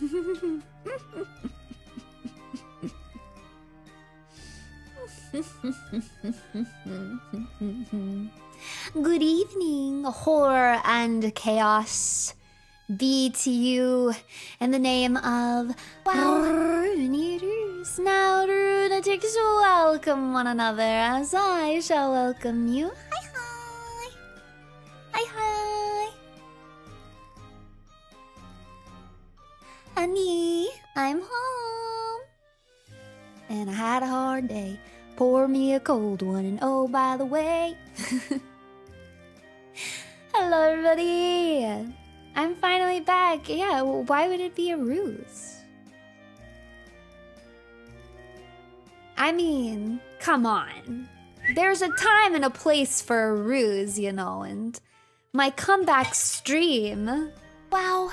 Good evening, horror and chaos. Be to you in the name of Runie. Now the lunatics welcome one another as I shall welcome you. Hi hi. Hi hi. Honey, I'm home. And I had a hard day. Pour me a cold one, and oh, by the way. Hello, everybody. I'm finally back. Yeah, why would it be a ruse? I mean, come on. There's a time and a place for a ruse, you know, and my comeback stream, wow.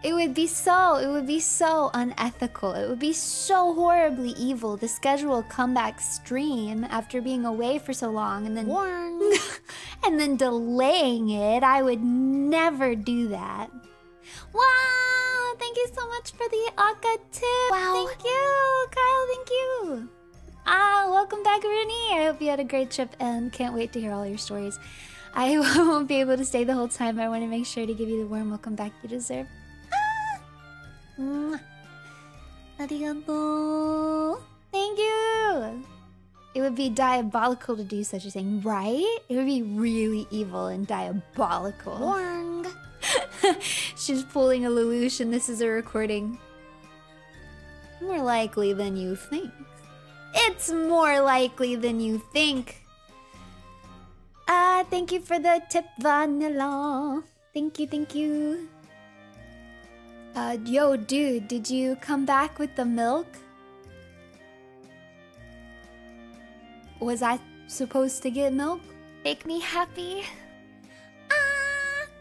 It would be so unethical. It would be so horribly evil to schedule a comeback stream after being away for so long and then and then delaying it. I would never do that. Wow, thank you so much for the Aka tip. Wow. Thank you, Kyle, thank you. Welcome back, Runie. I hope you had a great trip and can't wait to hear all your stories. I won't be able to stay the whole time, but I want to make sure to give you the warm welcome back you deserve. Arigato. Thank you. It would be diabolical to do such a thing, right? It would be really evil and diabolical. Warng. She's pulling a Lelouch and this is a recording. More likely than you think. It's more likely than you think. Thank you for the tip, Vanilla. Thank you, thank you. Yo, dude, did you come back with the milk? Was I supposed to get milk? Make me happy.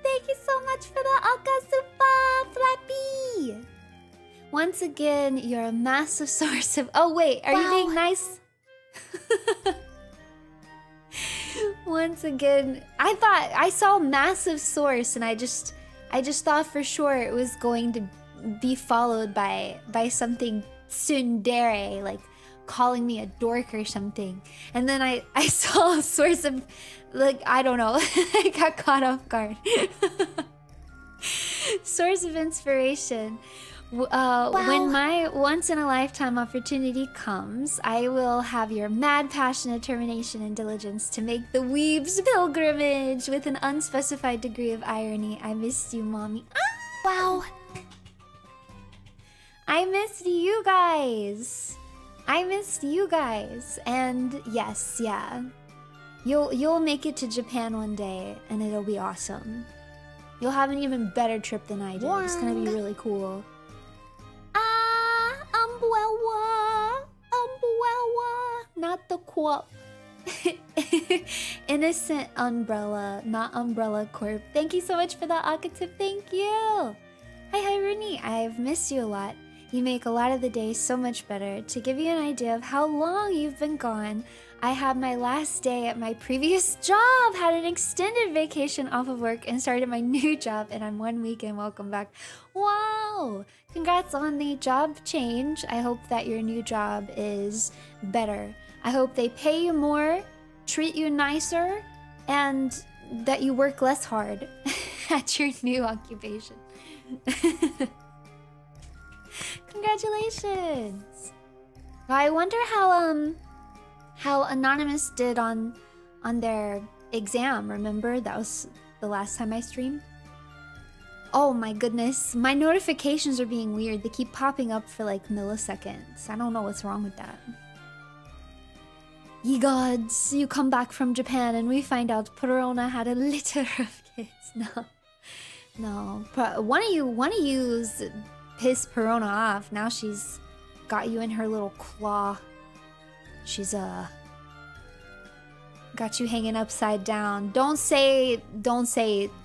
Thank you so much for the Akasupa Flappy. Once again, you're a massive source of... Oh, wait, are you being nice? Once again, I saw massive source and I just thought for sure it was going to be followed by something tsundere, like calling me a dork or something. And then I saw a source of, like, I don't know, I got caught off guard. Source of inspiration. When my once-in-a-lifetime opportunity comes, I will have your mad passion, determination, and diligence to make the weeb's pilgrimage with an unspecified degree of irony. I missed you, mommy. Wow. I missed you guys. I missed you guys. And yes, yeah. You'll make it to Japan one day, and it'll be awesome. You'll have an even better trip than I did. It's gonna be really cool. Umbrella, not the quap. Innocent umbrella, not umbrella corp. Thank you so much for the Akatip. Thank you. Hi, Runie. I've missed you a lot. You make a lot of the day so much better. To give you an idea of how long you've been gone, I had my last day at my previous job, had an extended vacation off of work, and started my new job, and I'm 1 week in. Welcome back. Wow! Congrats on the job change. I hope that your new job is better. I hope they pay you more, treat you nicer, and that you work less hard at your new occupation. Congratulations! I wonder how Anonymous did on their exam. Remember, that was the last time I streamed. Oh my goodness, my notifications are being weird. They keep popping up for like milliseconds. I don't know what's wrong with that. Ye gods, you come back from Japan and we find out Perona had a litter of kids. No. One of you's pissed Perona off. Now she's got you in her little claw. She's got you hanging upside down. Don't say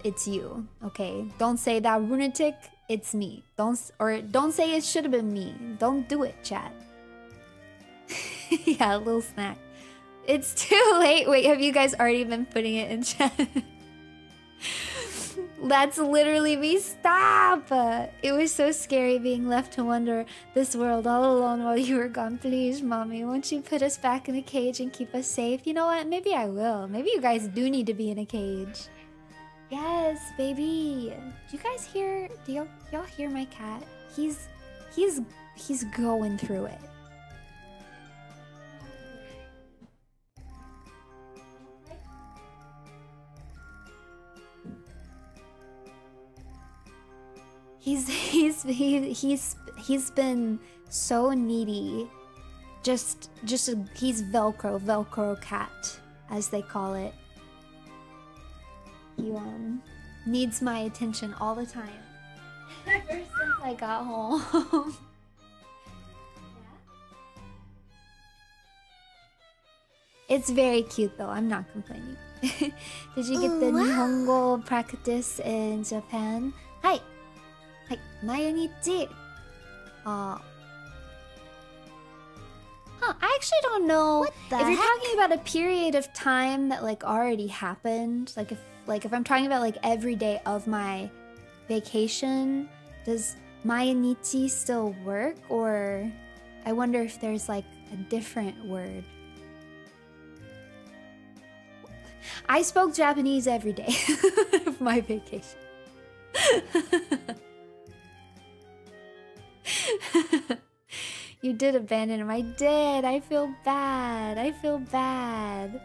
it's you, okay? Don't say that lunatic, it's me. Don't say it should have been me. Don't do it, chat. Yeah, a little snack. It's too late. Wait, have you guys already been putting it in chat? That's literally me. Stop! It was so scary being left to wander this world all alone while you were gone. Please, mommy, won't you put us back in a cage and keep us safe? You know what? Maybe I will. Maybe you guys do need to be in a cage. Yes, baby. Do you guys hear? Do y'all hear my cat? He's going through it. He's been so needy. He's Velcro cat, as they call it. He needs my attention all the time. Ever since I got home. It's very cute though, I'm not complaining. Did you get the Nihongo practice in Japan? Hi! Hi, Mayunichi! I actually don't know if you're talking about a period of time that like already happened. Like if I'm talking about like every day of my vacation, does Mayunichi still work? Or I wonder if there's like a different word. I spoke Japanese every day of my vacation. You did abandon him. I did. I feel bad. I feel bad.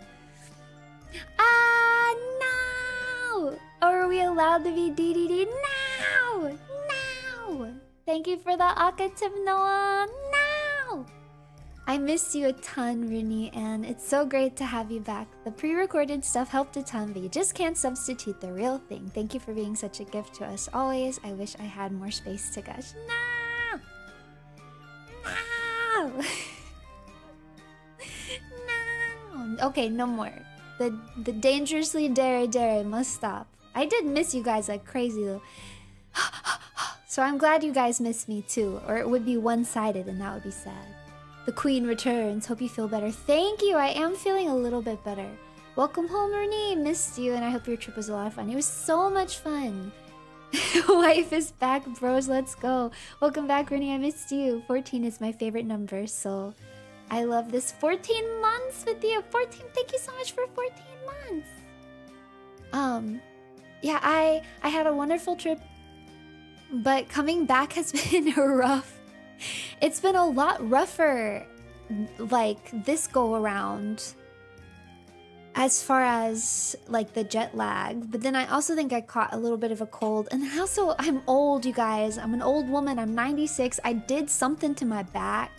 Ah, no! Are we allowed to be DDD? No! No! Thank you for the Aka tip, Noah. No! I miss you a ton, Runie, and it's so great to have you back. The pre-recorded stuff helped a ton, but you just can't substitute the real thing. Thank you for being such a gift to us always. I wish I had more space to gush. No! No! No! Okay, no more. The dangerously dare must stop. I did miss you guys like crazy though. So I'm glad you guys miss me too, or it would be one-sided and that would be sad. The queen returns. Hope you feel better. Thank you. I am feeling a little bit better. Welcome home, Runie. Missed you, and I hope your trip was a lot of fun. It was so much fun. Wife is back, bros. Let's go. Welcome back, Runie. I missed you. 14 is my favorite number, so I love this 14 months with you. 14. Thank you so much for 14 months. Yeah, I had a wonderful trip, but coming back has been rough. It's been a lot rougher, like, this go-around, as far as, like, the jet lag. But then I also think I caught a little bit of a cold. And also, I'm old, you guys. I'm an old woman. I'm 96. I did something to my back.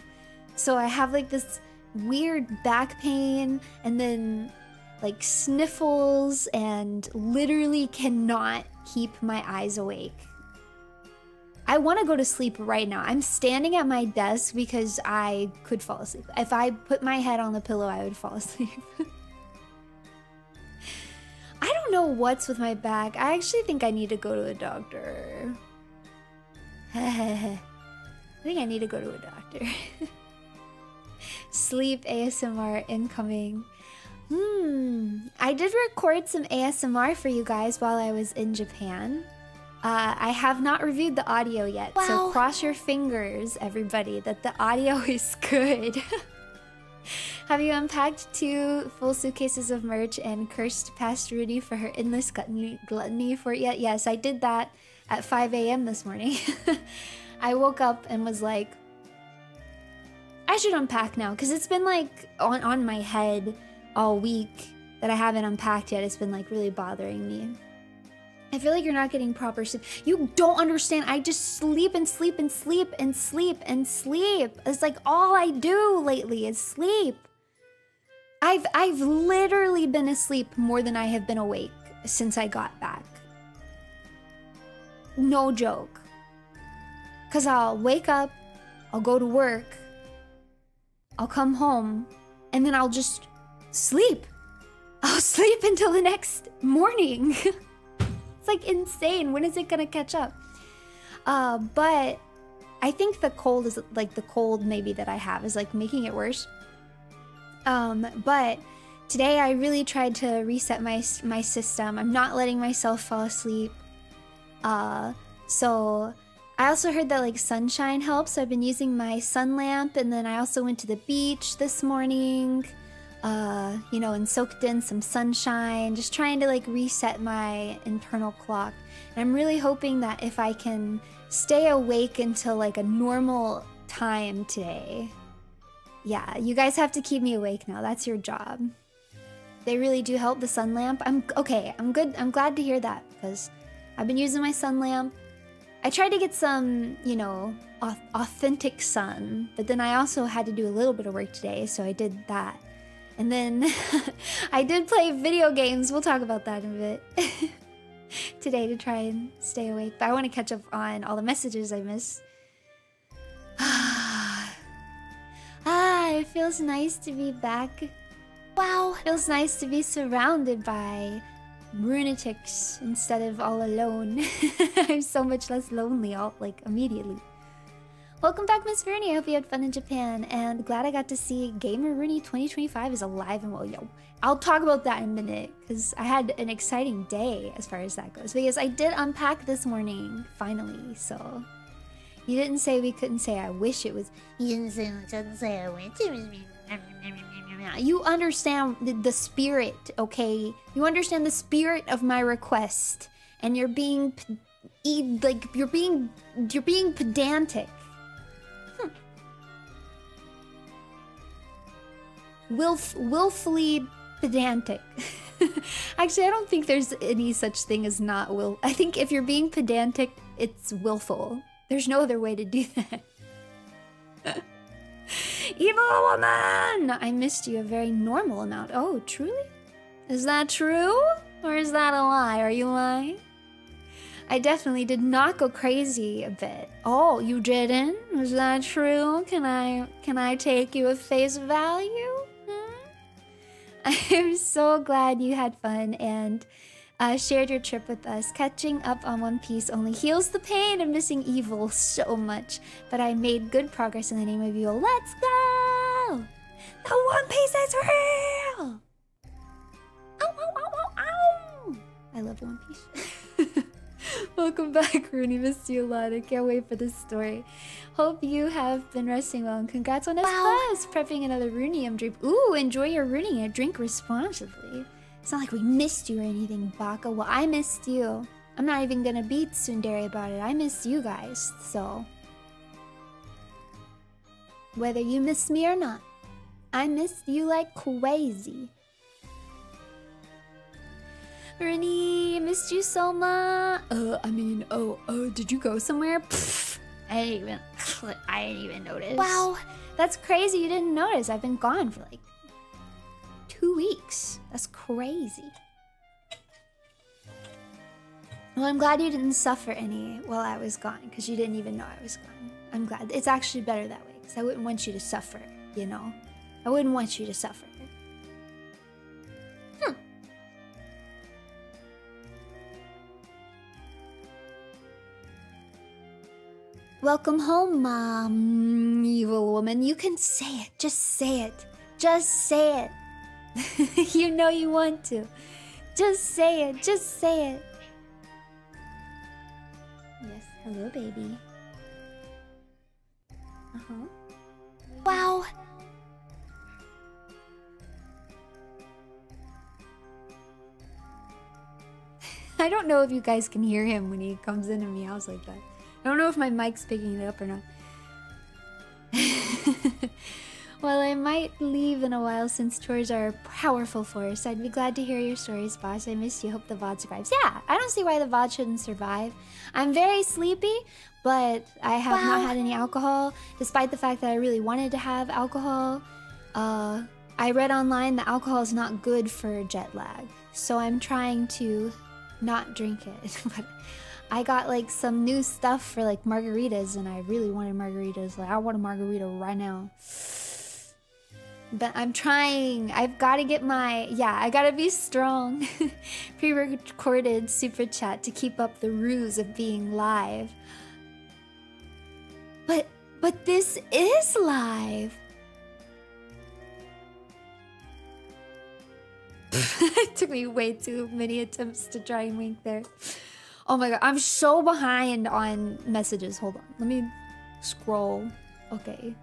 So I have, like, this weird back pain, and then, like, sniffles, and literally cannot keep my eyes awake. I want to go to sleep right now. I'm standing at my desk because I could fall asleep. If I put my head on the pillow, I would fall asleep. I don't know what's with my back. I actually think I need to go to a doctor. I think I need to go to a doctor. Sleep ASMR incoming. I did record some ASMR for you guys while I was in Japan. I have not reviewed the audio yet, so cross your fingers, everybody, that the audio is good. Have you unpacked 2 full suitcases of merch and cursed past Rudy for her endless gluttony for it yet? Yes, I did that at 5 a.m. this morning. I woke up and was like, I should unpack now, because it's been like on my head all week that I haven't unpacked yet. It's been like really bothering me. I feel like you're not getting proper sleep. You don't understand. I just sleep and sleep and sleep and sleep and sleep. It's like all I do lately is sleep. I've literally been asleep more than I have been awake since I got back. No joke. Cause I'll wake up, I'll go to work, I'll come home, and then I'll just sleep. I'll sleep until the next morning. It's like insane. When is it gonna catch up? But I think the cold is like the cold maybe that I have is like making it worse. But today I really tried to reset my system. I'm not letting myself fall asleep. So I also heard that like sunshine helps. So I've been using my sun lamp, and then I also went to the beach this morning, you know, and soaked in some sunshine, just trying to like reset my internal clock. And I'm really hoping that if I can stay awake until like a normal time today. Yeah, you guys have to keep me awake now. That's your job. They really do help, the sun lamp. I'm good. I'm glad to hear that because I've been using my sun lamp. I tried to get some, you know, authentic sun, but then I also had to do a little bit of work today, so I did that. And then I did play video games. We'll talk about that in a bit. Today to try and stay awake. But I want to catch up on all the messages I missed. It feels nice to be back. Wow, it feels nice to be surrounded by lunatics instead of all alone. I'm so much less lonely immediately. Welcome back, Miss Runie. I hope you had fun in Japan, and glad I got to see Gamer Runie 2025 is alive and well. Yo, I'll talk about that in a minute, because I had an exciting day as far as that goes. Because I did unpack this morning, finally, so... You didn't say we couldn't say I wish it was... You didn't say I wish it was... You understand the spirit, okay? You understand the spirit of my request, and you're being... you're being pedantic. Willfully pedantic. Actually, I don't think there's any such thing as not will. I think if you're being pedantic, it's willful. There's no other way to do that. Evil woman! I missed you a very normal amount. Oh, truly? Is that true? Or is that a lie? Are you lying? I definitely did not go crazy a bit. Oh, you didn't? Is that true? Can I take you at face value? I am so glad you had fun and shared your trip with us. Catching up on One Piece only heals the pain of missing Evil so much, but I made good progress in the name of Evil. Let's go! The One Piece is real! Ow, ow, ow, ow, ow! I love One Piece. Welcome back, Runie. Missed you a lot. I can't wait for this story. Hope you have been resting well, and congrats on S+, prepping another Runie drink. Ooh, enjoy your Runie and drink responsibly. It's not like we missed you or anything, Baka. Well, I missed you. I'm not even gonna be tsundere about it. I missed you guys, so... Whether you missed me or not, I missed you like crazy. Runie, missed you so much. Did you go somewhere? Pfft, I didn't even notice. Wow, that's crazy you didn't notice. I've been gone for like 2 weeks. That's crazy. Well, I'm glad you didn't suffer any while I was gone, because you didn't even know I was gone. I'm glad. It's actually better that way, because I wouldn't want you to suffer, you know? I wouldn't want you to suffer. Welcome home, Mom, evil woman. You can say it. Just say it. Just say it. You know you want to. Just say it. Just say it. Yes, hello, baby. Uh-huh. Wow. I don't know if you guys can hear him when he comes in and meows like that. I don't know if my mic's picking it up or not. Well, I might leave in a while since tours are a powerful force. I'd be glad to hear your stories, boss. I miss you. Hope the VOD survives. Yeah, I don't see why the VOD shouldn't survive. I'm very sleepy, but I have not had any alcohol, despite the fact that I really wanted to have alcohol. I read online that alcohol is not good for jet lag, so I'm trying to not drink it. But I got like some new stuff for like margaritas, and I really wanted margaritas. Like, I want a margarita right now. But I'm trying. I've got to get my... Yeah, I gotta be strong. Pre-recorded super chat to keep up the ruse of being live. But this is live. It took me way too many attempts to try and wink there. Oh my god, I'm so behind on messages. Hold on, let me scroll. Okay.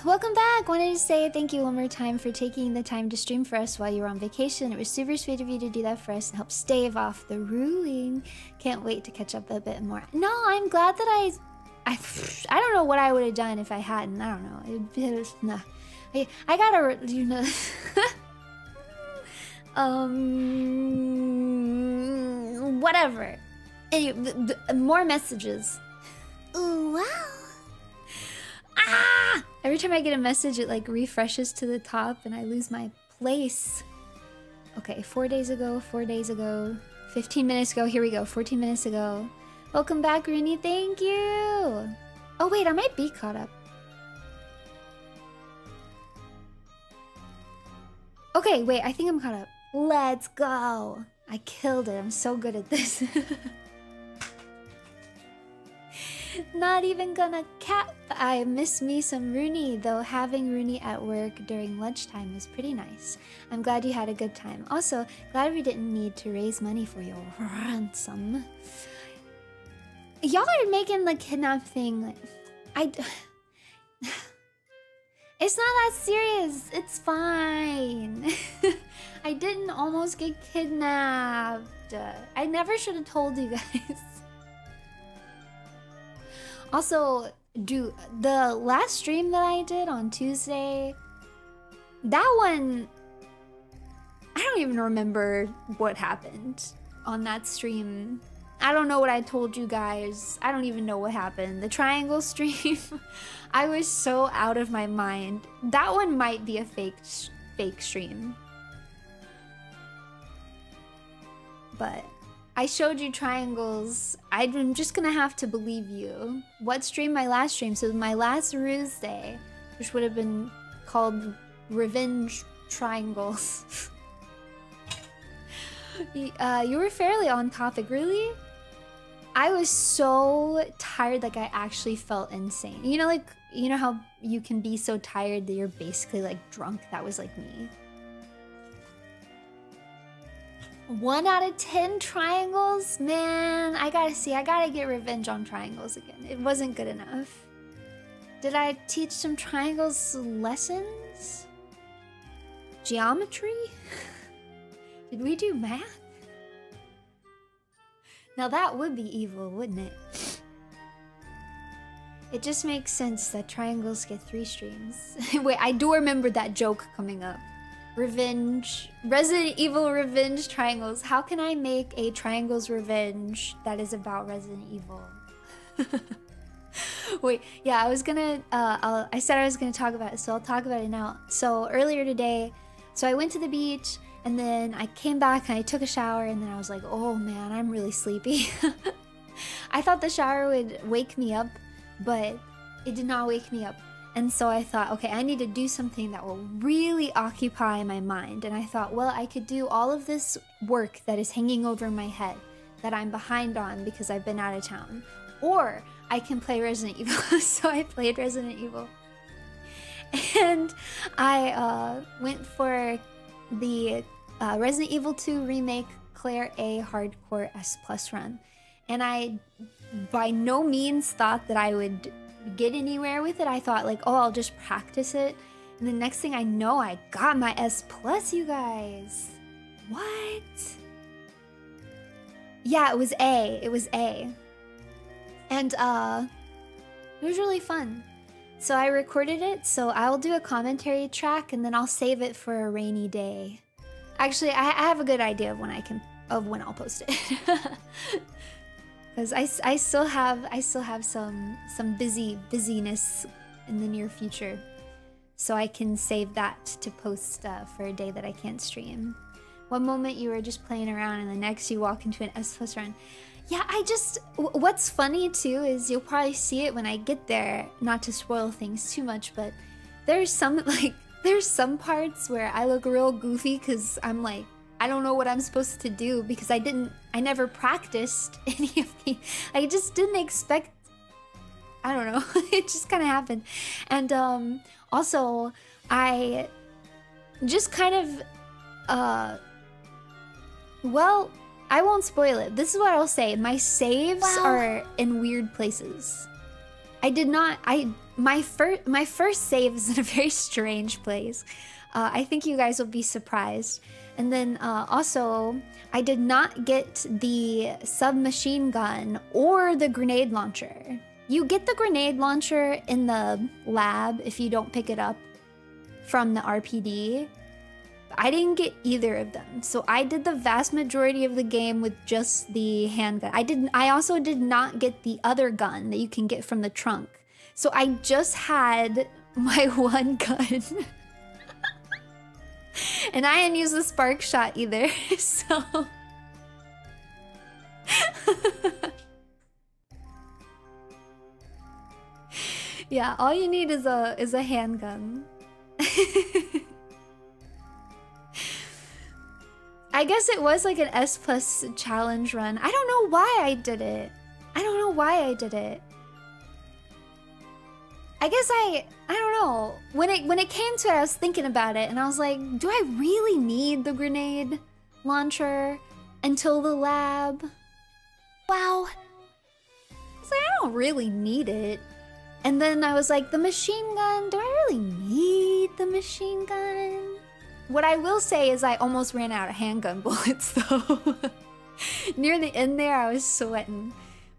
Welcome back. Wanted to say thank you one more time for taking the time to stream for us while you were on vacation. It was super sweet of you to do that for us and help stave off the ruling. Can't wait to catch up a bit more. No, I'm glad that I don't know what I would have done if I hadn't. I don't know. It was, nah. I gotta, you know. Whatever. Anyway, more messages. Ooh, wow. Ah! Every time I get a message, it like refreshes to the top and I lose my place. Okay, 4 days ago, 4 days ago, 15 minutes ago, here we go, 14 minutes ago. Welcome back, Runie, thank you! Oh wait, I might be caught up. Okay, wait, I think I'm caught up. Let's go! I killed it, I'm so good at this. Not even gonna cap. I miss me some Runie, though having Runie at work during lunchtime was pretty nice. I'm glad you had a good time. Also, glad we didn't need to raise money for your ransom. Y'all are making the kidnap thing. It's not that serious. It's fine. I didn't almost get kidnapped. I never should have told you guys. Also, dude, the last stream that I did on Tuesday, that one, I don't even remember what happened on that stream. I don't know what I told you guys. I don't even know what happened. The triangle stream, I was so out of my mind. That one might be a fake stream. But I showed you triangles. I'm just gonna have to believe you. What stream? My last stream. So my last Ruse day, which would have been called Revenge Triangles. You were fairly on topic, really? I was so tired, like I actually felt insane. You know, like, you know how you can be so tired that you're basically like drunk? That was like me. 1 out of 10 triangles? Man, I gotta get revenge on triangles again. It wasn't good enough. Did I teach some triangles lessons? Geometry? Did we do math? Now that would be evil, wouldn't it? It just makes sense that triangles get 3 streams. Wait, I do remember that joke coming up. Revenge. Resident Evil Revenge Triangles. How can I make a Triangles Revenge that is about Resident Evil? Wait, yeah, I was gonna, I said I was gonna talk about it, so I'll talk about it now. So earlier today, so I went to the beach, and then I came back and I took a shower, and then I was like, oh man, I'm really sleepy. I thought the shower would wake me up, but it did not wake me up. And so I thought, okay, I need to do something that will really occupy my mind. And I thought, well, I could do all of this work that is hanging over my head that I'm behind on because I've been out of town. Or I can play Resident Evil. So I played Resident Evil. And I went for the Resident Evil 2 Remake Claire A Hardcore S Plus run. And I by no means thought that I would get anywhere with it. I thought like, oh, I'll just practice it. And the next thing I know, I got my S Plus, you guys. What? Yeah, it was A. It was A. And it was really fun. So I recorded it, so I'll do a commentary track and then I'll save it for a rainy day. Actually, I have a good idea of when I'll post it. Because I still have some busyness in the near future, so I can save that to post for a day that I can't stream. One moment you were just playing around, and the next you walk into an S Plus run. Yeah, what's funny too is you'll probably see it when I get there. Not to spoil things too much, but there's some parts where I look real goofy because I'm like, I don't know what I'm supposed to do because I never practiced any of the, I just didn't expect, I don't know, it just kind of happened. And also, I just kind of Well, I won't spoil it. This is what I'll say. My saves are in weird places. I did not. My first save is in a very strange place. I think you guys will be surprised. And then also, I did not get the submachine gun or the grenade launcher. You get the grenade launcher in the lab if you don't pick it up from the RPD. I didn't get either of them, so I did the vast majority of the game with just the handgun. I also did not get the other gun that you can get from the trunk. So I just had my one gun. And I didn't use the spark shot either, so... Yeah, all you need is a handgun. I guess it was like an S+ challenge run. I don't know why I did it. I don't know why I did it. I guess I don't know. When it came to it, I was thinking about it and I was like, do I really need the grenade launcher until the lab? Wow. I was like, I don't really need it. And then I was like, the machine gun, do I really need the machine gun? What I will say is I almost ran out of handgun bullets though. Near the end there, I was sweating.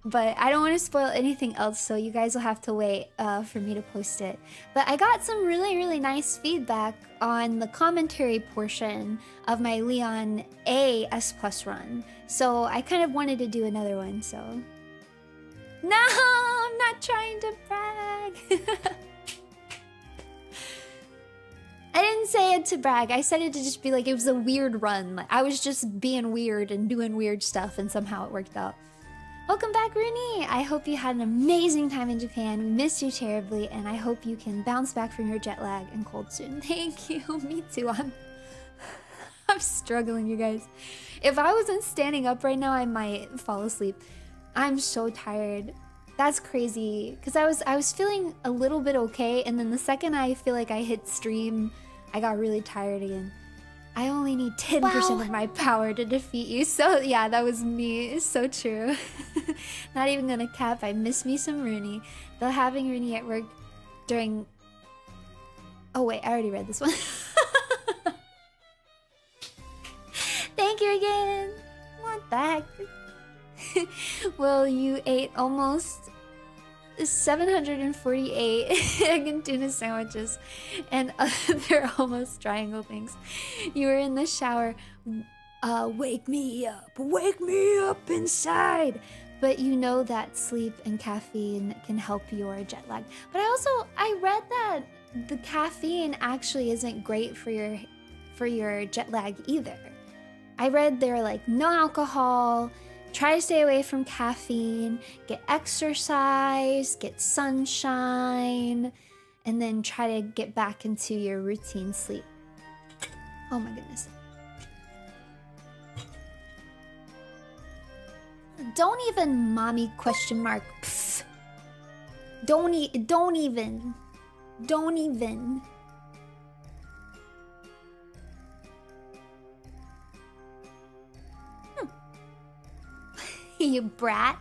But I don't want to spoil anything else, so you guys will have to wait for me to post it. But I got some really, really nice feedback on the commentary portion of my Leon A S+ run. So I kind of wanted to do another one, so... No, I'm not trying to brag. I didn't say it to brag. I said it to just be like, it was a weird run. Like, I was just being weird and doing weird stuff, and somehow it worked out. Welcome back, Runie! I hope you had an amazing time in Japan. We missed you terribly, and I hope you can bounce back from your jet lag and cold soon. Thank you. Me too. I'm struggling, you guys. If I wasn't standing up right now, I might fall asleep. I'm so tired. That's crazy. Because I was feeling a little bit okay, and then the second I feel like I hit stream, I got really tired again. I only need 10% of my power to defeat you. So yeah, that was me. It's so true. Not even gonna cap, I miss me some Runie. Though having Runie at work during... Oh wait, I already read this one. Thank you again. What the heck? Well, you ate almost 748 egg and tuna sandwiches and other almost triangle things. You were in the shower. Wake me up inside. But you know that sleep and caffeine can help your jet lag. But I read that the caffeine actually isn't great for your jet lag either. I read they're like no alcohol. Try to stay away from caffeine, get exercise, get sunshine, and then try to get back into your routine sleep. Oh my goodness. Don't even, mommy, question mark. Pfft. Don't even. You brat.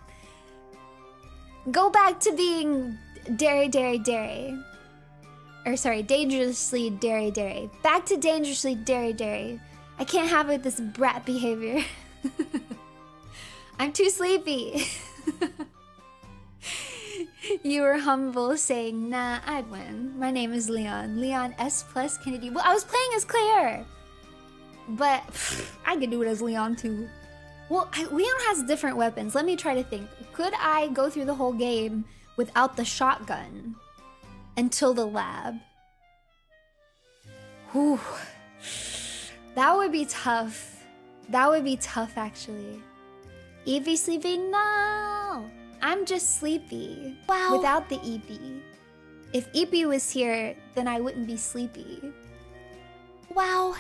Go back to being dairy. Or sorry, dangerously dairy. Back to dangerously dairy. I can't have it, this brat behavior. I'm too sleepy. You were humble saying, nah, I'd win. My name is Leon. Leon S+ Kennedy. Well, I was playing as Claire. But I could do it as Leon too. Well, Leon has different weapons. Let me try to think. Could I go through the whole game without the shotgun until the lab? Whew. That would be tough. That would be tough, actually. Evie sleepy? No! I'm just sleepy. Wow. Without the Evie. If Evie was here, then I wouldn't be sleepy. Wow.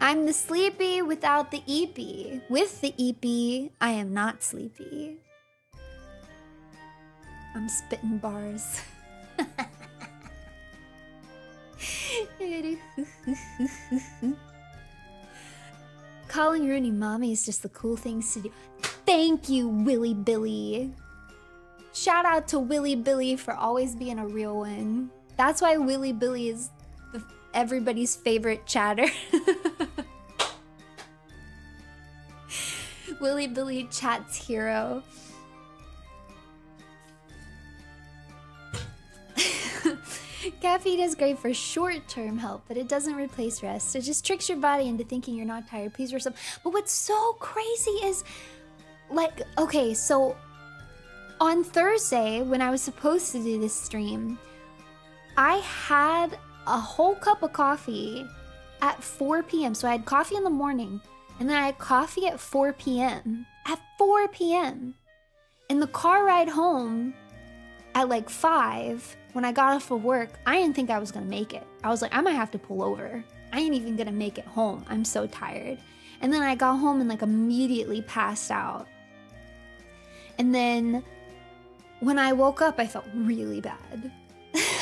I'm the sleepy without the EP. With the EP, I am not sleepy. I'm spitting bars. Calling Runie mommy is just the cool things to do. Thank you, Willy Billy. Shout out to Willy Billy for always being a real one. That's why Willy Billy is everybody's favorite chatter. Willy Billy chat's hero. Caffeine is great for short-term help, but it doesn't replace rest. It just tricks your body into thinking you're not tired. Please rest up. But what's so crazy is, like, okay, so on Thursday, when I was supposed to do this stream, I had a whole cup of coffee at 4 p.m. So I had coffee in the morning, and then I had coffee at 4 p.m. At 4 p.m. In the car ride home at like 5, when I got off of work, I didn't think I was gonna make it. I was like, I might have to pull over. I ain't even gonna make it home. I'm so tired. And then I got home and like immediately passed out. And then when I woke up, I felt really bad.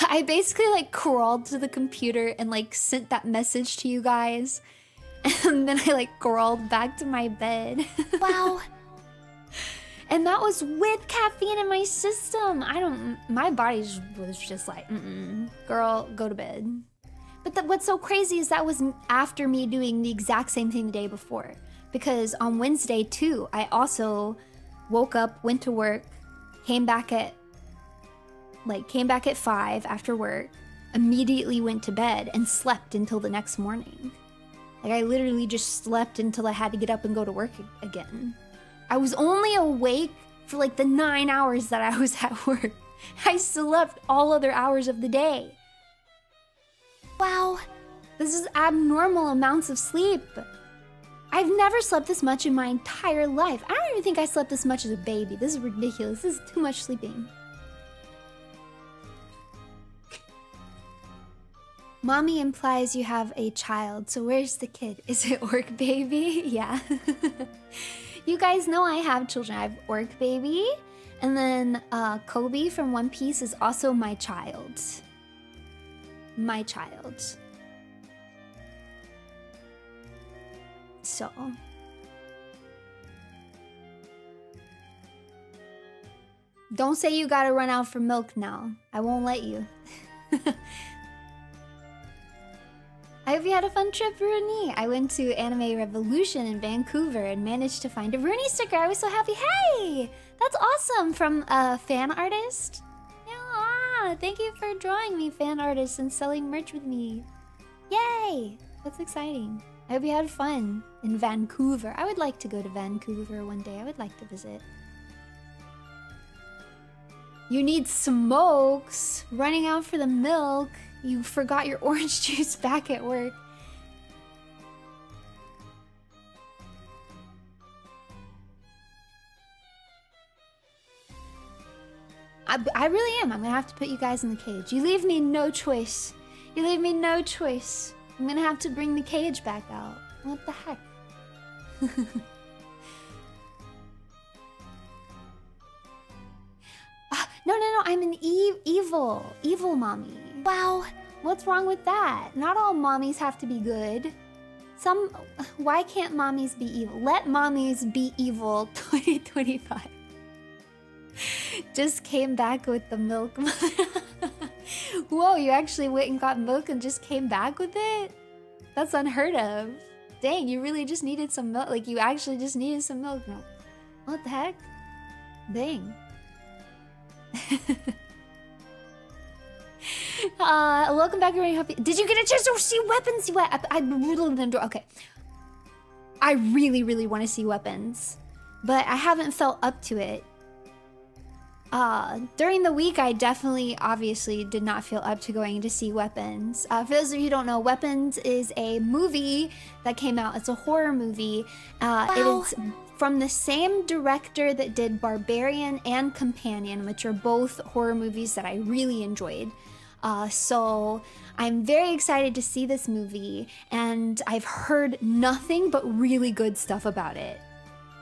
I basically like crawled to the computer and like sent that message to you guys. And then I like crawled back to my bed. Wow. And that was with caffeine in my system. My body was just like, girl, go to bed. But what's so crazy is that was after me doing the exact same thing the day before. Because on Wednesday too, I also woke up, went to work, came back at 5 after work, immediately went to bed and slept until the next morning. Like I literally just slept until I had to get up and go to work again. I was only awake for like the 9 hours that I was at work. I slept all other hours of the day. Wow, this is abnormal amounts of sleep. I've never slept this much in my entire life. I don't even think I slept this much as a baby. This is ridiculous. This is too much sleeping. Mommy implies you have a child, so where's the kid? Is it Orc Baby? Yeah. You guys know I have children. I have Orc Baby, and then Kobe from One Piece is also my child. My child. So. Don't say you gotta run out for milk now. I won't let you. I hope you had a fun trip, Runie. I went to Anime Revolution in Vancouver and managed to find a Runie sticker. I was so happy. Hey, that's awesome. From a fan artist. Yeah, thank you for drawing me, fan artists, and selling merch with me. Yay, that's exciting. I hope you had fun in Vancouver. I would like to go to Vancouver one day. I would like to visit. You need smokes. Running out for the milk. You forgot your orange juice back at work. I really am. I'm gonna have to put you guys in the cage. You leave me no choice. You leave me no choice. I'm gonna have to bring the cage back out. What the heck? No, I'm an evil mommy. Wow, what's wrong with that? Not all mommies have to be good. Why can't mommies be evil? Let mommies be evil 2025. Just came back with the milk. Whoa, you actually went and got milk and just came back with it? That's unheard of. Dang, you really just needed some milk. Like, you actually just needed some milk. What the heck? Dang. Welcome back, everybody. Did you get a chance to see Weapons? I really enjoy. Okay, I really want to see Weapons, but I haven't felt up to it. During the week, I definitely, obviously, did not feel up to going to see Weapons. For those of you who don't know, Weapons is a movie that came out. It's a horror movie. Wow. It is from the same director that did Barbarian and Companion, which are both horror movies that I really enjoyed. So I'm very excited to see this movie, and I've heard nothing but really good stuff about it.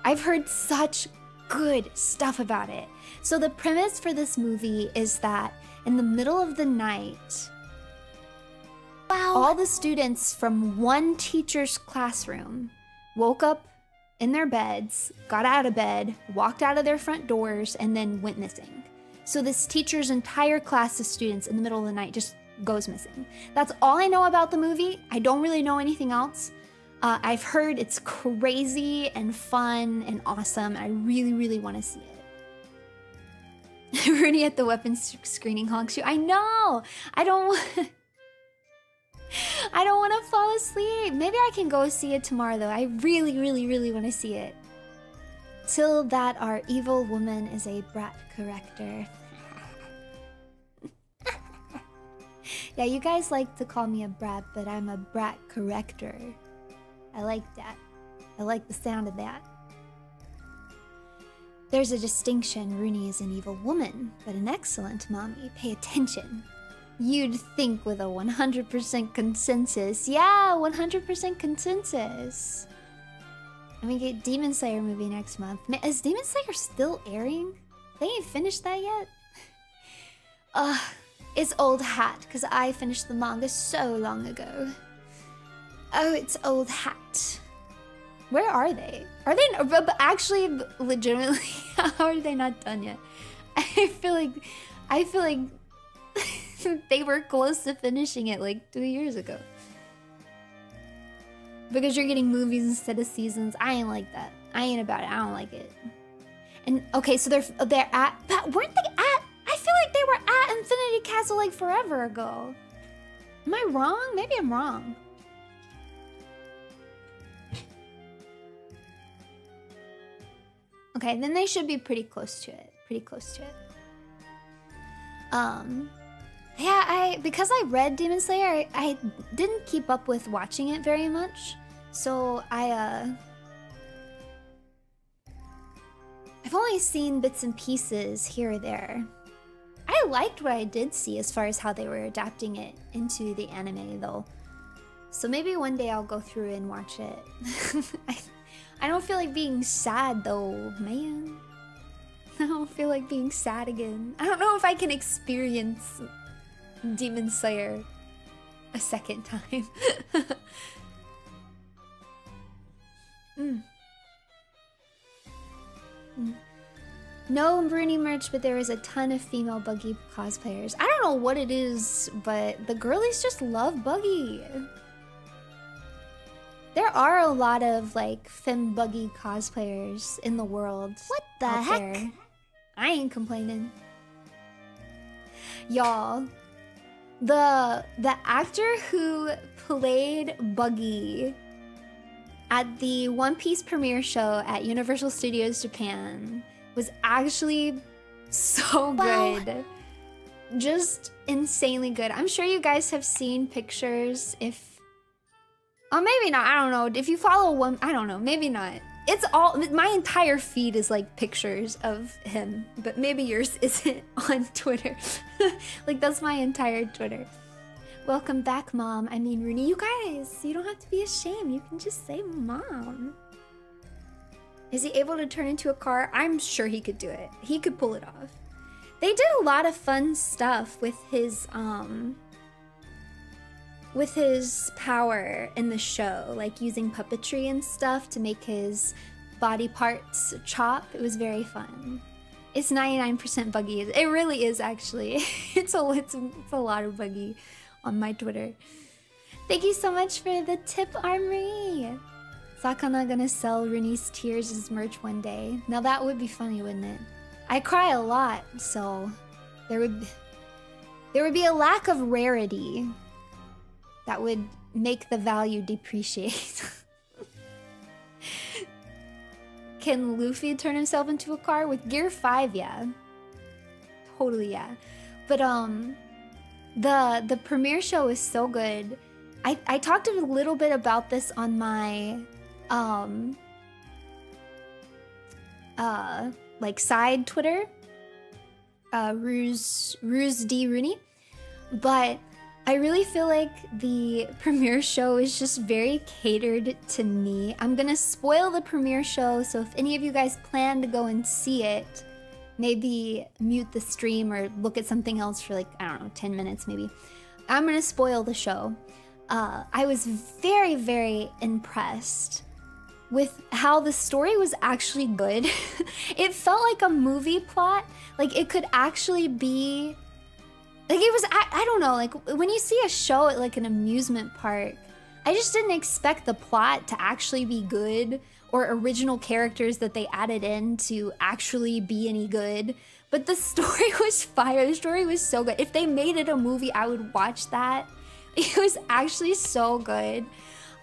I've heard such good stuff about it. So the premise for this movie is that in the middle of the night, all the students from one teacher's classroom woke up in their beds, got out of bed, walked out of their front doors, and then went missing. So this teacher's entire class of students in the middle of the night just goes missing. That's all I know about the movie. I don't really know anything else. I've heard it's crazy and fun and awesome. I really, really want to see it. Runie at the weapons screening honks you. I know! I don't want to fall asleep. Maybe I can go see it tomorrow though. I really, really, really want to see it. Till that our evil woman is a brat corrector. Yeah, you guys like to call me a brat, but I'm a brat corrector. I like that. I like the sound of that. There's a distinction. Runie is an evil woman, but an excellent mommy. Pay attention. You'd think with a 100% consensus. Yeah, 100% consensus. And we get Demon Slayer movie next month. Is Demon Slayer still airing? They ain't finished that yet? It's old hat, because I finished the manga so long ago. Oh, it's old hat. Where are they? Are they actually legitimately? How are they not done yet? I feel like they were close to finishing it like 2 years ago. Because you're getting movies instead of seasons. I ain't like that. I ain't about it. I don't like it. And okay, so they're at. But weren't they at? I feel like they were at Infinity Castle like forever ago. Am I wrong? Maybe I'm wrong. Okay, then they should be pretty close to it. Pretty close to it. Yeah, because I read Demon Slayer, I didn't keep up with watching it very much. So I've only seen bits and pieces here or there. I liked what I did see as far as how they were adapting it into the anime though. So maybe one day I'll go through and watch it. I don't feel like being sad though, man. I don't feel like being sad again. I don't know if I can experience Demon Slayer a second time. No Runie merch, but there is a ton of female Buggy cosplayers. I don't know what it is, but the girlies just love Buggy. There are a lot of like femme Buggy cosplayers in the world. What the heck? There. I ain't complaining. Y'all, the actor who played Buggy at the One Piece premiere show at Universal Studios Japan was actually so good. Just insanely good. I'm sure you guys have seen pictures if... Oh, maybe not. I don't know. If you follow one... I don't know. Maybe not. It's all... My entire feed is like pictures of him. But maybe yours isn't on Twitter. Like, that's my entire Twitter. Welcome back, Mom. I mean, Runie, you guys, you don't have to be ashamed. You can just say Mom. Is he able to turn into a car? I'm sure he could do it. He could pull it off. They did a lot of fun stuff with his power in the show, like using puppetry and stuff to make his body parts chop. It was very fun. It's 99% Buggy. It really is, actually. It's a lot of Buggy on my Twitter. Thank you so much for the tip, Armory. Sakana gonna sell Runie's Tears as merch one day. Now that would be funny, wouldn't it? I cry a lot, so there would be a lack of rarity that would make the value depreciate. Can Luffy turn himself into a car? With Gear 5, yeah. Totally, yeah. But the premiere show is so good. I talked a little bit about this on my like side Twitter, Ruse D Runie, but I really feel like the premiere show is just very catered to me. I'm gonna spoil the premiere show, so if any of you guys plan to go and see it, maybe mute the stream or look at something else for like, I don't know, 10 minutes maybe. I'm gonna spoil the show. I was very, very impressed with how the story was actually good. It felt like a movie plot. Like it could actually be, like it was, I don't know, like when you see a show at like an amusement park, I just didn't expect the plot to actually be good or original characters that they added in to actually be any good. But the story was fire. The story was so good. If they made it a movie, I would watch that. It was actually so good.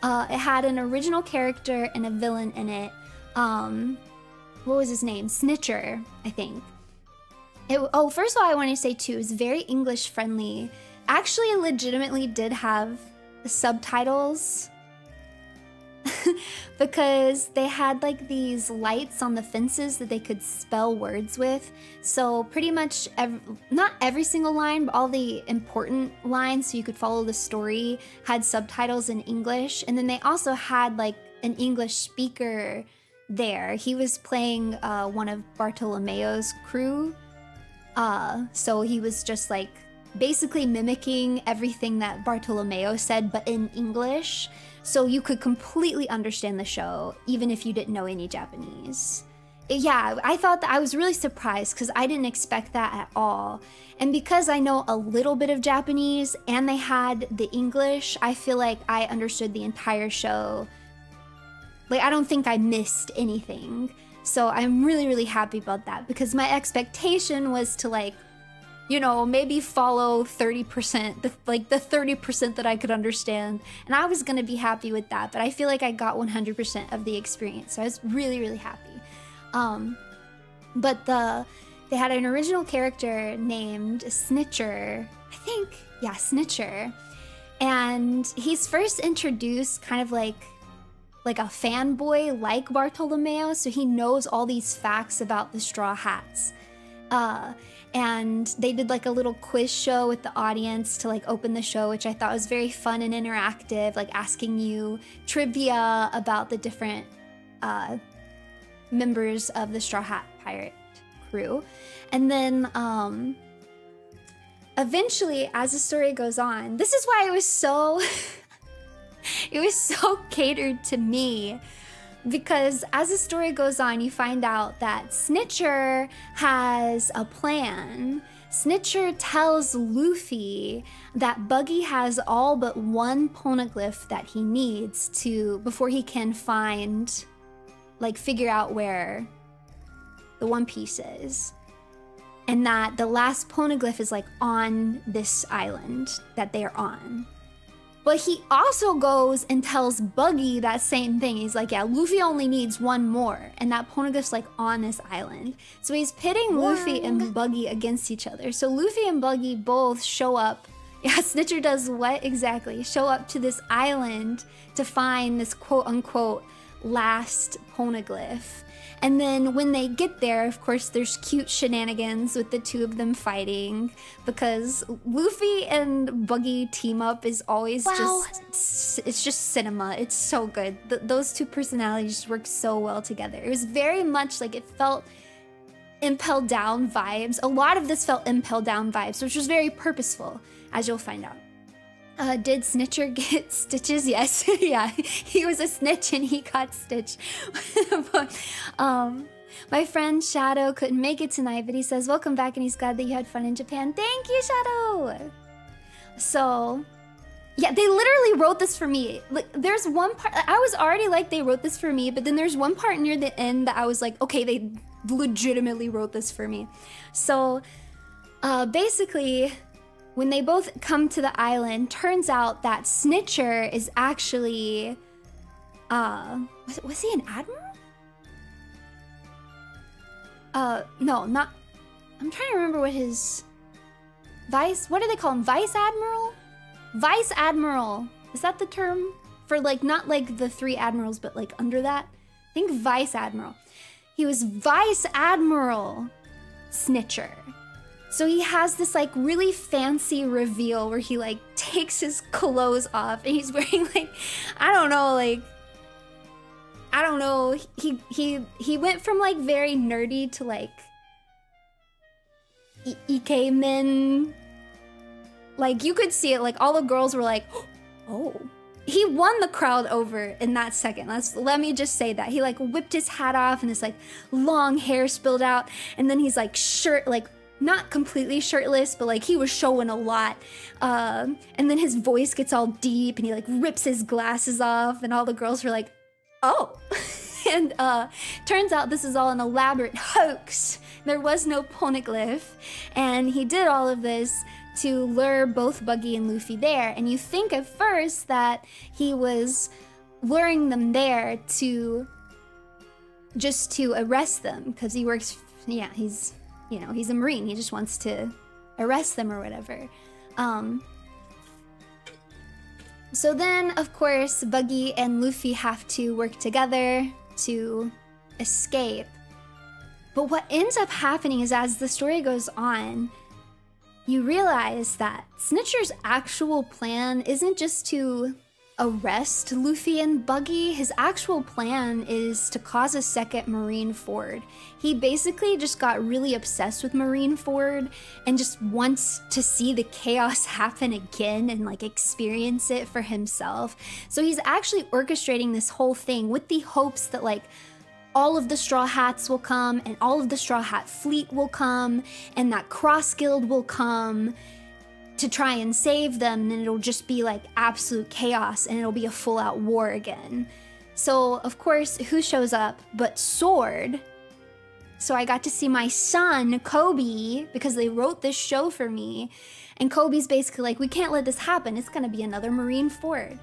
It had an original character and a villain in it. What was his name? Snitcher, I think. Oh, first of all, I want to say too, it was very English friendly. Actually, it legitimately did have subtitles because they had like these lights on the fences that they could spell words with. So pretty much, not every single line, but all the important lines so you could follow the story had subtitles in English. And then they also had like an English speaker there. He was playing one of Bartolomeo's crew. So he was just like basically mimicking everything that Bartolomeo said, but in English. So you could completely understand the show, even if you didn't know any Japanese. Yeah, I thought that I was really surprised because I didn't expect that at all. And because I know a little bit of Japanese and they had the English, I feel like I understood the entire show. Like, I don't think I missed anything. So I'm really, really happy about that because my expectation was to like, you know, maybe follow 30%, like the 30% that I could understand. And I was gonna be happy with that, but I feel like I got 100% of the experience. So I was really, really happy. But they had an original character named Snitcher, I think, yeah, Snitcher. And he's first introduced kind of like a fanboy like Bartolomeo, so he knows all these facts about the Straw Hats. And they did like a little quiz show with the audience to like open the show, which I thought was very fun and interactive, like asking you trivia about the different members of the Straw Hat Pirate crew. And then eventually, as the story goes on, this is why it was so it was so catered to me. Because as the story goes on, you find out that Snitcher has a plan. Snitcher tells Luffy that Buggy has all but one poneglyph that he needs to, before he can find, like figure out where the One Piece is. And that the last poneglyph is like on this island that they are on. But he also goes and tells Buggy that same thing. He's like, yeah, Luffy only needs one more. And that poneglyph's like on this island. So he's pitting Luffy and Buggy against each other. So Luffy and Buggy both show up. Yeah, Snitcher does what exactly? Show up to this island to find this quote unquote last poneglyph. And then when they get there, of course, there's cute shenanigans with the two of them fighting because Luffy and Buggy team up is always it's just cinema. It's so good. Those two personalities work so well together. It was very much like it felt Impel Down vibes. A lot of this felt Impel Down vibes, which was very purposeful, as you'll find out. Did Snitcher get stitches? Yes. Yeah, he was a snitch and he got stitched. But, my friend Shadow couldn't make it tonight, but he says, welcome back and he's glad that you had fun in Japan. Thank you, Shadow! So, yeah, they literally wrote this for me. Like, there's one part, I was already like, they wrote this for me, but then there's one part near the end that I was like, okay, they legitimately wrote this for me. So, basically, when they both come to the island, turns out that Snitcher is actually, was he an admiral? No, not, I'm trying to remember what his, what do they call him? Vice Admiral? Vice Admiral. Is that the term? For like, not like the three admirals, but like under that? I think Vice Admiral. He was Vice Admiral Snitcher. So he has this like really fancy reveal where he like takes his clothes off and he's wearing like, I don't know, he went from like very nerdy to like Ikemen. Like you could see it, like all the girls were like, oh, he won the crowd over in that second. Let me just say that. He like whipped his hat off and his like long hair spilled out. And then he's like not completely shirtless, but like he was showing a lot. And then his voice gets all deep and he like rips his glasses off and all the girls were like, oh. And turns out this is all an elaborate hoax. There was no poneglyph. And he did all of this to lure both Buggy and Luffy there. And you think at first that he was luring them there to arrest them because he works, yeah, he's a Marine. He just wants to arrest them or whatever. So then, of course, Buggy and Luffy have to work together to escape. But what ends up happening is as the story goes on, you realize that Snitcher's actual plan isn't just to arrest Luffy and Buggy. His actual plan is to cause a second Marineford. He basically just got really obsessed with Marineford and just wants to see the chaos happen again and like experience it for himself. So he's actually orchestrating this whole thing with the hopes that like all of the Straw Hats will come and all of the Straw Hat fleet will come and that Cross Guild will come to try and save them, and then it'll just be like absolute chaos and it'll be a full-out war again. So of course, who shows up but Sword? So I got to see my son, Kobe, because they wrote this show for me, and Kobe's basically like, we can't let this happen, it's gonna be another Marineford.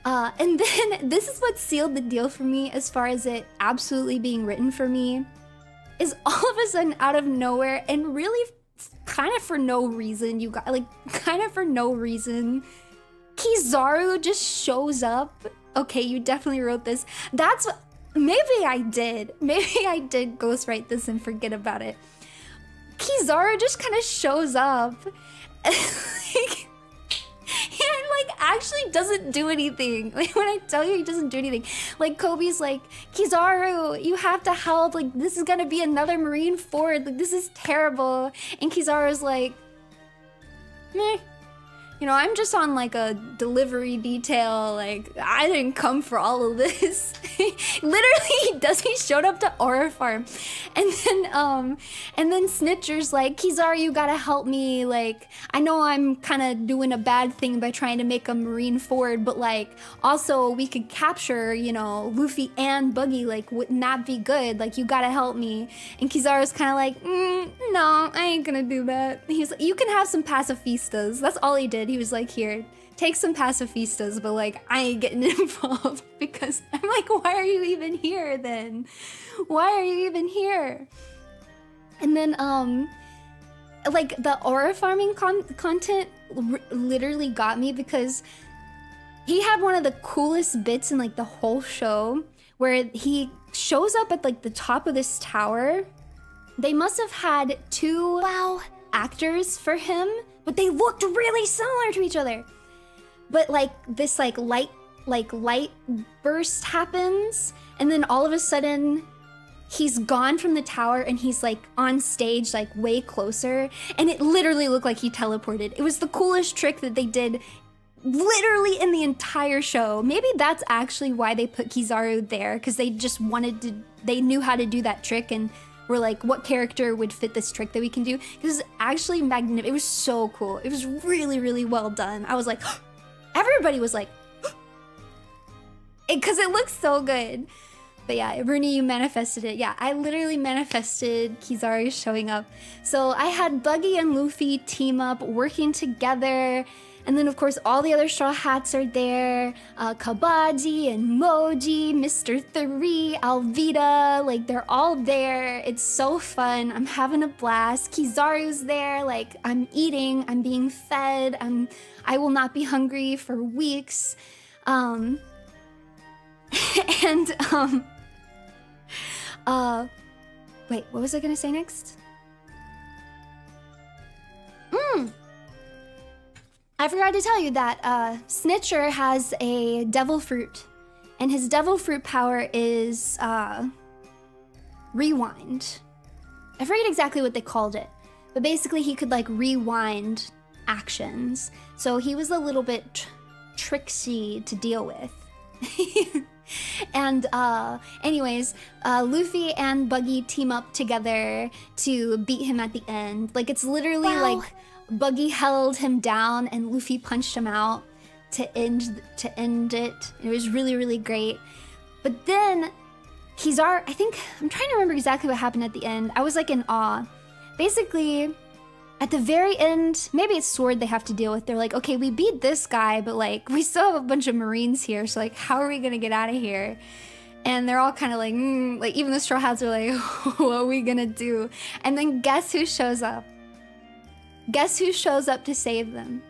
And then this is what sealed the deal for me as far as it absolutely being written for me, is all of a sudden out of nowhere and really kind of for no reason, you got like kind of for no reason, Kizaru just shows up. Okay, you definitely wrote this. That's what, maybe I did ghostwrite this and forget about it. Kizaru just kind of shows up and like actually doesn't do anything. Like when I tell you he doesn't do anything, like Kobe's like, Kizaru, you have to help, like this is gonna be another Marineford, like this is terrible. And Kizaru's like, meh, you know, I'm just on like a delivery detail, like I didn't come for all of this. Literally he showed up to Aura Farm. And then Snitcher's like, Kizaru, you gotta help me, like I know I'm kind of doing a bad thing by trying to make a Marineford, but like also we could capture, you know, Luffy and Buggy, like wouldn't that be good? Like you gotta help me. And Kizaru's kind of like, no, I ain't gonna do that. He's like, you can have some pacifistas. That's all he did. He was like, here, take some pacifistas, but like I ain't getting involved, because I'm like, why are you even here then? Why are you even here? And then like the aura farming content literally got me, because he had one of the coolest bits in like the whole show where he shows up at like the top of this tower. They must have had 2 actors for him, but they looked really similar to each other. But like this like light burst happens, and then all of a sudden he's gone from the tower and he's like on stage, like way closer, and it literally looked like he teleported. It was the coolest trick that they did literally in the entire show. Maybe that's actually why they put Kizaru there, because they just they knew how to do that trick and were like, what character would fit this trick that we can do? Because it's actually magnificent. It was so cool. It was really, really well done. I was like, everybody was like, because it looks so good. But yeah, Runie, you manifested it. Yeah, I literally manifested Kizaru showing up. So I had Buggy and Luffy team up, working together. And then, of course, all the other Straw Hats are there. Kabaddi and Moji, Mr. 3, Alvida, like, they're all there. It's so fun. I'm having a blast. Kizaru's there. Like, I'm eating. I'm being fed. I will not be hungry for weeks. Wait, what was I gonna say next? I forgot to tell you that Snitcher has a devil fruit, and his devil fruit power is rewind. I forget exactly what they called it, but basically he could like rewind actions. So he was a little bit Trixie to deal with. And anyways, Luffy and Buggy team up together to beat him at the end. Like, it's literally like Buggy held him down and Luffy punched him out to end it. It was really, really great. But then I think I'm trying to remember exactly what happened at the end. I was like in awe. Basically, at the very end, maybe it's Sword they have to deal with. They're like, okay, we beat this guy, but like, we still have a bunch of Marines here. So like, how are we gonna get out of here? And they're all kind of like, like even the Straw Hats are like, what are we gonna do? And then guess who shows up? Guess who shows up to save them?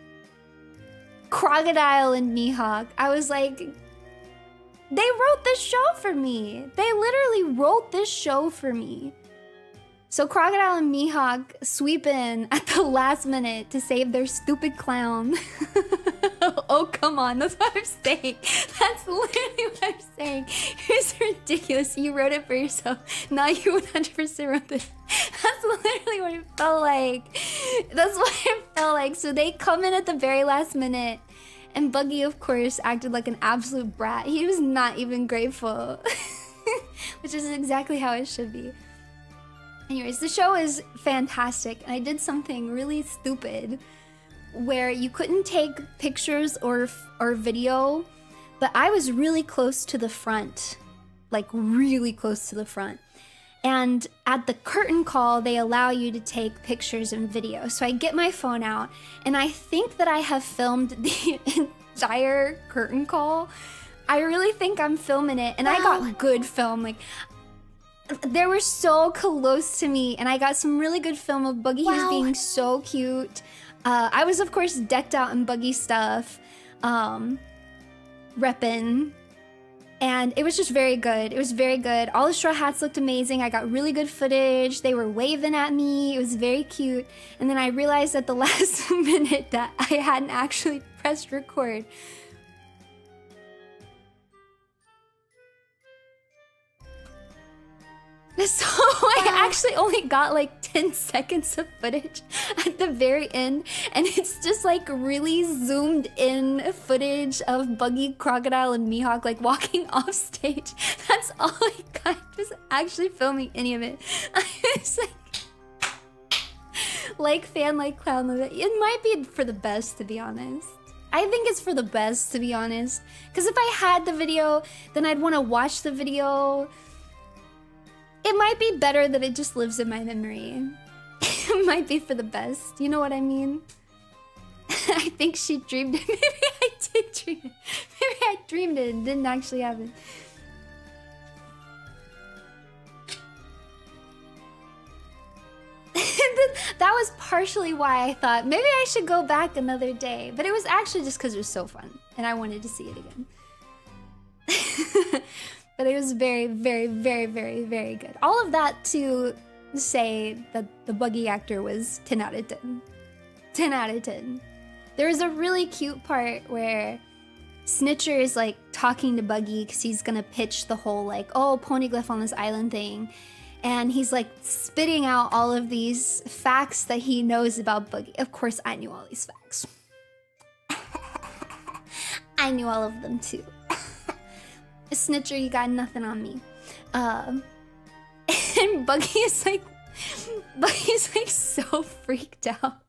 Crocodile and Mihawk. I was like, they wrote this show for me. They literally wrote this show for me. So Crocodile and Mihawk sweep in at the last minute to save their stupid clown. Oh, come on. That's what I'm saying. That's literally what I'm saying. It's ridiculous. You wrote it for yourself. Not you 100% wrote this. That's literally what it felt like. That's what it felt like. So they come in at the very last minute. And Buggy, of course, acted like an absolute brat. He was not even grateful. Which is exactly how it should be. Anyways, the show is fantastic, and I did something really stupid where you couldn't take pictures or video, but I was really close to the front, like really close to the front. And at the curtain call, they allow you to take pictures and video. So I get my phone out, and I think that I have filmed the entire curtain call. I really think I'm filming it, and I got good film. Like, they were so close to me, and I got some really good film of Buggy. He was being so cute. I was, of course, decked out in Buggy stuff, reppin', and it was just very good. It was very good. All the Straw Hats looked amazing. I got really good footage. They were waving at me. It was very cute. And then I realized at the last minute that I hadn't actually pressed record. So I actually only got like 10 seconds of footage at the very end, and it's just like really zoomed in footage of Buggy, Crocodile, and Mihawk like walking off stage. That's all I got, just actually filming any of it. I was like fan, like clown. It might be for the best, to be honest. I think it's for the best, to be honest. Because if I had the video, then I'd want to watch the video. It might be better that it just lives in my memory. It might be for the best. You know what I mean? I think she dreamed it. Maybe I did dream it. Maybe I dreamed it and didn't actually happen. That was partially why I thought maybe I should go back another day. But it was actually just because it was so fun and I wanted to see it again. But it was very, very, very, very, very good. All of that to say that the Buggy actor was 10 out of 10. 10 out of 10. There was a really cute part where Snitcher is like talking to Buggy because he's gonna pitch the whole like, oh, Poneglyph on this island thing. And he's like spitting out all of these facts that he knows about Buggy. Of course, I knew all these facts. I knew all of them too. Snitcher, you got nothing on me. And Buggy's like so freaked out.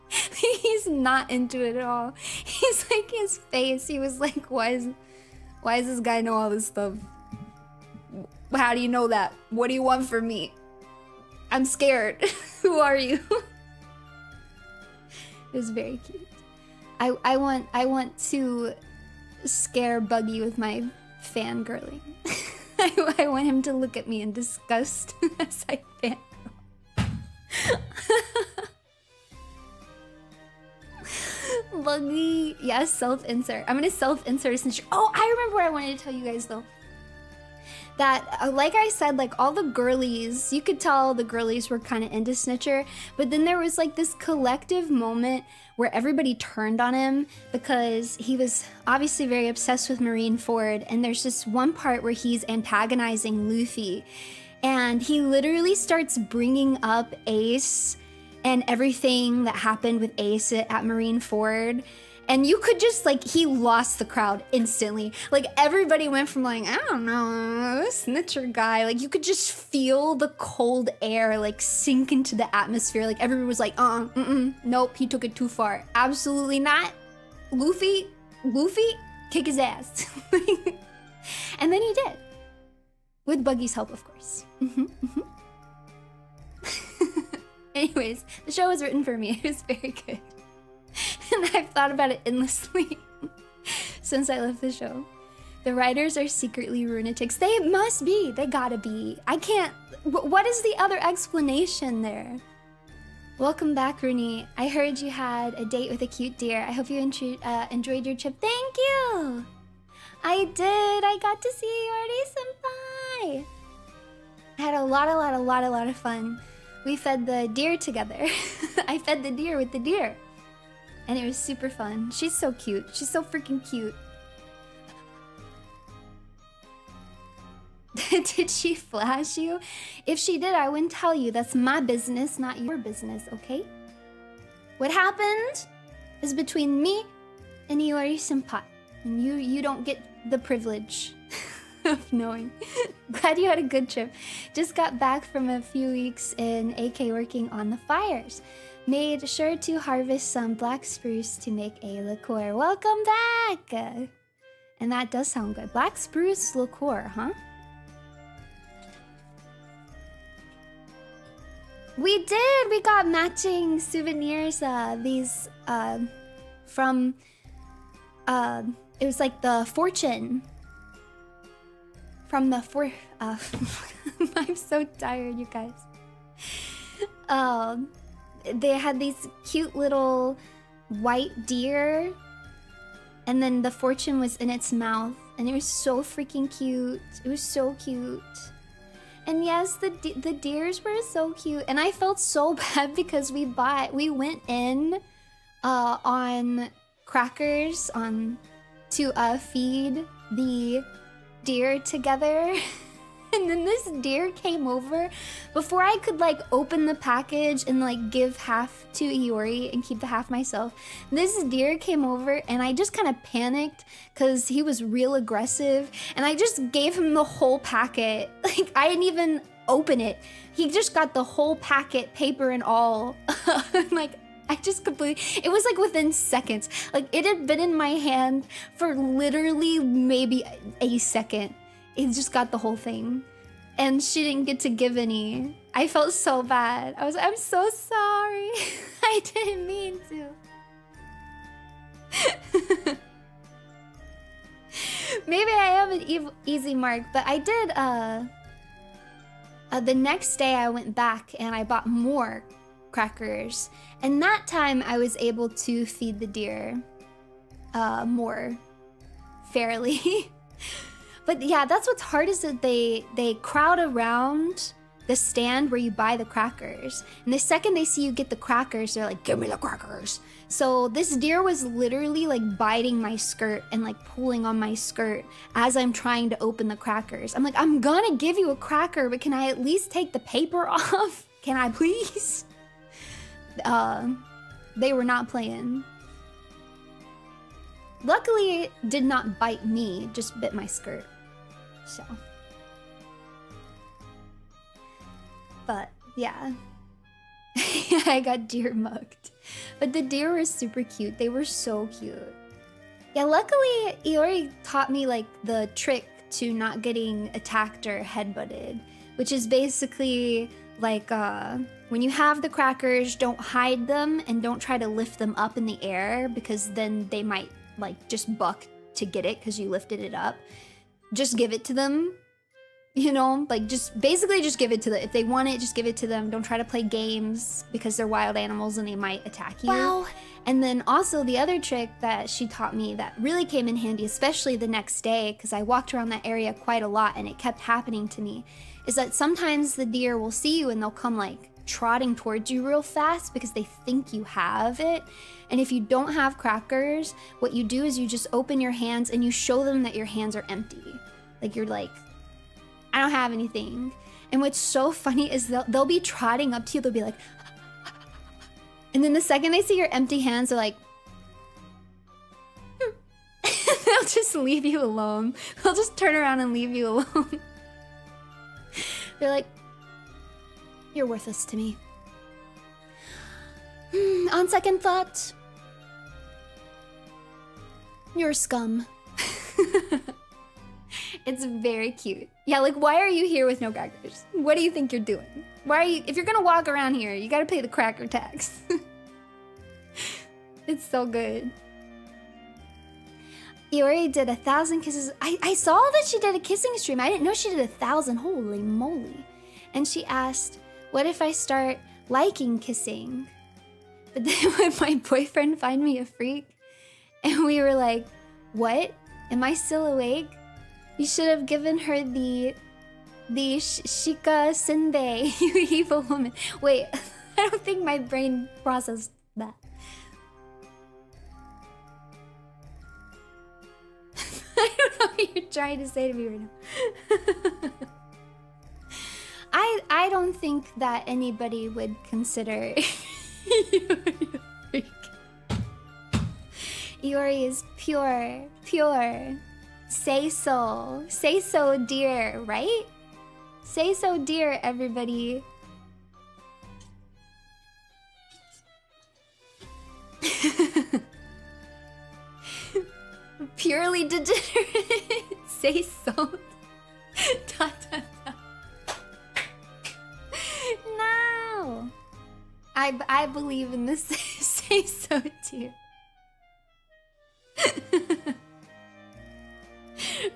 He's not into it at all. He's like, his face, he was like, why does this guy know all this stuff? How do you know that? What do you want from me? I'm scared. Who are you? It was very cute. I want to scare Buggy with my fangirling. I want him to look at me in disgust as I fangirl. Buggy, yes, self-insert. I'm gonna self-insert Snitcher. Oh, I remember what I wanted to tell you guys though. That, like I said, like all the girlies, you could tell the girlies were kind of into Snitcher, but then there was like this collective moment where everybody turned on him because he was obviously very obsessed with Marineford, and there's just one part where he's antagonizing Luffy, and he literally starts bringing up Ace and everything that happened with Ace at Marineford. And you could just, like, he lost the crowd instantly. Like, everybody went from, like, I don't know, this snitcher guy. Like, you could just feel the cold air, like, sink into the atmosphere. Like, everyone was like, nope, he took it too far. Absolutely not. Luffy, kick his ass. And then he did. With Buggy's help, of course. Anyways, the show was written for me. It was very good. And I've thought about it endlessly since I left the show. The writers are secretly lunatics. They must be. They gotta be. I can't... What is the other explanation there? Welcome back, Runie. I heard you had a date with a cute deer. I hope you enjoyed your trip. Thank you! I did. I got to see Yori-senpai. I had a lot of fun. We fed the deer together. I fed the deer with the deer. And it was super fun. She's so cute. She's so freaking cute. Did she flash you? If she did, I wouldn't tell you. That's my business, not your business, okay? What happened is between me and Yori-senpai. And you don't get the privilege of knowing. Glad you had a good trip. Just got back from a few weeks in AK working on the fires. Made sure to harvest some black spruce to make a liqueur. Welcome back! And that does sound good. Black spruce liqueur, huh? We did! We got matching souvenirs. These from it was like the fortune. From the I'm so tired, you guys. They had these cute little white deer, and then the fortune was in its mouth, and it was so freaking cute. It was so cute. And yes, the deers were so cute, and I felt so bad because we went in on crackers to feed the deer together. And then this deer came over before I could like open the package and like give half to Iori and keep the half myself. This deer came over and I just kind of panicked because he was real aggressive, and I just gave him the whole packet. Like, I didn't even open it. He just got the whole packet, paper and all. Like, I just completely... It was like within seconds. Like, it had been in my hand for literally maybe a second. It just got the whole thing. And she didn't get to give any. I felt so bad. I'm so sorry. I didn't mean to. Maybe I am an easy mark, but I did, the next day I went back and I bought more crackers. And that time I was able to feed the deer more fairly. But yeah, that's what's hard is that they crowd around the stand where you buy the crackers. And the second they see you get the crackers, they're like, give me the crackers. So this deer was literally like biting my skirt and like pulling on my skirt as I'm trying to open the crackers. I'm like, I'm gonna give you a cracker, but can I at least take the paper off? Can I please? They were not playing. Luckily, it did not bite me, just bit my skirt. So. But, yeah. I got deer mugged. But the deer were super cute. They were so cute. Yeah, luckily, Iori taught me, like, the trick to not getting attacked or headbutted. Which is basically, like, when you have the crackers, don't hide them and don't try to lift them up in the air, because then they might, like, just buck to get it because you lifted it up. Just give it to them, you know, like, just basically just give it to them. If they want it, just give it to them. Don't try to play games because they're wild animals and they might attack you. Wow. And then also the other trick that she taught me that really came in handy, especially the next day, because I walked around that area quite a lot and it kept happening to me, is that sometimes the deer will see you and they'll come like trotting towards you real fast because they think you have it. And if you don't have crackers, what you do is you just open your hands and you show them that your hands are empty. Like, you're like, I don't have anything. And what's so funny is they'll be trotting up to you, they'll be like, and then the second they see your empty hands, they're like, just leave you alone. They'll just turn around and leave you alone. They're like, you're worthless to me. On second thought, you're scum. It's very cute. Yeah, like, why are you here with no crackers? What do you think you're doing? Why are you... If you're gonna walk around here, you gotta pay the cracker tax. It's so good. Iori did 1,000 kisses. I saw that she did a kissing stream. I didn't know she did 1,000. Holy moly. And she asked, what if I start liking kissing? But then would my boyfriend find me a freak? And we were like, what? Am I still awake? You should have given her the Shika Senbei, you evil woman. Wait, I don't think my brain processed that. I don't know what you're trying to say to me right now. I don't think that anybody would consider Iori a freak. Iori is pure, pure. Say so. Say so, dear, right? Say so, dear, everybody. Purely degenerate. Say so. Dot, dot, dot. No. I believe in this. Say so, dear.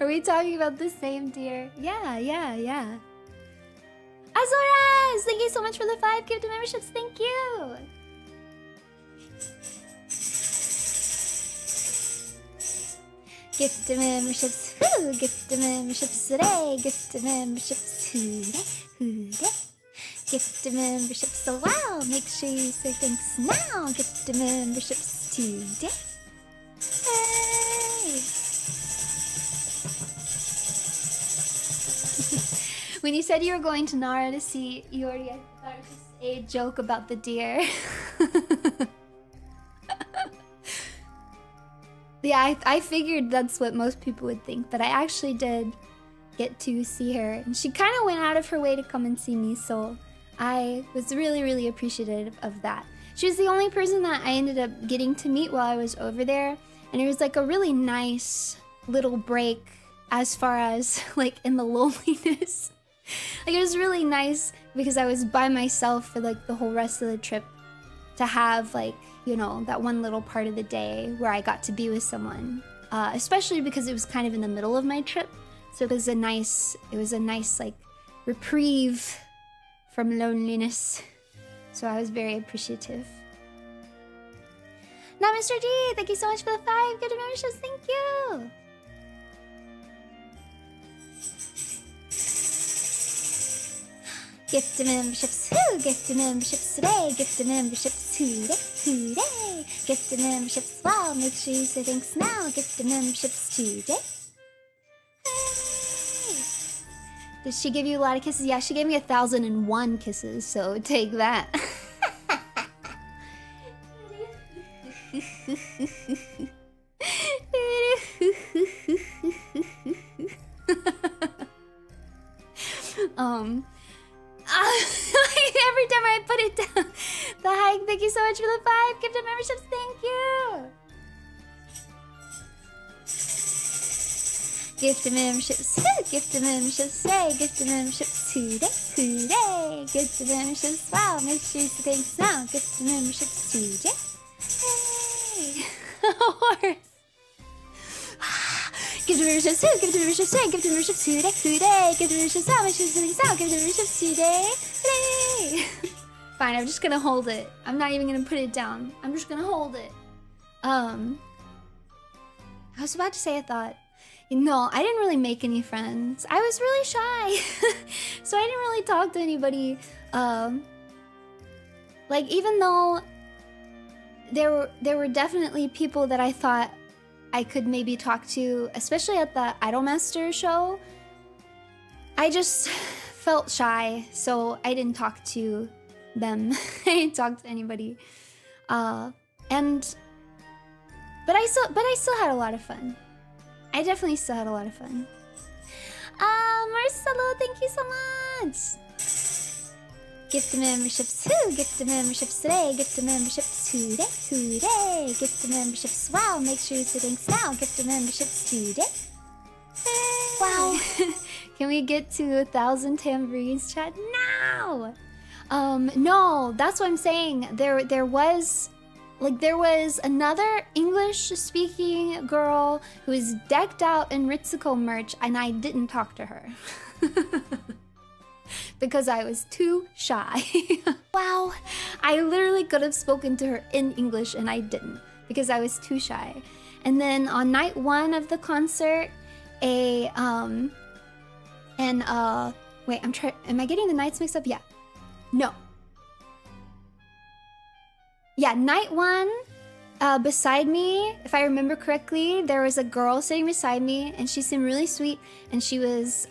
Are we talking about the same deer? Yeah. Azoras! Thank you so much for the 5 gift memberships. Thank you. Gift memberships. Woo! Gift memberships today. Gift memberships today. Gift memberships a while. Make sure you say thanks now. Gift memberships today. Hey! When you said you were going to Nara to see Iori, I thought it was just a joke about the deer. Yeah, I figured that's what most people would think, but I actually did get to see her. And she kind of went out of her way to come and see me, so I was really, really appreciative of that. She was the only person that I ended up getting to meet while I was over there. And it was like a really nice little break as far as like in the loneliness. Like, it was really nice because I was by myself for like the whole rest of the trip to have like, you know, that one little part of the day where I got to be with someone, especially because it was kind of in the middle of my trip. So it was a nice like reprieve from loneliness. So I was very appreciative. Now, Mr. G, thank you so much for the 5 gift memberships. Thank you. Gift memberships, who? Gift memberships today. Gift memberships today. Gift memberships, wow. Make sure you say thanks now. Gift memberships today. Hey. Did she give you a lot of kisses? Yeah, she gave me 1,001 kisses, so take that. Every time I put it down, the hike. Thank you so much for the 5 gifted memberships. Thank you. Gifted memberships. Gifted memberships. Say gifted memberships today. Gifted memberships. Wow, make sure you say thanks now. Gifted memberships today. Hey, horse. Gifted memberships too. Gifted memberships today. Gifted memberships today. Gifted memberships now. Make sure you say thanks now. Gifted memberships today. Fine, I'm just gonna hold it. I'm not even gonna put it down. I'm just gonna hold it. I was about to say I thought, no, I didn't really make any friends. I was really shy. So I didn't really talk to anybody. Like, even though there were definitely people that I thought I could maybe talk to, especially at the Idolmaster show, I just felt shy, so I didn't talk to them. I didn't talk to anybody. But I still had a lot of fun. I definitely still had a lot of fun. Marcelo, thank you so much. Gift memberships, who? Gift memberships today. Gift memberships today. Gift memberships, wow. Make sure you say thanks now. Gift memberships today. Wow. Can we get to 1,000 tambourines, chat? Now! No, that's what I'm saying. There was another English-speaking girl who was decked out in Ritsuko merch, and I didn't talk to her. Because I was too shy. Wow. I literally could have spoken to her in English, and I didn't, because I was too shy. And then on night 1 of the concert, wait, am I getting the nights mixed up? Yeah. No. Yeah, night 1, beside me, if I remember correctly, there was a girl sitting beside me, and she seemed really sweet, and she was,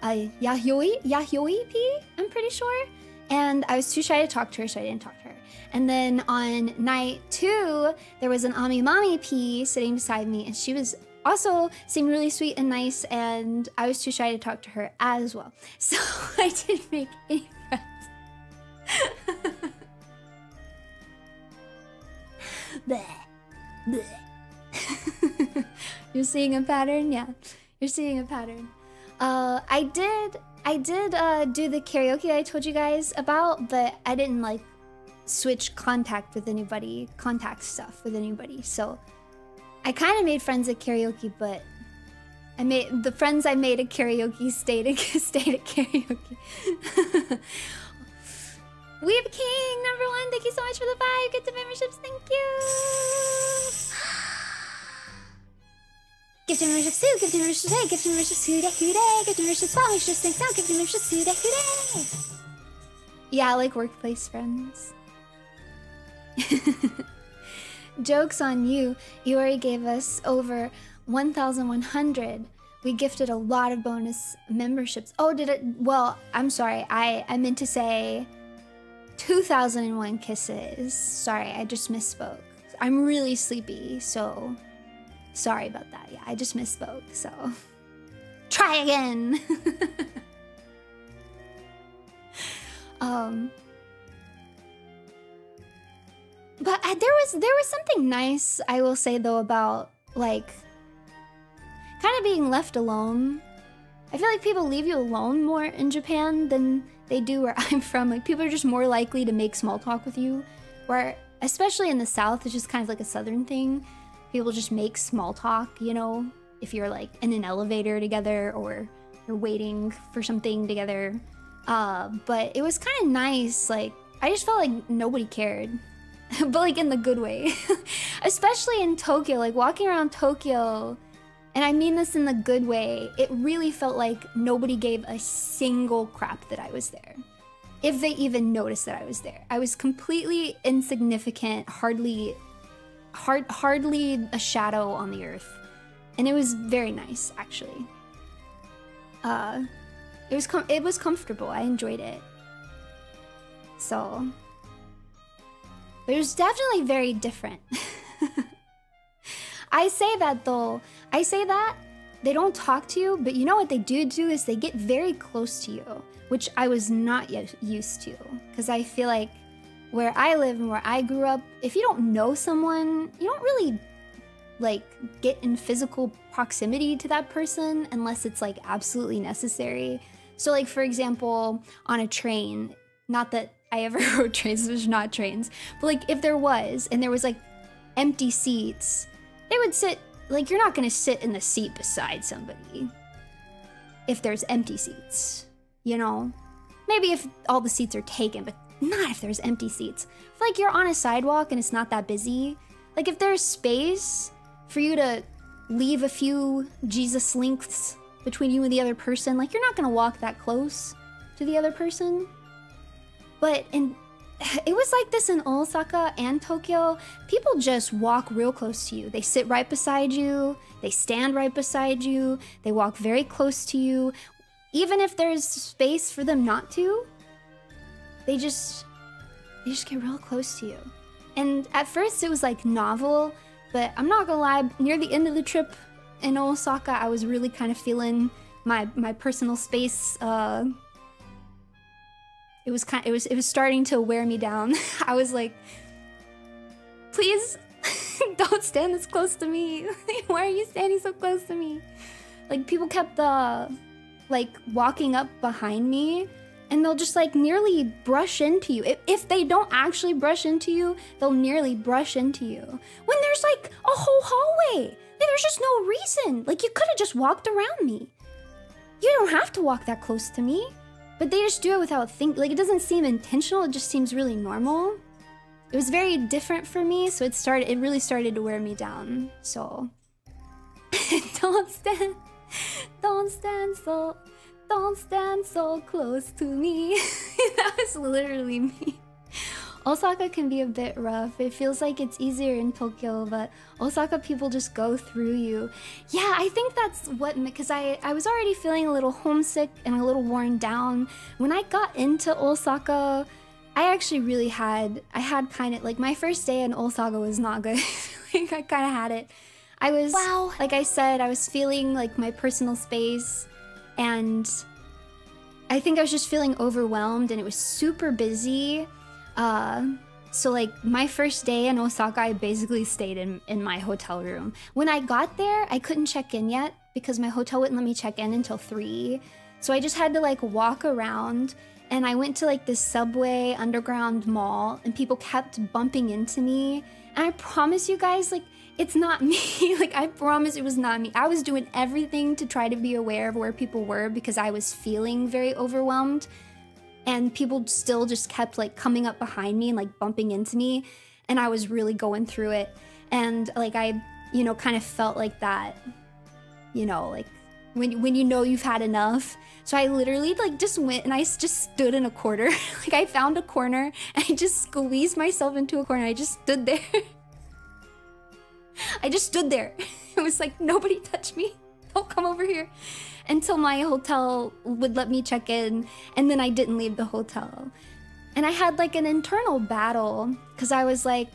Yahyoi P, I'm pretty sure. And I was too shy to talk to her, so I didn't talk to her. And then on night 2, there was an Amimami P sitting beside me, and she was also seemed really sweet and nice, and I was too shy to talk to her as well. So I didn't make any friends. Bleh. Bleh. You're seeing a pattern? Yeah, you're seeing a pattern. I did do the karaoke I told you guys about, but I didn't like switch contact stuff with anybody. So I kind of made friends at karaoke, but the friends I made at karaoke stayed at karaoke. Weeb King #1, thank you so much for the 5 Get the memberships, thank you. Gift memberships too, gift memberships today, gift memberships today, gift memberships wow, make sure to thanks out, gift memberships today. Yeah, like workplace friends. Joke's on you. You already gave us over 1,100. We gifted a lot of bonus memberships. Oh, did it? Well, I'm sorry. I meant to say 2,001 kisses. Sorry, I just misspoke. I'm really sleepy, so sorry about that. Yeah, I just misspoke, so try again. But there was something nice, I will say though, about like kind of being left alone. I feel like people leave you alone more in Japan than they do where I'm from. Like people are just more likely to make small talk with you, where especially in the South, it's just kind of like a Southern thing. People just make small talk, you know, if you're like in an elevator together or you're waiting for something together. But it was kind of nice. Like I just felt like nobody cared. But like in the good way. Especially in Tokyo, like walking around Tokyo, and I mean this in the good way, it really felt like nobody gave a single crap that I was there. If they even noticed that I was there. I was completely insignificant, hardly a shadow on the earth. And it was very nice, actually. It was comfortable. I enjoyed it. So but it was definitely very different. I say that though. I say that they don't talk to you, but you know what they do is they get very close to you, which I was not yet used to. Because I feel like where I live and where I grew up, if you don't know someone, you don't really like get in physical proximity to that person unless it's like absolutely necessary. So like for example, on a train, not that I ever rode trains, there's not trains, but like if there was, and there was like empty seats, they would sit, like you're not gonna sit in the seat beside somebody if there's empty seats, you know? Maybe if all the seats are taken, but not if there's empty seats. If like you're on a sidewalk and it's not that busy, like if there's space for you to leave a few Jesus lengths between you and the other person, like you're not gonna walk that close to the other person. But it was like this in Osaka and Tokyo. People just walk real close to you. They sit right beside you. They stand right beside you. They walk very close to you. Even if there's space for them not to, they just get real close to you. And at first it was like novel, but I'm not gonna lie, near the end of the trip, in Osaka, I was really kind of feeling my personal space. It was starting to wear me down. I was like, please don't stand this close to me. Why are you standing so close to me? Like, people kept like walking up behind me, and they'll just like nearly brush into you. If they don't actually brush into you, they'll nearly brush into you. When there's like a whole hallway. There's just no reason. Like, you could have just walked around me. You don't have to walk that close to me. But they just do it without thinking. Like, it doesn't seem intentional. It just seems really normal. It was very different for me, so it really started to wear me down. So don't stand so close to me. That was literally me. Osaka can be a bit rough. It feels like it's easier in Tokyo, but Osaka people just go through you. Yeah, I think that's what, because I was already feeling a little homesick and a little worn down. When I got into Osaka, I actually really had kind of, like, my first day in Osaka was not good. Like, I kind of had it. I was, wow. Like I said, I was feeling like my personal space, and I think I was just feeling overwhelmed, and it was super busy. So like my first day in Osaka, I basically stayed in my hotel room. When I got there, I couldn't check in yet because my hotel wouldn't let me check in until 3. So I just had to like walk around, and I went to like this subway underground mall, and people kept bumping into me. And I promise you guys, like, it's not me. Like, I promise it was not me. I was doing everything to try to be aware of where people were because I was feeling very overwhelmed. And people still just kept like coming up behind me and like bumping into me. And I was really going through it. And like I, kind of felt like that, like when you know you've had enough. So I literally like just went and I just stood in a corner. Like, I found a corner and I just squeezed myself into a corner. I just stood there. I just stood there. It was like, nobody touch me. Don't come over here. Until my hotel would let me check in, and then I didn't leave the hotel. And I had like an internal battle, because I was like,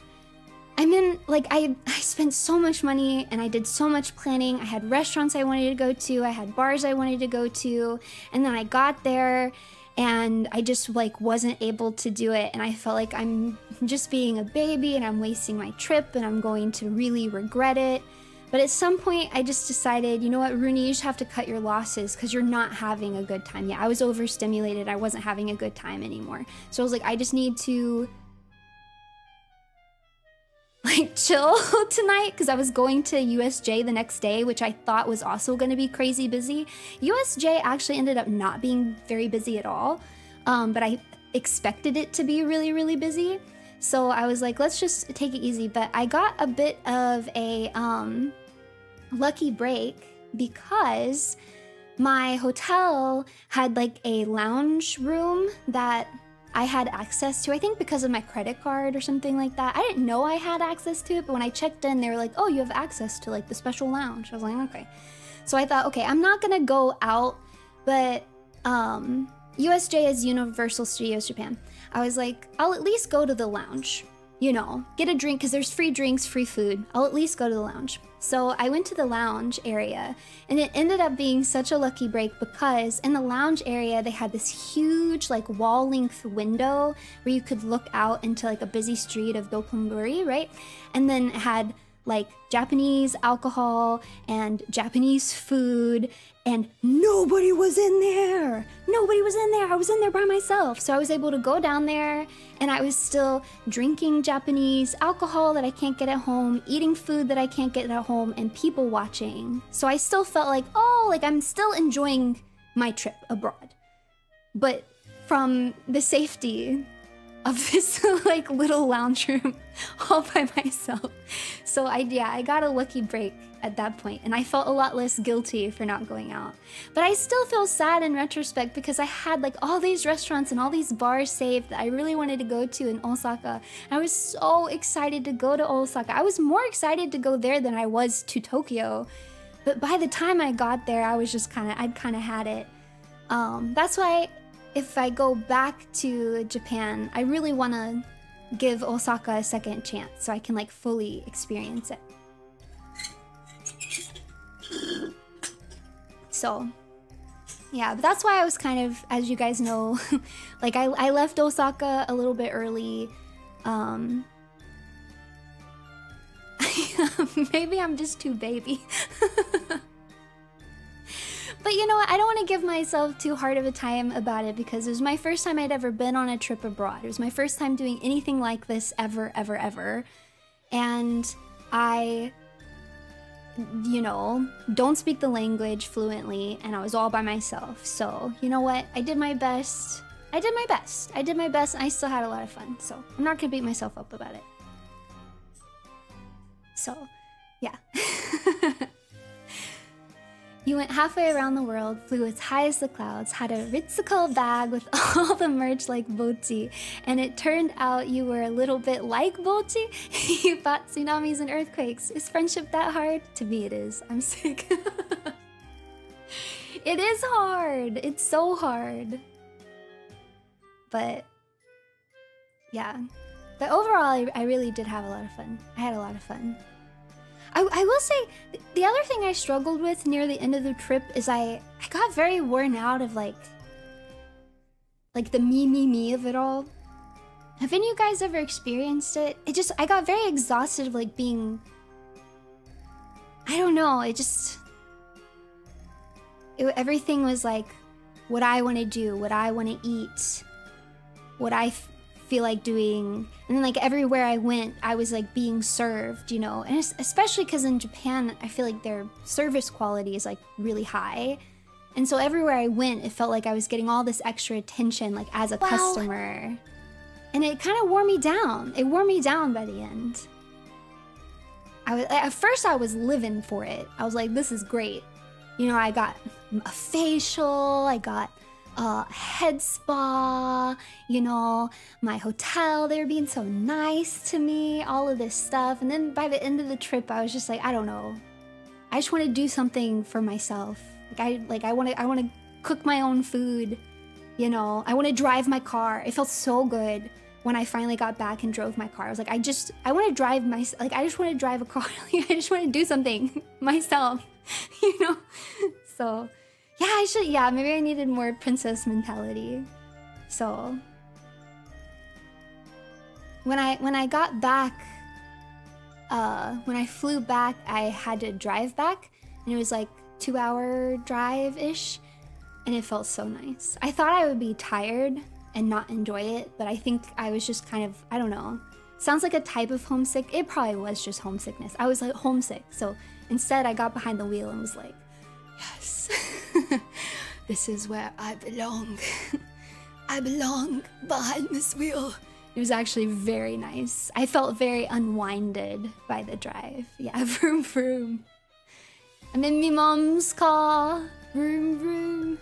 I spent so much money and I did so much planning. I had restaurants I wanted to go to, I had bars I wanted to go to, and then I got there and I just like wasn't able to do it, and I felt like I'm just being a baby and I'm wasting my trip and I'm going to really regret it. But at some point, I just decided, you know what, Runie, you just have to cut your losses because you're not having a good time. Yeah, I was overstimulated. I wasn't having a good time anymore. So I was like, I just need to like chill tonight, because I was going to USJ the next day, which I thought was also going to be crazy busy. USJ actually ended up not being very busy at all, but I expected it to be really, really busy. So I was like, let's just take it easy. But I got a bit of a lucky break because my hotel had like a lounge room that I had access to, I think because of my credit card or something like that. I didn't know I had access to it, but when I checked in, they were like, oh, you have access to like the special lounge. I was like, okay. So I thought, okay, I'm not gonna go out, but USJ is Universal Studios Japan. I was like, I'll at least go to the lounge, get a drink, because there's free drinks, free food. I'll at least go to the lounge. So I went to the lounge area, and it ended up being such a lucky break because in the lounge area, they had this huge like wall length window where you could look out into like a busy street of Dotonbori, right? And then it had like Japanese alcohol and Japanese food, and nobody was in there. Nobody was in there. I was in there by myself. So I was able to go down there, and I was still drinking Japanese alcohol that I can't get at home, eating food that I can't get at home, and people watching. So I still felt like, oh, like I'm still enjoying my trip abroad, but from the safety of this like little lounge room all by myself. So I got a lucky break at that point, and I felt a lot less guilty for not going out. But I still feel sad in retrospect because I had like all these restaurants and all these bars saved that I really wanted to go to in Osaka. I was so excited to go to Osaka. I was more excited to go there than I was to Tokyo. But by the time I got there, I was just I'd kind of had it. That's why if I go back to Japan, I really want to give Osaka a second chance so I can like fully experience it. So yeah, but that's why I was kind of, as you guys know, like I left Osaka a little bit early. Maybe I'm just too baby. But you know what? I don't want to give myself too hard of a time about it because it was my first time I'd ever been on a trip abroad. It was my first time doing anything like this ever. And I, you know, don't speak the language fluently, and I was all by myself. So, you know what? I did my best. I did my best, and I still had a lot of fun. So, I'm not gonna beat myself up about it. So, yeah. You went halfway around the world, flew as high as the clouds, had a Ritzical bag with all the merch like Bochi, and it turned out you were a little bit like Bochi. You fought tsunamis and earthquakes. Is friendship that hard? To me it is. I'm sick. It is hard. It's so hard. But yeah. But overall, I really did have a lot of fun. I had a lot of fun. I will say, the other thing I struggled with near the end of the trip is I got very worn out of like the me of it all. Have any of you guys ever experienced it? I got very exhausted of like being, I don't know, everything was like what I want to do, what I want to eat, what I feel like doing, and then like everywhere I went I was like being served, you know, and especially because in Japan I feel like their service quality is like really high, and so everywhere I went it felt like I was getting all this extra attention like as a customer, and it kind of wore me down. It wore me down by the end. At first I was living for it. I was like, this is great, you know, I got a facial, I got head spa, you know, my hotel, they were being so nice to me, all of this stuff. And then by the end of the trip, I was just like, I don't know. I just want to do something for myself. I want to cook my own food, you know. I want to drive my car. It felt so good when I finally got back and drove my car. I was like, I want to drive I just want to drive a car. I just want to do something myself, you know. So yeah, maybe I needed more princess mentality. So when I got back, when I flew back, I had to drive back, and it was like 2-hour drive-ish, and it felt so nice. I thought I would be tired and not enjoy it, but I think I was just kind of, I don't know. Sounds like a type of homesick. It probably was just homesickness. I was like homesick, so instead I got behind the wheel and was like, yes. This is where I belong. I belong behind this wheel. It was actually very nice. I felt very unwinded by the drive. Yeah, vroom vroom. I'm in me mom's car. Vroom vroom.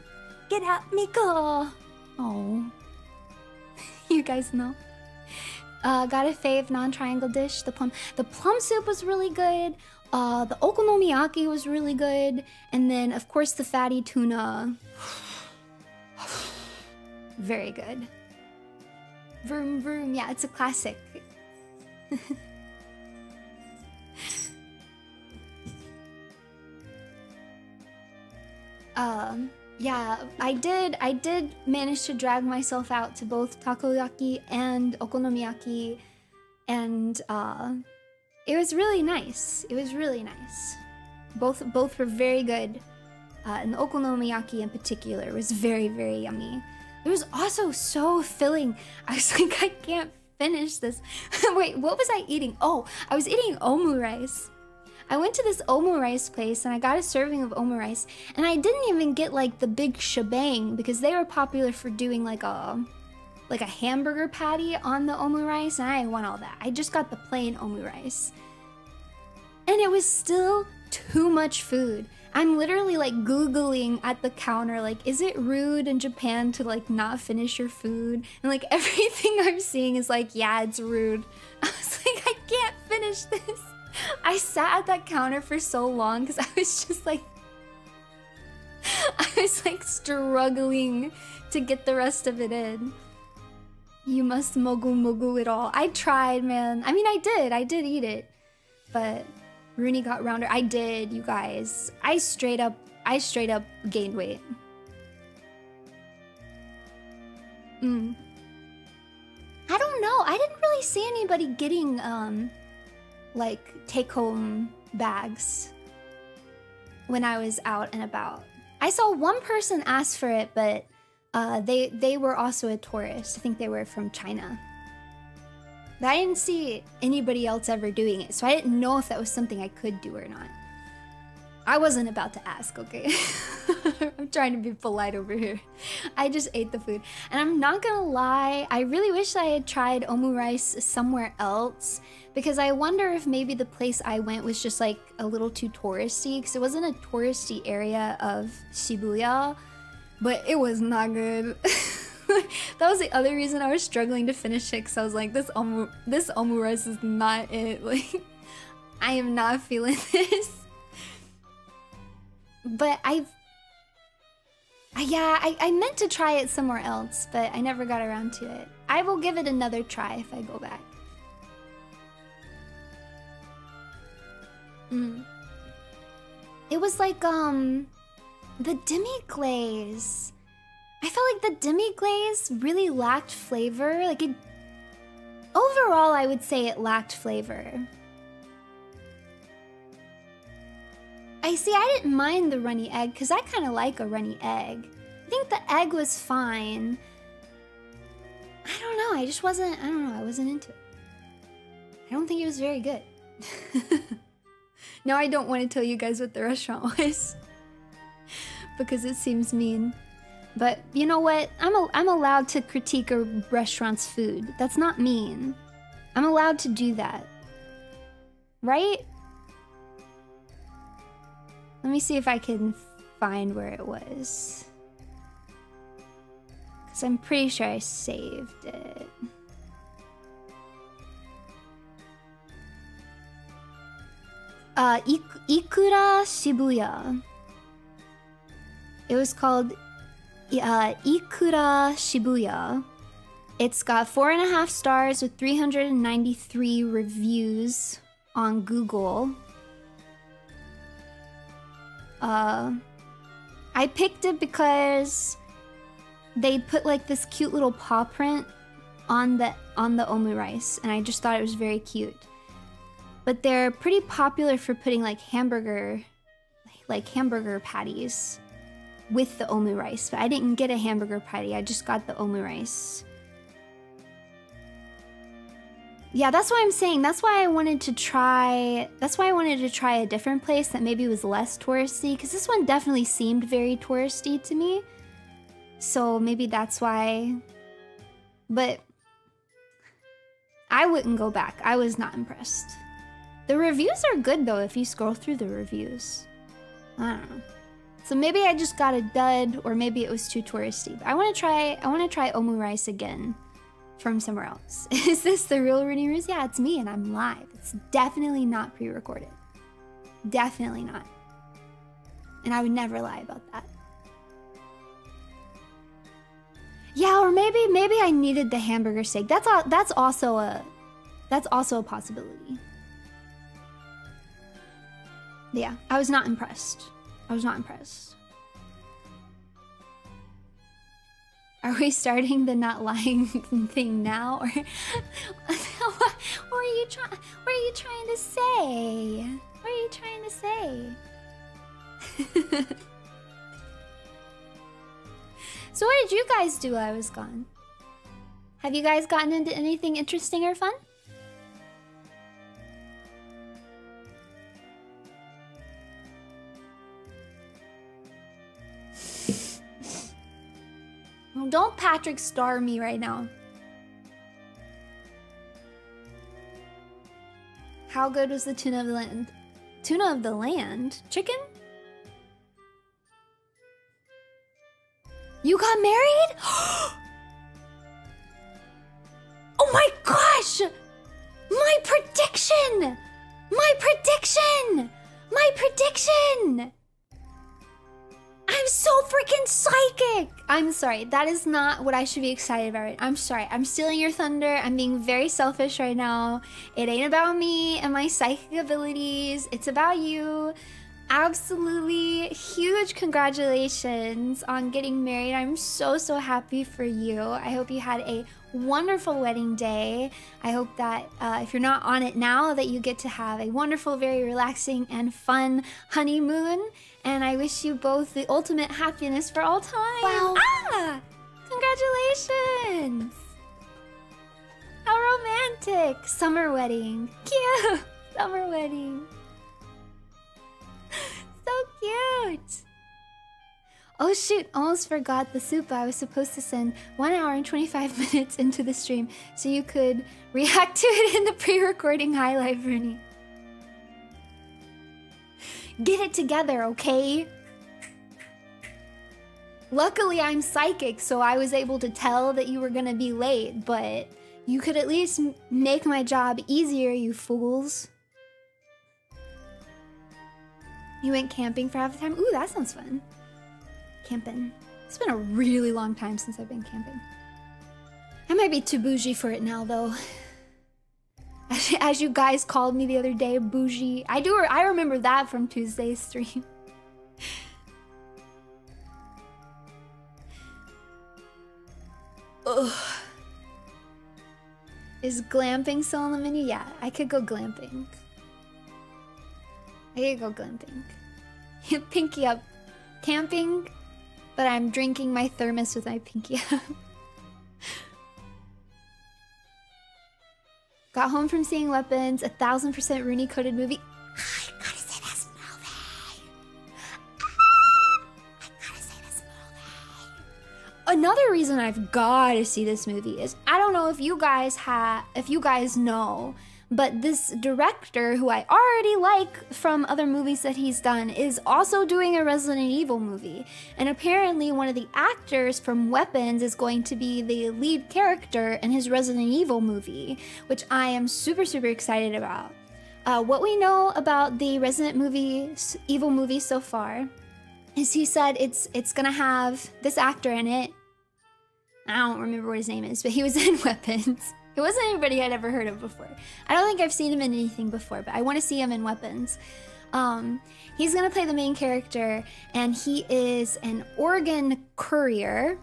Get out me car. Oh. You guys know. Got a fave non-triangle dish. The plum soup was really good. The okonomiyaki was really good. And then, of course, the fatty tuna. Very good. Vroom vroom. Yeah, it's a classic. Yeah, I did manage to drag myself out to both takoyaki and okonomiyaki, and it was really nice. It was really nice. Both were very good. And the okonomiyaki in particular was very, very yummy. It was also so filling. I was like, I can't finish this. Wait, what was I eating? Oh, I was eating omu rice. I went to this omu rice place and I got a serving of omu rice, and I didn't even get like the big shebang because they were popular for doing like a hamburger patty on the omu rice, and I didn't want all that. I just got the plain omu rice. And it was still too much food. I'm literally like Googling at the counter, like, is it rude in Japan to like not finish your food? And like everything I'm seeing is like, yeah, it's rude. I was like, I can't finish this. I sat at that counter for so long because I was just like, I was like struggling to get the rest of it in. You must mogu it all. I tried, man. I mean, I did eat it, but Runie got rounder. I did, you guys. I straight up I straight up gained weight. I don't know. I didn't really see anybody getting like take-home bags when I was out and about. I saw one person ask for it, but they were also a tourist. I think they were from China. But I didn't see anybody else ever doing it, so I didn't know if that was something I could do or not. I wasn't about to ask, okay? I'm trying to be polite over here. I just ate the food. And I'm not gonna lie, I really wish I had tried omu rice somewhere else, because I wonder if maybe the place I went was just like a little too touristy, because it wasn't a touristy area of Shibuya, but it was not good. That was the other reason I was struggling to finish it, because I was like, this omu rice is not it. Like, I am not feeling this. But I meant to try it somewhere else, but I never got around to it. I will give it another try if I go back. It was like, the demi-glaze. I felt like the demi-glaze really lacked flavor. Like it... Overall, I would say it lacked flavor. I didn't mind the runny egg, because I kind of like a runny egg. I think the egg was fine. I don't know, I wasn't into it. I don't think it was very good. Now I don't want to tell you guys what the restaurant was, because it seems mean. But you know what? I'm allowed to critique a restaurant's food. That's not mean. I'm allowed to do that. Right? Let me see if I can find where it was. Because I'm pretty sure I saved it. Ikura Shibuya. It was called Ikura Shibuya. It's got 4.5 stars with 393 reviews on Google. I picked it because they put like this cute little paw print on the omu rice, and I just thought it was very cute. But they're pretty popular for putting like hamburger patties with the omu rice. But I didn't get a hamburger patty, I just got the omu rice. Yeah, that's what I'm saying. That's why I wanted to try a different place that maybe was less touristy, because this one definitely seemed very touristy to me. So maybe that's why. But I wouldn't go back. I was not impressed. The reviews are good though if you scroll through the reviews. I don't know. So maybe I just got a dud, or maybe it was too touristy. But I want to try omu rice again. From somewhere else. Is this the real Runie Ruse? Yeah, it's me and I'm live. It's definitely not pre-recorded. Definitely not. And I would never lie about that. Yeah, or maybe I needed the hamburger steak. That's also a possibility. Yeah, I was not impressed. Are we starting the not lying thing now, or what are you trying to say? What are you trying to say? So what did you guys do while I was gone? Have you guys gotten into anything interesting or fun? Don't Patrick Star me right now. How good was the tuna of the land? Tuna of the land? Chicken? You got married? Oh my gosh! My prediction! My prediction! My prediction! I'm so freaking psychic! I'm sorry, that is not what I should be excited about right now. I'm sorry, I'm stealing your thunder. I'm being very selfish right now. It ain't about me and my psychic abilities. It's about you. Absolutely huge congratulations on getting married. I'm so happy for you. I hope you had a wonderful wedding day. I hope that if you're not on it now, that you get to have a wonderful, very relaxing and fun honeymoon. And I wish you both the ultimate happiness for all time. Wow. Ah! Congratulations! How romantic! Summer wedding. Cute! Summer wedding. So cute! Oh shoot, almost forgot the soup. I was supposed to send 1 hour and 25 minutes into the stream so you could react to it in the pre-recording highlight, Runie. Get it together, okay? Luckily, I'm psychic, so I was able to tell that you were gonna be late, but you could at least make my job easier, you fools. You went camping for half the time? Ooh, that sounds fun. Camping. It's been a really long time since I've been camping. I might be too bougie for it now, though. As you guys called me the other day, bougie. I remember that from Tuesday's stream. Ugh. Is glamping still on the menu? Yeah, I could go glamping. I could go glamping. Pinky up. Camping, but I'm drinking my thermos with my pinky up. Got home from seeing Weapons, 1000% Runie coded movie. I gotta say this movie. I gotta say this movie. Another reason I've gotta see this movie is I don't know if you guys know, but this director, who I already like from other movies that he's done, is also doing a Resident Evil movie. And apparently one of the actors from Weapons is going to be the lead character in his Resident Evil movie, which I am super excited about. What we know about the Resident Evil movie so far is he said it's gonna have this actor in it. I don't remember what his name is, but he was in Weapons. It wasn't anybody I'd ever heard of before. I don't think I've seen him in anything before, but I want to see him in Weapons. He's gonna play the main character, and he is an organ courier,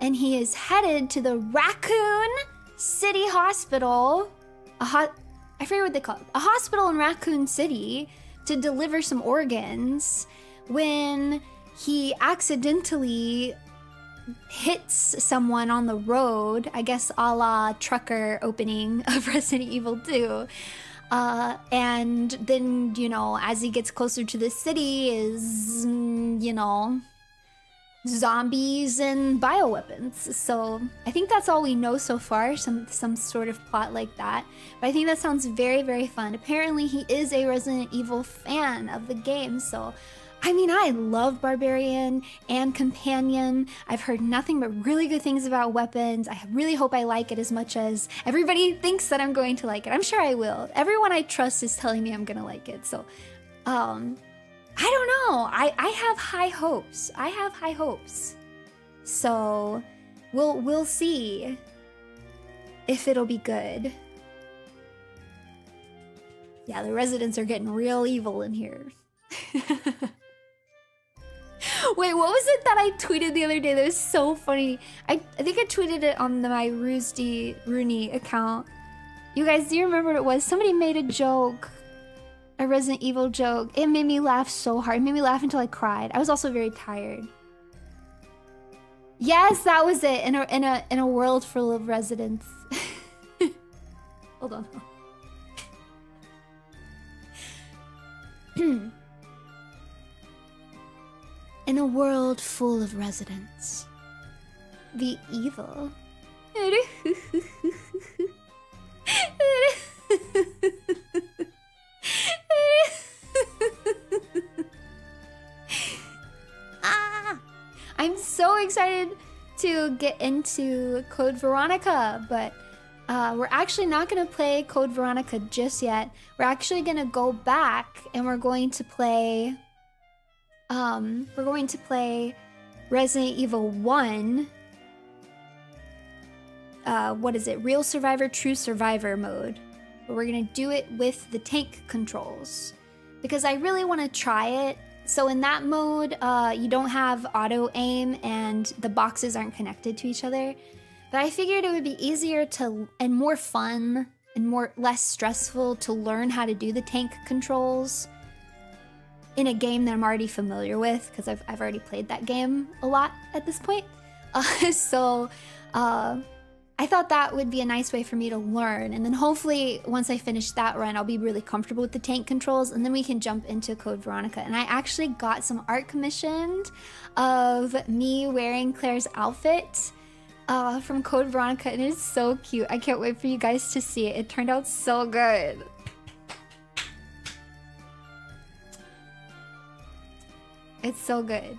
and he is headed to the Raccoon City Hospital. I forget what they call it. A hospital in Raccoon City to deliver some organs when he accidentally hits someone on the road, I guess a la trucker opening of Resident Evil 2. And then, you know, as he gets closer to the city is, you know, zombies and bioweapons. So I think that's all we know so far, some sort of plot like that. But I think that sounds very fun. Apparently he is a Resident Evil fan of the game, so I mean, I love Barbarian and Companion. I've heard nothing but really good things about Weapons. I really hope I like it as much as everybody thinks that I'm going to like it. I'm sure I will. Everyone I trust is telling me I'm gonna like it. So, I don't know. I have high hopes. I have high hopes. So, we'll see if it'll be good. Yeah, the residents are getting real evil in here. Wait, what was it that I tweeted the other day that was so funny? I think I tweeted it on my Runie account. You guys, do you remember what it was? Somebody made a joke. A Resident Evil joke. It made me laugh so hard. It made me laugh until I cried. I was also very tired. Yes, that was it. In a world full of residents. Hold on. In a world full of residents, the evil. I'm so excited to get into Code Veronica, but we're actually not going to play Code Veronica just yet. We're actually going to go back and we're going to play Resident Evil 1. What is it? Real Survivor, True Survivor mode. But we're gonna do it with the tank controls. Because I really want to try it So in that mode, you don't have auto aim and the boxes aren't connected to each other. But I figured it would be easier to and more fun and less stressful to learn how to do the tank controls in a game that I'm already familiar with, because I've already played that game a lot at this point. So I thought that would be a nice way for me to learn, and then hopefully once I finish that run, I'll be really comfortable with the tank controls, and then we can jump into Code Veronica. And I actually got some art commissioned of me wearing Claire's outfit from Code Veronica, and it's so cute. I can't wait for you guys to see it. It turned out so good. It's so good.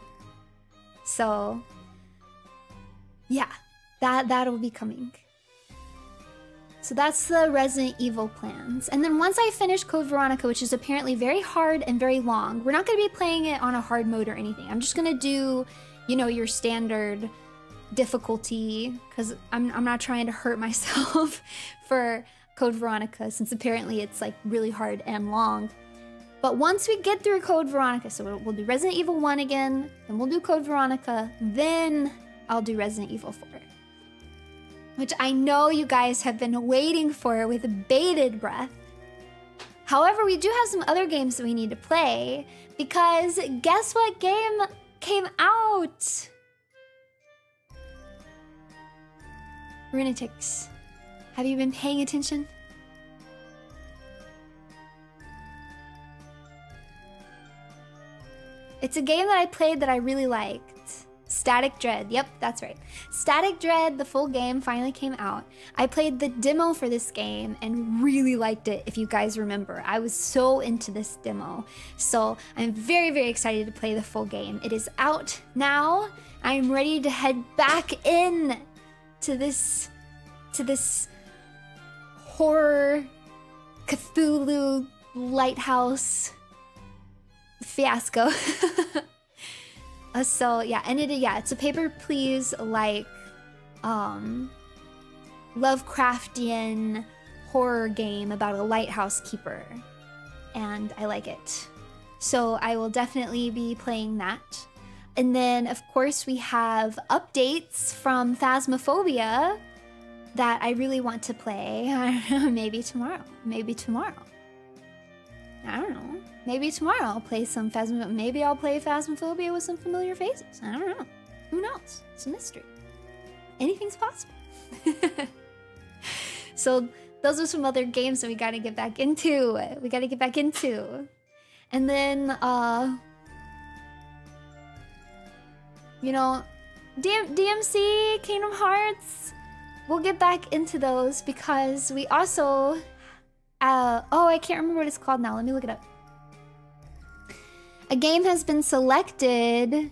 So yeah, that'll be coming. So that's the Resident Evil plans. And then once I finish Code Veronica, which is apparently very hard and very long, we're not going to be playing it on a hard mode or anything. I'm just going to do, you know, your standard difficulty, because I'm not trying to hurt myself for Code Veronica, since apparently it's like really hard and long. But once we get through Code Veronica, so we'll do Resident Evil 1 again, then we'll do Code Veronica, then I'll do Resident Evil 4. Which I know you guys have been waiting for with bated breath. However, we do have some other games that we need to play, because guess what game came out? Runetics, have you been paying attention? It's a game that I played that I really liked. Static Dread. Yep, that's right. Static Dread, the full game, finally came out. I played the demo for this game and really liked it, if you guys remember. I was so into this demo. So I'm very, very excited to play the full game. It is out now. I'm ready to head back in to this horror Cthulhu lighthouse fiasco. So yeah, and it's a paper please like Lovecraftian horror game about a lighthouse keeper, and I like it. So I will definitely be playing that. And then of course we have updates from Phasmophobia that I really want to play. Maybe tomorrow. Maybe tomorrow. I don't know. Maybe tomorrow I'll play some Phasmophobia. Maybe I'll play Phasmophobia with some familiar faces. I don't know. Who knows? It's a mystery. Anything's possible. So those are some other games that we gotta get back into. And then, you know, DMC, Kingdom Hearts, we'll get back into those, because we also, oh, I can't remember what it's called now. Let me look it up. A game has been selected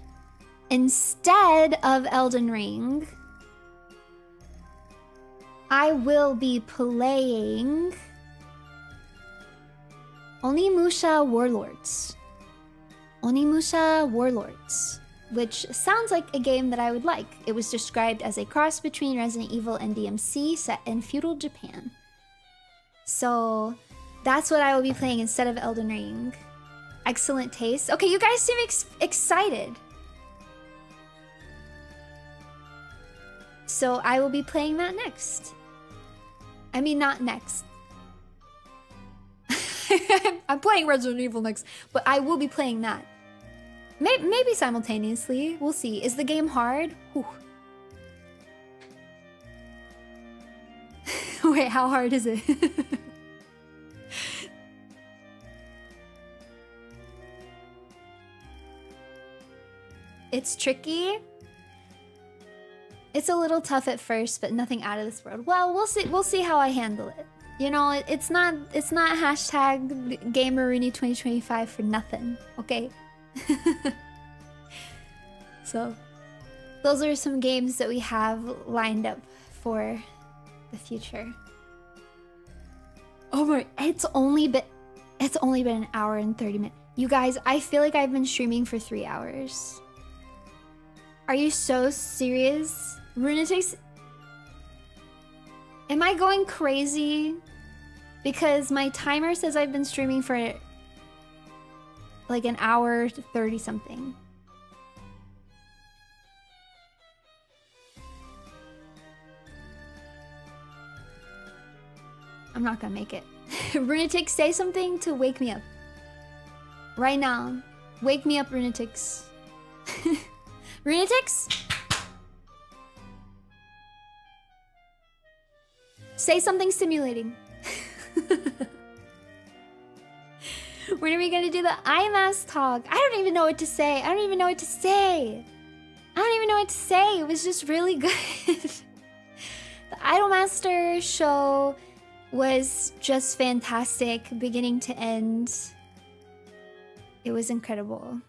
instead of Elden Ring. I will be playing Onimusha Warlords. Onimusha Warlords, which sounds like a game that I would like. It was described as a cross between Resident Evil and DMC set in feudal Japan. So that's what I will be playing instead of Elden Ring. Excellent taste. Okay, you guys seem excited. So I will be playing that next. I mean, not next. I'm playing Resident Evil next, but I will be playing that. Maybe simultaneously. We'll see. Is the game hard? Whew. Wait, how hard is it? It's tricky. It's a little tough at first, but nothing out of this world. Well, we'll see how I handle it. You know, it's not hashtag Gamer-Runie 2025 for nothing, okay? So those are some games that we have lined up for the future. Oh my, it's only been an hour and 30 minutes. You guys, I feel like I've been streaming for 3 hours. Are you so serious? Runetics? Am I going crazy? Because my timer says I've been streaming for like an hour to 30 something. I'm not gonna make it. Runetics, say something to wake me up. Right now. Wake me up, Runetics. Runetics? Say something stimulating. When are we gonna do the IMAS talk? I don't even know what to say. I don't even know what to say. I don't even know what to say. It was just really good. The Idolmaster show was just fantastic, beginning to end. It was incredible.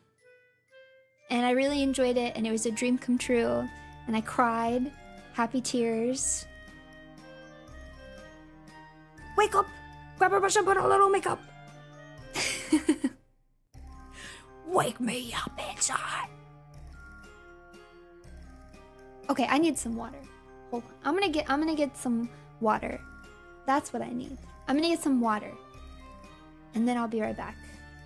And I really enjoyed it, and it was a dream come true. And I cried. Happy tears. Wake up! Grab a brush and put a little makeup. Wake me up inside. Okay, I need some water. Hold on. I'm gonna get some water. That's what I need. I'm gonna get some water. And then I'll be right back.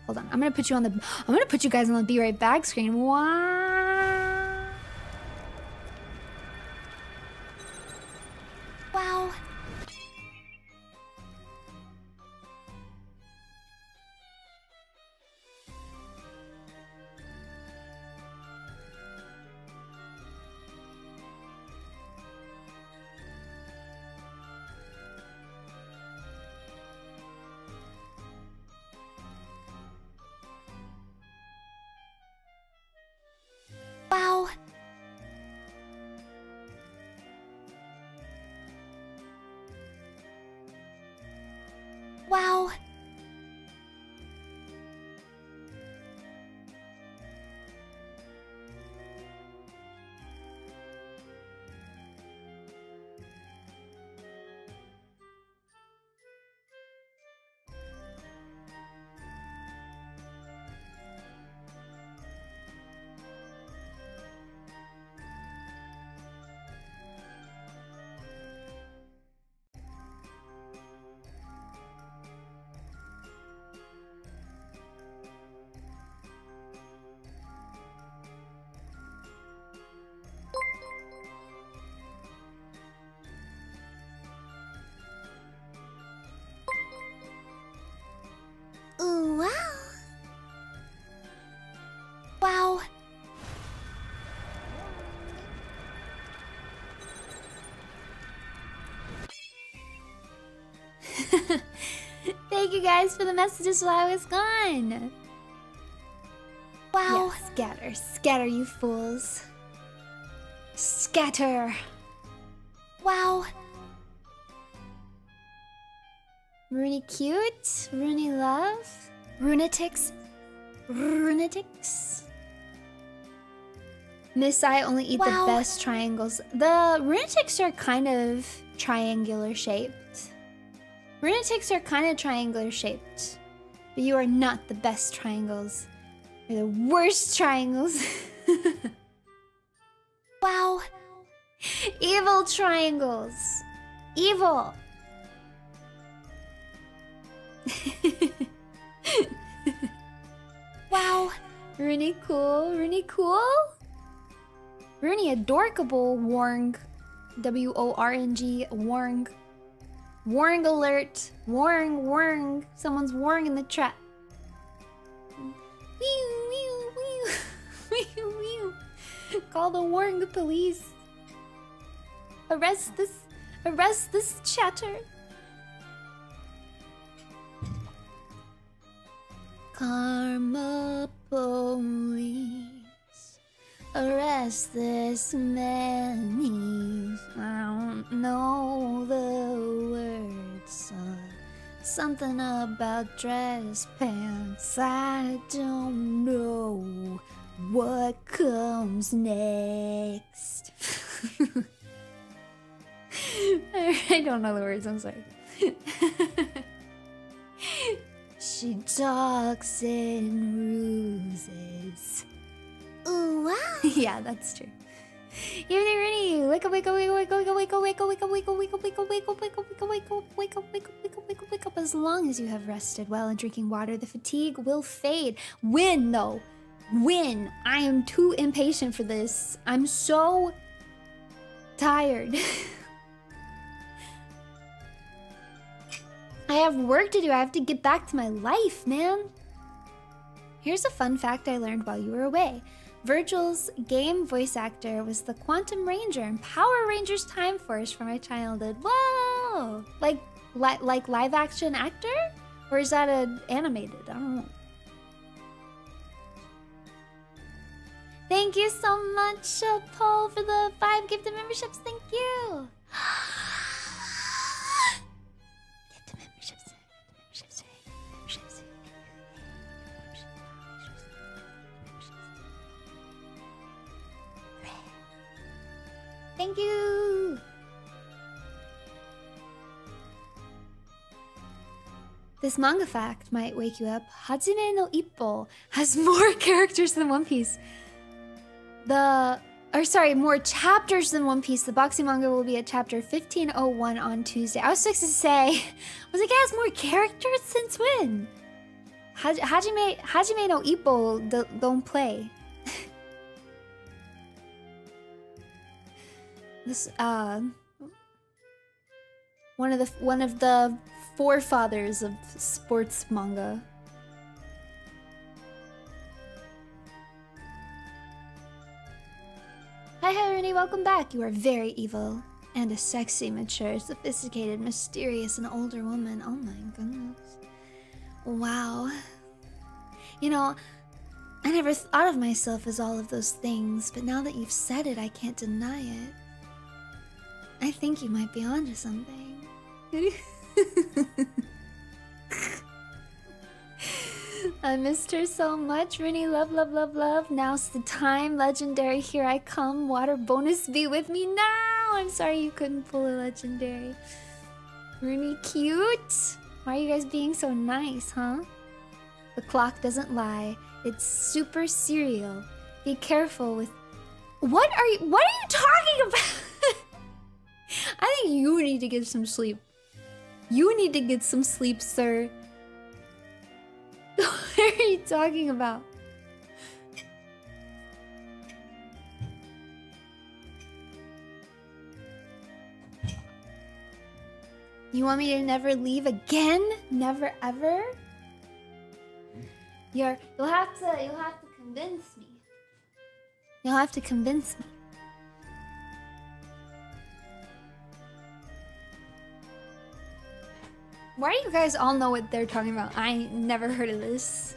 Hold on. I'm gonna put you guys on the be right back screen. Wow. Wow. Wow. Wow. Ooh, wow. Wow. Thank you guys for the messages while I was gone. Wow. Yeah, scatter. Scatter, you fools. Scatter. Wow. Runie cute. Runie love. Runetics. Runetics. Miss I only eat the best triangles. The Runetics are kind of triangular shaped. Runetics are kind of triangular shaped. But you are not the best triangles. You're the worst triangles. Wow. Evil triangles. Evil. Wow. Runie cool. Runie cool. Runie adorkable. Warng. W-O-R-N-G. Warng. Warring alert. Warring, warring. Someone's warring in the trap. Wee, wee, wee. Wee, wee. Call the warring police. Arrest this chatter. Karma police. Arrest this man. I don't know the words, son. Something about dress pants. I don't know what comes next. I don't know the words, I'm sorry. She talks in ruses. Ooh, wow. Yeah, that's true. Evening, Runie. Wake up, wake up, wake up, wake up, wake up, wake up, wake up, wake up, wake up, wake up, wake up, wake up, wake up, wake up, wake up, wake up, wake up, wake up, wake up. As long as you have rested well and drinking water, the fatigue will fade. When though? When? I am too impatient for this. I'm so tired. I have work to do. I have to get back to my life, man. Here's a fun fact I learned while you were away. Virgil's game voice actor was the Quantum Ranger in Power Rangers Time Force from my childhood. Whoa! Like live action actor? Or is that an animated? I don't know. Thank you so much, Paul, for the 5 gifted memberships. Thank you. Thank you! This manga fact might wake you up. Hajime no Ippo has more characters than One Piece. More chapters than One Piece. The boxing manga will be at chapter 1501 on Tuesday. I was supposed to say, it has more characters since when? Hajime no Ippo don't play. This one of the forefathers of sports manga. Hi Runie, welcome back. You are very evil and a sexy, mature, sophisticated, mysterious, and older woman. Oh my goodness. Wow. You know, I never thought of myself as all of those things, but now that you've said it, I can't deny it. I think you might be onto something. I missed her so much. Runie, love, love, love, love. Now's the time. Legendary, here I come. Water bonus, be with me now. I'm sorry you couldn't pull a legendary. Runie, cute. Why are you guys being so nice, huh? The clock doesn't lie. It's super cereal. Be careful with... What are you talking about? I think you need to get some sleep. You need to get some sleep, sir. What are you talking about? You want me to never leave again? Never ever? You'll have to convince me. You'll have to convince me. Why do you guys all know what they're talking about? I never heard of this.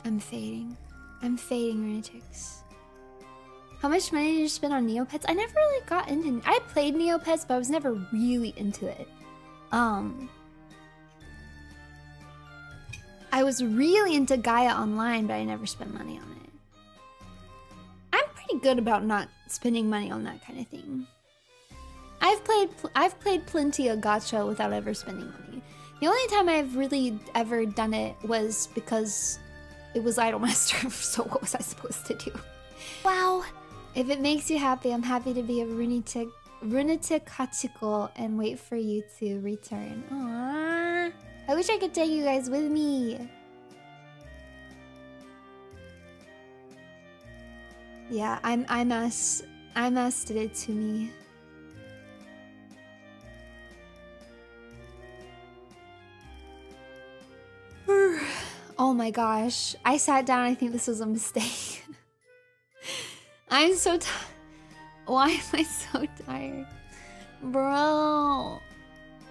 I'm fading. I'm fading, Runetics. How much money did you spend on Neopets? I never really got into... I played Neopets, but I was never really into it. I was really into Gaia Online, but I never spent money on it. I'm pretty good about not spending money on that kind of thing. I've played plenty of gacha without ever spending money. The only time I've really ever done it was because it was Idolmaster, so what was I supposed to do? Wow. If it makes you happy, I'm happy to be a Runetic Hachiko and wait for you to return. Aww. I wish I could take you guys with me. Yeah, IMAS did it to me. Oh my gosh. I sat down, I think this was a mistake. I'm so tired. Why am I so tired? Bro.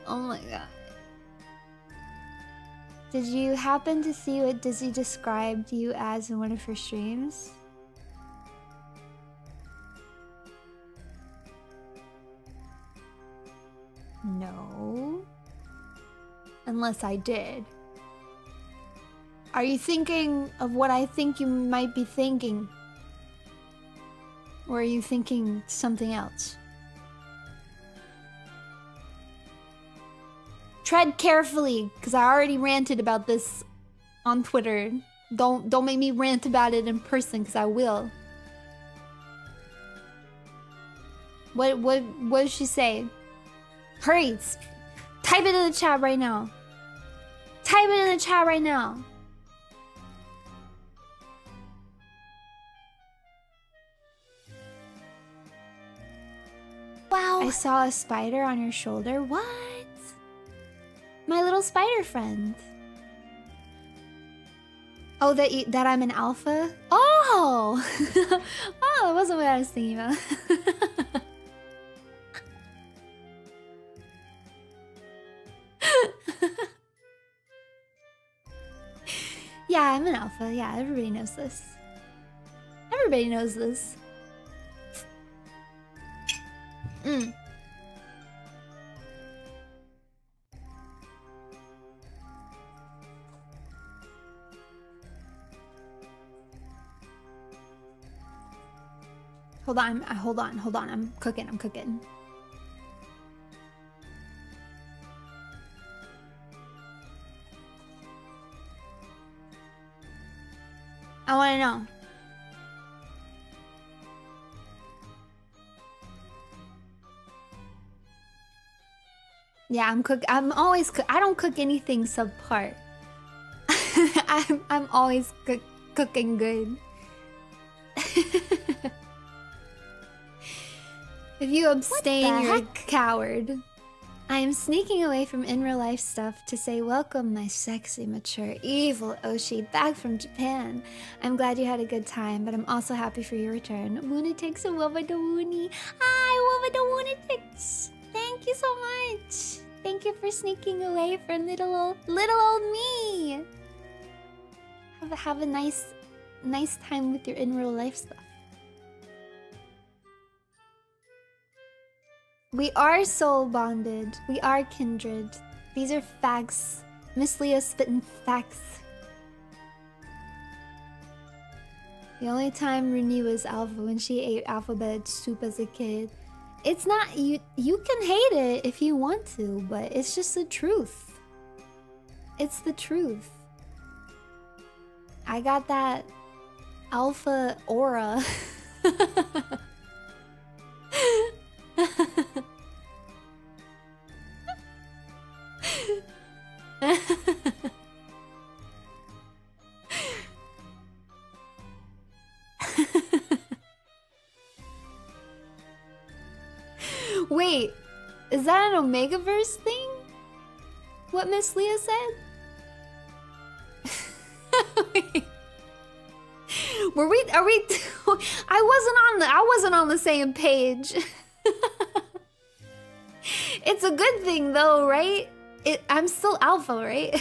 Oh my god. Did you happen to see what Dizzy described you as in one of her streams? No. Unless I did. Are you thinking of what I think you might be thinking? Or are you thinking something else? Tread carefully, because I already ranted about this on Twitter. Don't make me rant about it in person, because I will. What did she say? Hurry! Type it in the chat right now. Type it in the chat right now. Wow. I saw a spider on your shoulder. What? My little spider friend. Oh, that I'm an alpha? Oh! Oh, that wasn't what I was thinking about. Yeah, I'm an alpha. Yeah, everybody knows this. Everybody knows this. Hold on. I'm cooking. I want to know. Yeah, I'm always I don't cook anything subpar. I'm always cooking good. If you abstain, you're a coward. I am sneaking away from in real life stuff to say welcome, my sexy, mature, evil Oshi back from Japan. I'm glad you had a good time, but I'm also happy for your return. Woony takes a Woobadawoonie. Hi, Woobadawoonie. Thank you so much. Thank you for sneaking away from little old me. Have a nice time with your in real life stuff. We are soul bonded. We are kindred. These are facts. Miss Leah spitting facts. The only time Runie was alpha when she ate alphabet soup as a kid. It's not you can hate it if you want to, but it's just the truth. It's the truth. I got that alpha aura. Wait, is that an Omegaverse thing? What Miss Leah said? Wait. Are we I wasn't on the same page. It's a good thing though, right? I'm still alpha, right?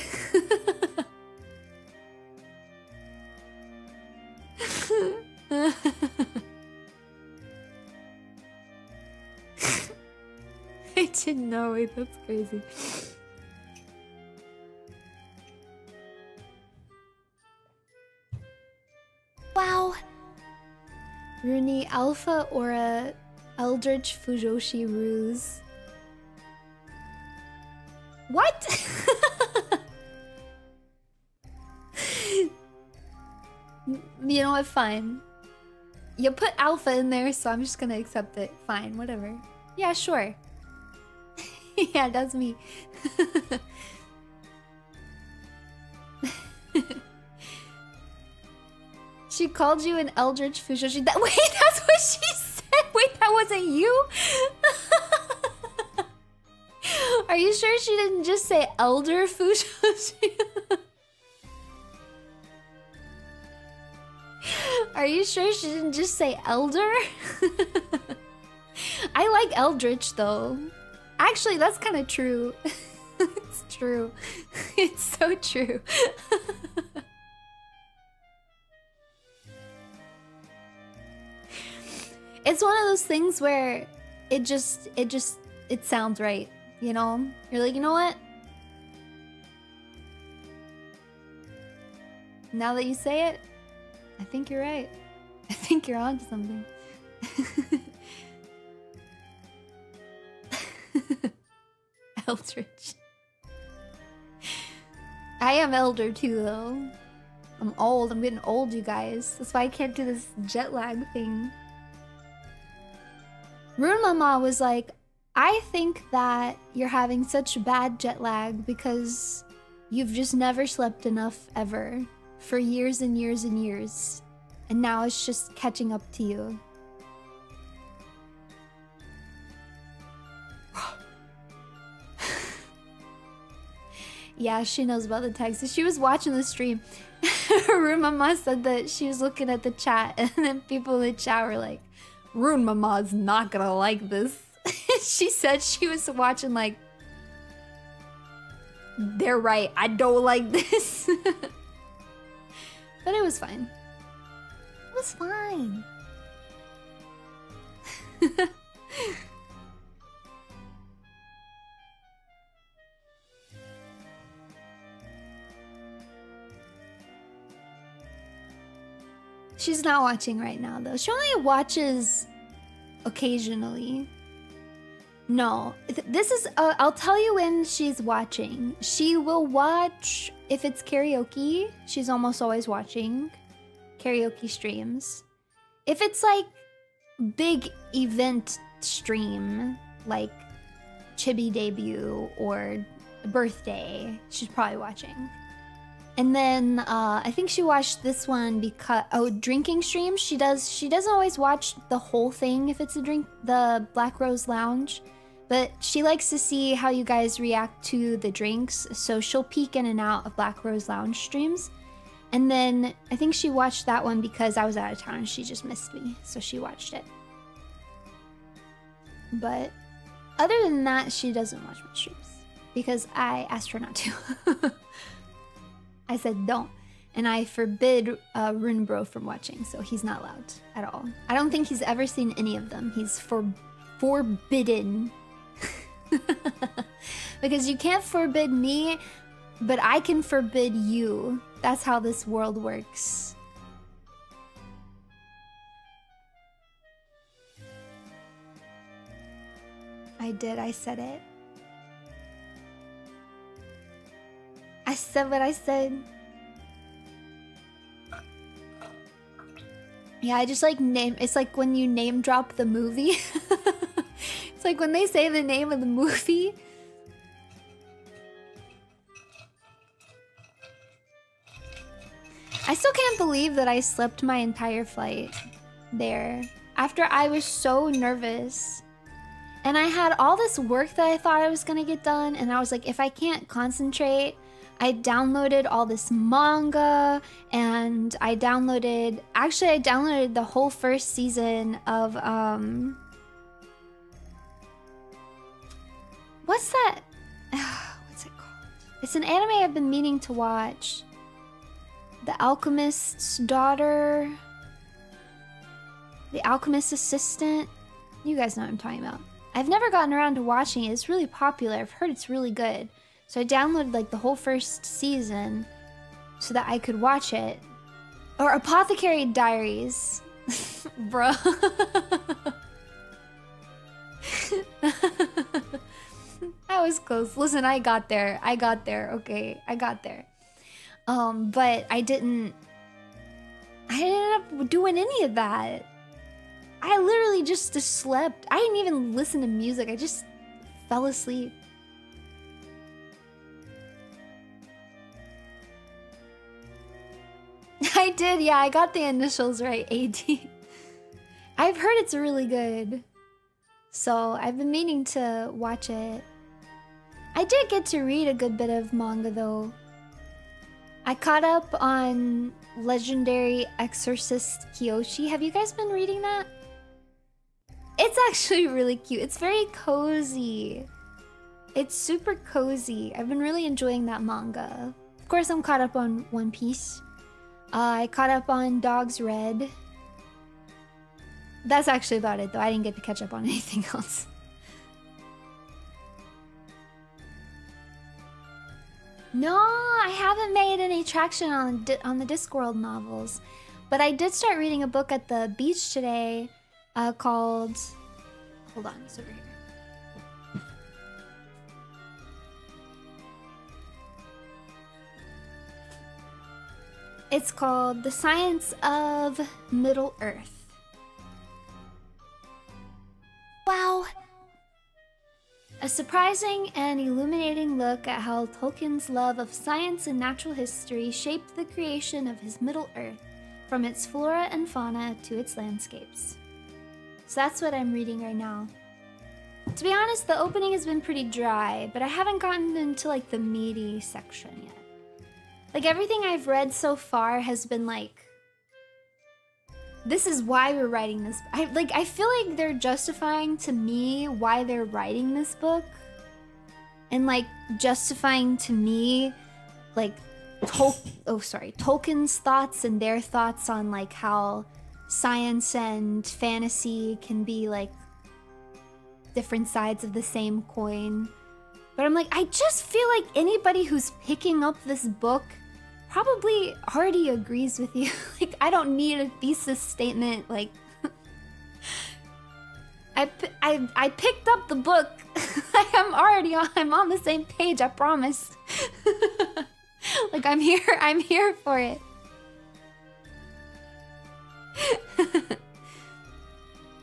I didn't know. Wait, that's crazy. Wow. Runie alpha or a Eldritch Fujoshi ruse. What? You know what? Fine. You put alpha in there, so I'm just gonna accept it. Fine, whatever. Yeah, sure. Yeah, that's me. She called you an Eldritch Fujoshi. Wait, that's what she said. Wait, that wasn't you? Are you sure she didn't just say Elder Fujoshi? Are you sure she didn't just say Elder? I like Eldritch though. Actually, that's kind of true. It's true. It's so true. It's one of those things where it sounds right, you know? You're like, you know what? Now that you say it, I think you're right. I think you're onto something. Eldritch. I am elder too, though. I'm old. I'm getting old, you guys. That's why I can't do this jet lag thing. Rune Mama was like, I think that you're having such bad jet lag because you've just never slept enough ever for years and years and years. And now it's just catching up to you. Yeah, she knows about the text. She was watching the stream. Rune Mama said that she was looking at the chat, and then people in the chat were like, Rune Mama's not gonna like this. She said she was watching like, they're right, I don't like this. But it was fine. It was fine. She's not watching right now, though. She only watches occasionally. No, this is... I'll tell you when she's watching. She will watch if it's karaoke. She's almost always watching karaoke streams. If it's like big event stream, like Chibi debut or birthday, she's probably watching. And then I think she watched this one because drinking streams. She doesn't always watch the whole thing if it's a drink, the Black Rose Lounge, but she likes to see how you guys react to the drinks. So she'll peek in and out of Black Rose Lounge streams. And then I think she watched that one because I was out of town and she just missed me, so she watched it. But other than that, she doesn't watch my streams because I asked her not to. I said don't, and I forbid Rune Bro from watching, so he's not allowed at all. I don't think he's ever seen any of them. He's forbidden. Because you can't forbid me, but I can forbid you. That's how this world works. I did, I said it. I said what I said. Yeah, I just like name... It's like when you name drop the movie. It's like when they say the name of the movie. I still can't believe that I slept my entire flight there. After I was so nervous. And I had all this work that I thought I was gonna get done. And I was like, if I can't concentrate... I downloaded all this manga, and I downloaded the whole first season of, what's that? What's it called? It's an anime I've been meaning to watch. The Alchemist's Daughter. The Alchemist's Assistant. You guys know what I'm talking about. I've never gotten around to watching it. It's really popular. I've heard it's really good. So I downloaded like the whole first season so that I could watch it. Or Apothecary Diaries. Bruh. I was close. Listen, I got there. Okay, I got there. But I didn't end up doing any of that. I literally just slept. I didn't even listen to music. I just fell asleep. I did, yeah, I got the initials right, AD. I've heard it's really good. So I've been meaning to watch it. I did get to read a good bit of manga though. I caught up on Legendary Exorcist Kyoshi. Have you guys been reading that? It's actually really cute. It's very cozy. It's super cozy. I've been really enjoying that manga. Of course, I'm caught up on One Piece. I caught up on Dog's Red. That's actually about it, though. I didn't get to catch up on anything else. No, I haven't made any traction on the Discworld novels. But I did start reading a book at the beach today called... Hold on, it's over here. It's called The Science of Middle Earth. Wow. A surprising and illuminating look at how Tolkien's love of science and natural history shaped the creation of his Middle Earth, from its flora and fauna to its landscapes. So that's what I'm reading right now. To be honest, the opening has been pretty dry, but I haven't gotten into like the meaty section yet. Like everything I've read so far has been like, this is why we're writing this. I feel like they're justifying to me why they're writing this book. And like justifying to me like Tolkien's thoughts and their thoughts on like how science and fantasy can be like different sides of the same coin. But I'm like, I just feel like anybody who's picking up this book probably already agrees with you. Like, I don't need a thesis statement. Like, I picked up the book. I'm on the same page, I promise. Like, I'm here for it.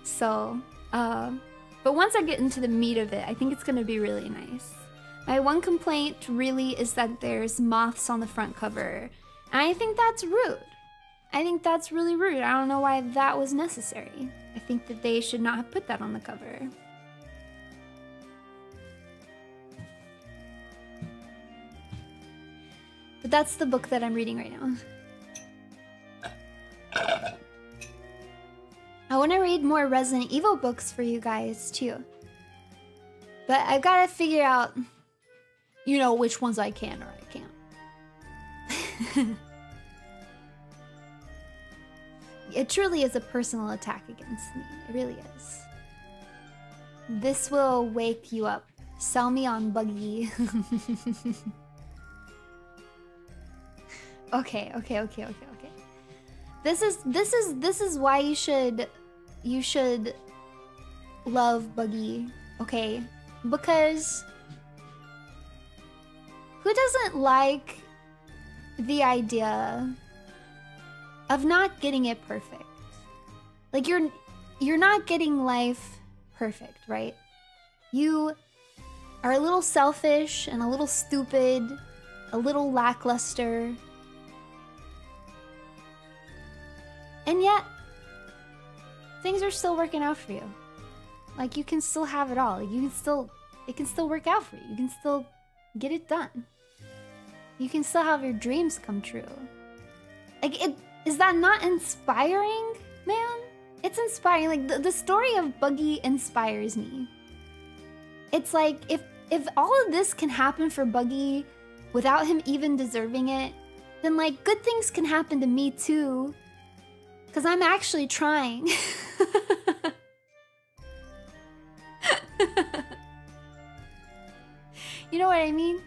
So, but once I get into the meat of it, I think it's gonna be really nice. My one complaint really is that there's moths on the front cover. And I think that's rude. I think that's really rude. I don't know why that was necessary. I think that they should not have put that on the cover. But that's the book that I'm reading right now. I want to read more Resident Evil books for you guys too. But I've got to figure out, you know, which ones I can or I can't. It truly is a personal attack against me. It really is. This will wake you up. Sell me on Buggy. Okay. This is why you should love Buggy, okay? Because who doesn't like the idea of not getting it perfect? Like you're not getting life perfect, right? You are a little selfish and a little stupid, a little lackluster. And yet, things are still working out for you. Like, you can still have it all. Like, it can still work out for you. You can still get it done. You can still have your dreams come true. Like, is that not inspiring, man? It's inspiring. Like, the story of Buggy inspires me. It's like, if all of this can happen for Buggy without him even deserving it, then, like, good things can happen to me, too. Because I'm actually trying. You know what I mean?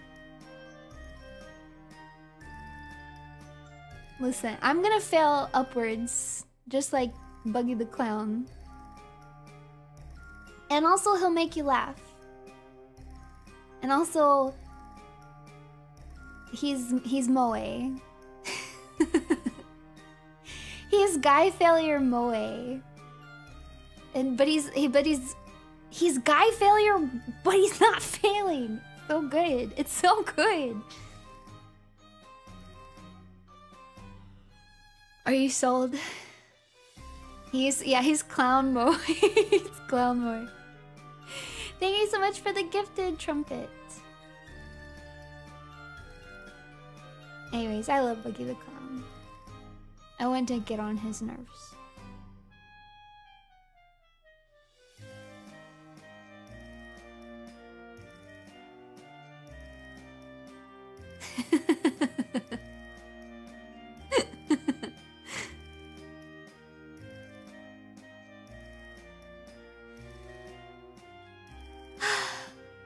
Listen, I'm gonna fail upwards, just like Buggy the Clown. And also, he'll make you laugh. And also, he's Moe. He's Guy Failure Moe. But he's Guy Failure, but he's not failing. So good. It's so good. Are you sold? He's Clown Moe. He's Clown Moe. Thank you so much for the gifted trumpet. Anyways, I love Buggy the Clown. I want to get on his nerves.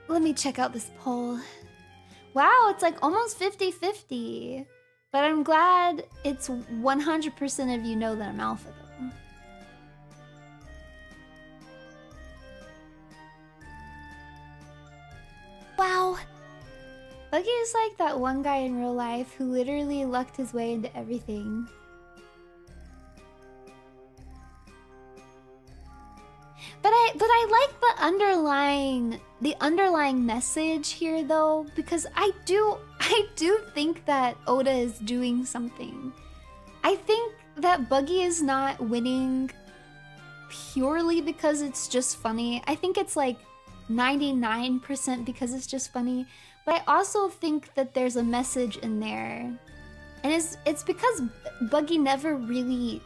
Let me check out this poll. Wow, it's like almost 50-50. But I'm glad it's 100% of you know that I'm alpha, though. Wow. Buggy is like that one guy in real life who literally lucked his way into everything. But I like the underlying message here though, because I do think that Oda is doing something. I think that Buggy is not winning purely because it's just funny. I think it's like 99% because it's just funny. But I also think that there's a message in there. And it's because Buggy never really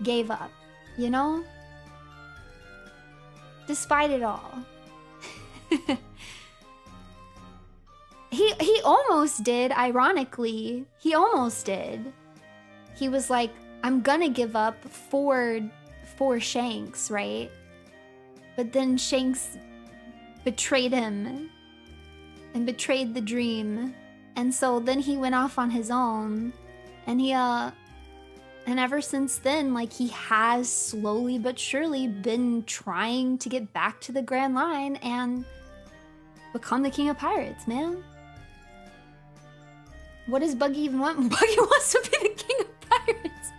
gave up, you know? Despite it all. He almost did, ironically. He almost did. He was like, I'm gonna give up for Shanks, right? But then Shanks betrayed him and betrayed the dream. And so then he went off on his own. And and ever since then, like, he has slowly but surely been trying to get back to the Grand Line and become the King of Pirates, man. What does Buggy even want? Buggy wants to be the King of Pirates.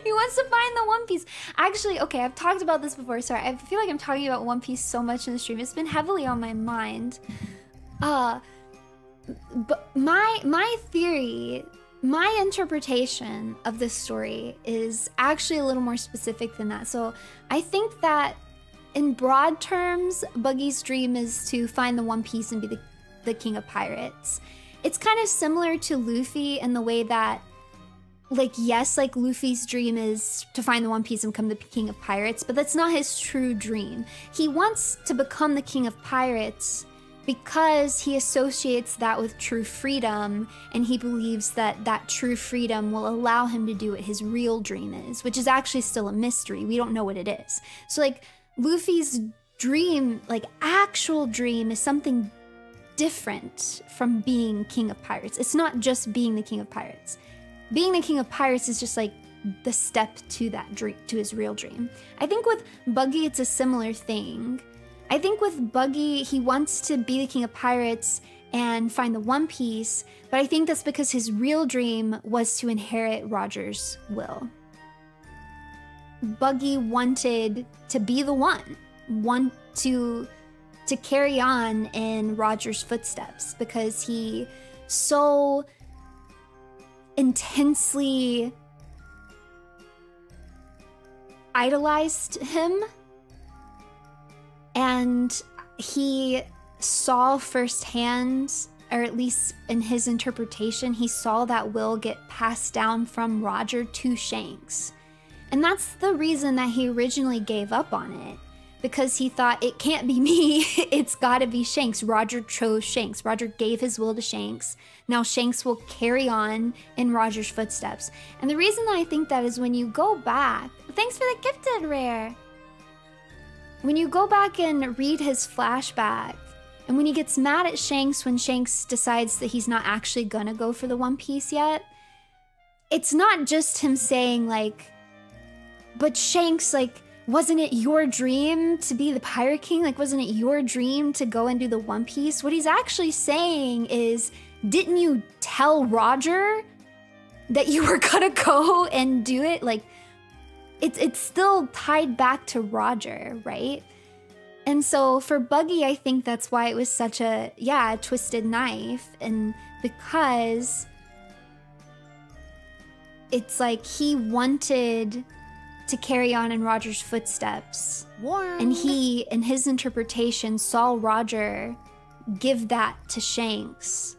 He wants to find the One Piece. Actually, okay, I've talked about this before. Sorry, I feel like I'm talking about One Piece so much in the stream. It's been heavily on my mind. But my theory, my interpretation of this story is actually a little more specific than that. So I think that in broad terms, Buggy's dream is to find the One Piece and be the King of Pirates. It's kind of similar to Luffy in the way that, like, yes, like, Luffy's dream is to find the One Piece and become the King of Pirates, but that's not his true dream. He wants to become the King of Pirates because he associates that with true freedom, and he believes that that true freedom will allow him to do what his real dream is, which is actually still a mystery. We don't know what it is. So, like, Luffy's dream, like, actual dream, is something different from being King of Pirates. It's not just being the King of Pirates. Being the King of Pirates is just like the step to that dream, to his real dream. I think with Buggy, it's a similar thing. I think with Buggy, he wants to be the King of Pirates and find the One Piece, but I think that's because his real dream was to inherit Roger's will. Buggy wanted to be the one to carry on in Roger's footsteps because he so intensely idolized him, and he saw firsthand, or at least in his interpretation, he saw that will get passed down from Roger to Shanks. And that's the reason that he originally gave up on it, because he thought, it can't be me, it's gotta be Shanks. Roger chose Shanks. Roger gave his will to Shanks. Now Shanks will carry on in Roger's footsteps. And the reason that I think that is when you go back, thanks for the gifted rare. When you go back and read his flashback, and when he gets mad at Shanks when Shanks decides that he's not actually gonna go for the One Piece yet, it's not just him saying like, but Shanks, like, wasn't it your dream to be the Pirate King? Like, wasn't it your dream to go and do the One Piece? What he's actually saying is, didn't you tell Roger that you were gonna go and do it? Like, it's still tied back to Roger, right? And so for Buggy, I think that's why it was such a twisted knife. And because it's like he wanted to carry on in Roger's footsteps. Warned. And he, in his interpretation, saw Roger give that to Shanks.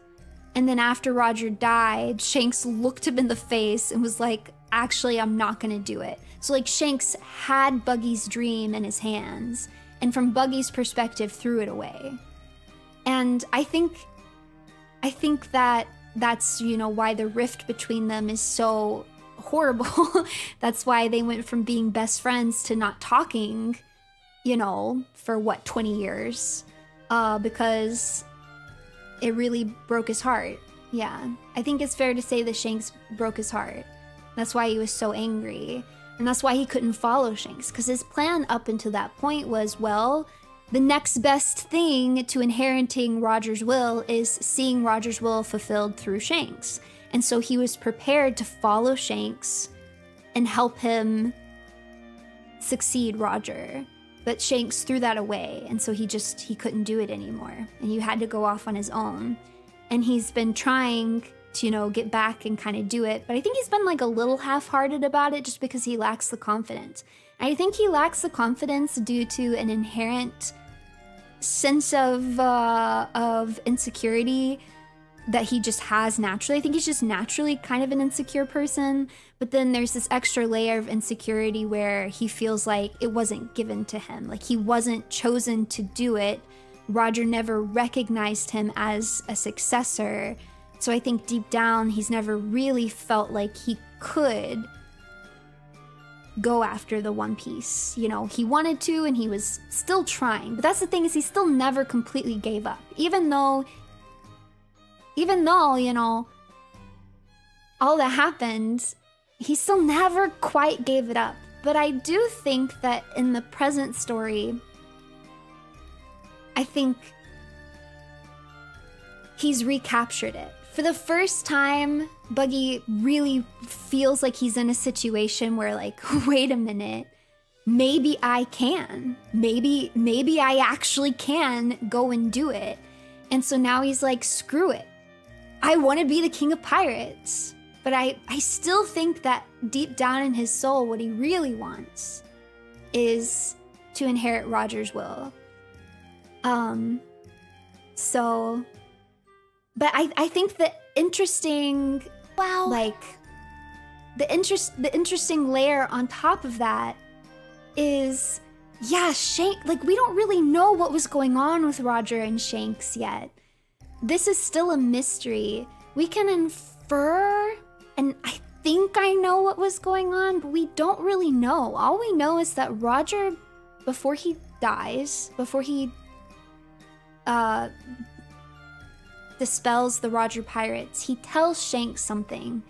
And then after Roger died, Shanks looked him in the face and was like, actually, I'm not gonna do it. So like Shanks had Buggy's dream in his hands, and from Buggy's perspective, threw it away. And I think that that's, you know, why the rift between them is so horrible. That's why they went from being best friends to not talking, you know, for what, 20 years, because it really broke his heart. Yeah, I think it's fair to say that Shanks broke his heart. That's why he was so angry, and that's why he couldn't follow Shanks, because his plan up until that point was, well, the next best thing to inheriting Roger's will is seeing Roger's will fulfilled through Shanks. And so he was prepared to follow Shanks and help him succeed Roger. But Shanks threw that away, and so he couldn't do it anymore. And he had to go off on his own. And he's been trying to, you know, get back and kind of do it. But I think he's been like a little half-hearted about it just because he lacks the confidence. I think he lacks the confidence due to an inherent sense of insecurity that he just has naturally. I think he's just naturally kind of an insecure person, but then there's this extra layer of insecurity where he feels like it wasn't given to him, like he wasn't chosen to do it. Roger never recognized him as a successor, so I think deep down he's never really felt like he could go after the One Piece. You know, he wanted to and he was still trying, but that's the thing, is he still never completely gave up, even though, you know, all that happened, he still never quite gave it up. But I do think that in the present story, I think he's recaptured it. For the first time, Buggy really feels like he's in a situation where, like, wait a minute, maybe I can. Maybe I actually can go and do it. And so now he's like, screw it. I want to be the king of pirates. But I still think that deep down in his soul, what he really wants is to inherit Roger's will. But I think the interesting, like, the interesting layer on top of that is, yeah, Shanks, like, we don't really know what was going on with Roger and Shanks yet. This is still a mystery. We can infer, and I think I know what was going on, but we don't really know. All we know is that Roger, before he dies, before he dispels the Roger pirates, he tells Shanks something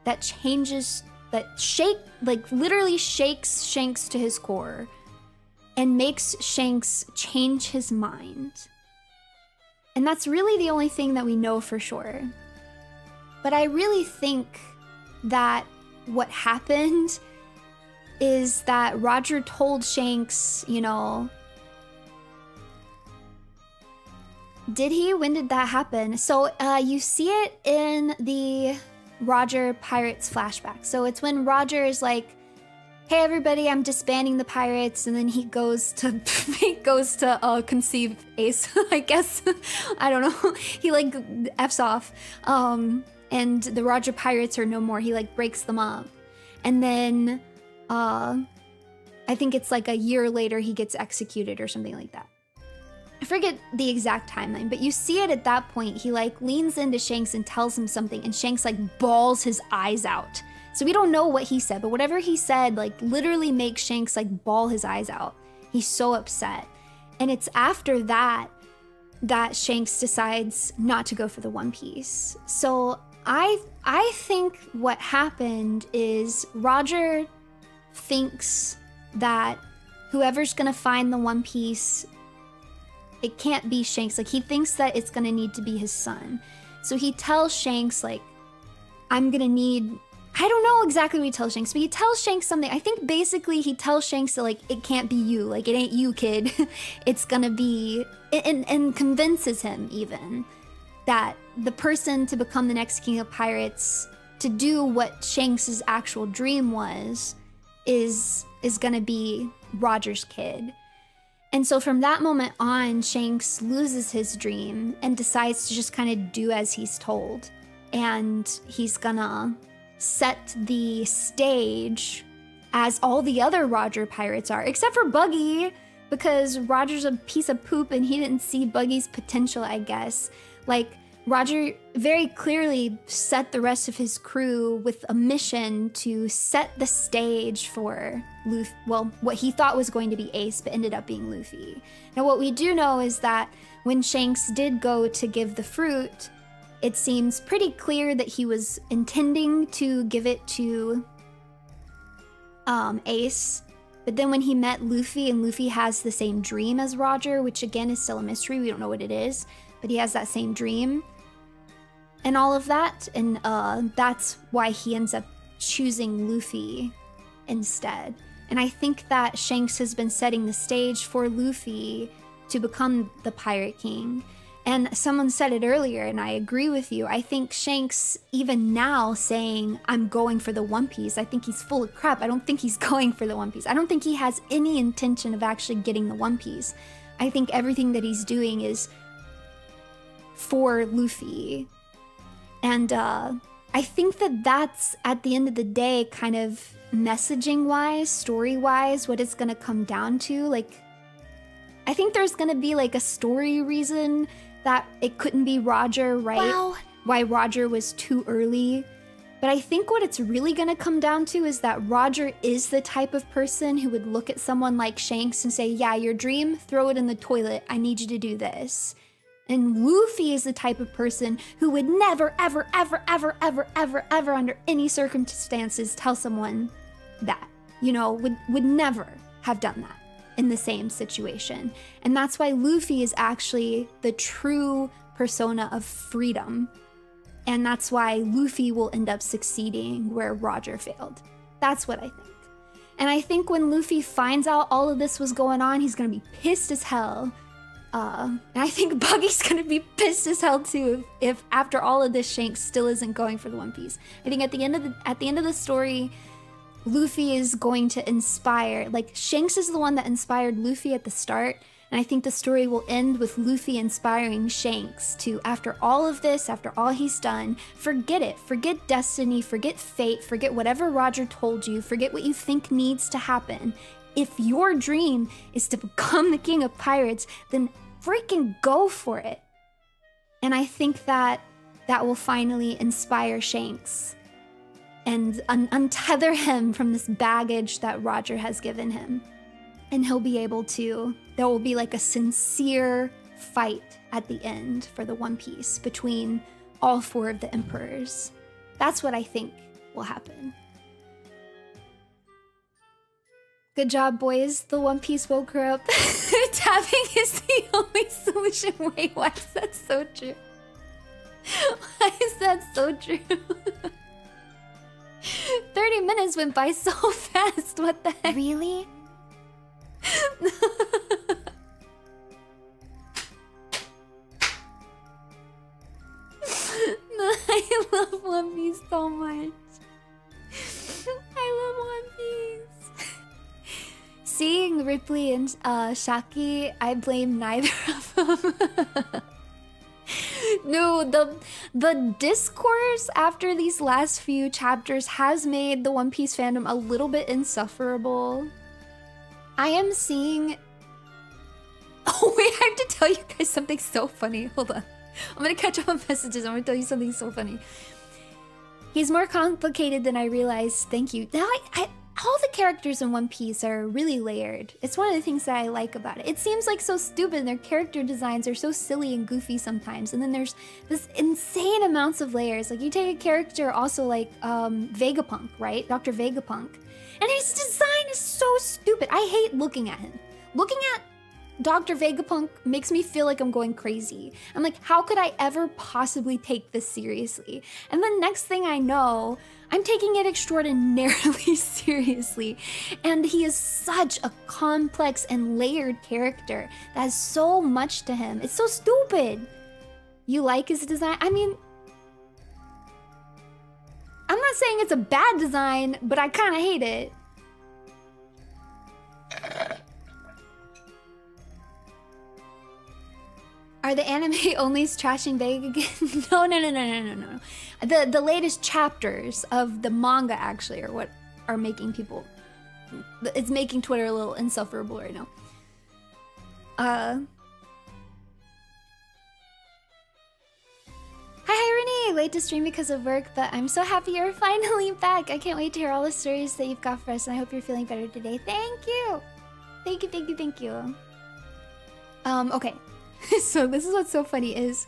that changes, literally shakes Shanks to his core and makes Shanks change his mind. And that's really the only thing that we know for sure. But I really think that what happened is that Roger told Shanks, you know, did he? When did that happen? So you see it in the Roger Pirates flashback. So it's when Roger is like, hey everybody, I'm disbanding the pirates, and then he goes to conceive Ace, I guess. I don't know. He like F's off. And the Roger pirates are no more. He like breaks them up. And then I think it's like a year later he gets executed or something like that. I forget the exact timeline, but you see it at that point. He like leans into Shanks and tells him something, and Shanks like bawls his eyes out. So we don't know what he said, but whatever he said like literally makes Shanks like bawl his eyes out. He's so upset. And it's after that that Shanks decides not to go for the One Piece. So I think what happened is Roger thinks that whoever's gonna find the One Piece, it can't be Shanks. Like, he thinks that it's gonna need to be his son. So he tells Shanks, like, I'm gonna need, I don't know exactly what he tells Shanks, but he tells Shanks something. I think basically he tells Shanks that, like, it can't be you. Like, it ain't you, kid. It's gonna be, and convinces him even that the person to become the next king of pirates, to do what Shanks' actual dream was, is gonna be Roger's kid. And so from that moment on, Shanks loses his dream and decides to just kind of do as he's told. And he's gonna set the stage as all the other Roger pirates are, except for Buggy, because Roger's a piece of poop and he didn't see Buggy's potential, I guess. Like, Roger very clearly set the rest of his crew with a mission to set the stage for Luffy, well, what he thought was going to be Ace, but ended up being Luffy. Now, what we do know is that when Shanks did go to give the fruit, it seems pretty clear that he was intending to give it to Ace, But then when he met Luffy, and Luffy has the same dream as Roger, which again is still a mystery, we don't know what it is, but he has that same dream and all of that, and that's why he ends up choosing Luffy instead. And I think that Shanks has been setting the stage for Luffy to become the Pirate King. And someone said it earlier, and I agree with you. I think Shanks, even now saying, I'm going for the One Piece, I think he's full of crap. I don't think he's going for the One Piece. I don't think he has any intention of actually getting the One Piece. I think everything that he's doing is for Luffy. And I think that that's, at the end of the day, kind of messaging-wise, story-wise, what it's gonna come down to. Like, I think there's gonna be like a story reason that it couldn't be Roger, right? Wow. Why Roger was too early. But I think what it's really gonna come down to is that Roger is the type of person who would look at someone like Shanks and say, yeah, your dream, throw it in the toilet. I need you to do this. And Luffy is the type of person who would never, ever, ever, ever, ever, ever, ever, under any circumstances, tell someone that. You know, would never have done that in the same situation. And that's why Luffy is actually the true persona of freedom. And that's why Luffy will end up succeeding where Roger failed. That's what I think. And I think when Luffy finds out all of this was going on, he's gonna be pissed as hell. And I think Buggy's gonna be pissed as hell too if after all of this Shanks still isn't going for the One Piece. I think at the end of the story, Luffy is going to inspire, like Shanks is the one that inspired Luffy at the start, and I think the story will end with Luffy inspiring Shanks to, after all of this, after all he's done, forget it, forget destiny, forget fate, forget whatever Roger told you, forget what you think needs to happen. If your dream is to become the king of pirates, then freaking go for it. And I think that that will finally inspire Shanks and untether him from this baggage that Roger has given him. And he'll be able to, there will be like a sincere fight at the end for the One Piece between all four of the emperors. That's what I think will happen. Good job, boys. The One Piece woke her up. Tapping is the only solution. Wait, why is that so true? Why is that so true? 30 minutes went by so fast. What the heck? Really? No, I love One Piece so much. I love One Piece. Seeing Ripley and Shaki, I blame neither of them. No, the discourse after these last few chapters has made the One Piece fandom a little bit insufferable. I am seeing... Oh wait, I have to tell you guys something so funny. Hold on. I'm gonna catch up on messages. I'm gonna tell you something so funny. He's more complicated than I realized. Thank you. Now all the characters in One Piece are really layered. It's one of the things that I like about it. It seems like so stupid. Their character designs are so silly and goofy sometimes. And then there's this insane amounts of layers. Like you take a character also like Vegapunk, right? Dr. Vegapunk. And his design is so stupid. I hate looking at him. Looking at Dr. Vegapunk makes me feel like I'm going crazy. I'm like, how could I ever possibly take this seriously? And the next thing I know, I'm taking it extraordinarily seriously. And he is such a complex and layered character that has so much to him. It's so stupid. You like his design? I mean, I'm not saying it's a bad design, but I kind of hate it. Are the anime onlys trashing Vega again? No. The latest chapters of the manga actually are what are making people... It's making Twitter a little insufferable right now. Hi, Runie! Late to stream because of work, but I'm so happy you're finally back. I can't wait to hear all the stories that you've got for us, and I hope you're feeling better today. Thank you! Thank you. Okay. So this is what's so funny is,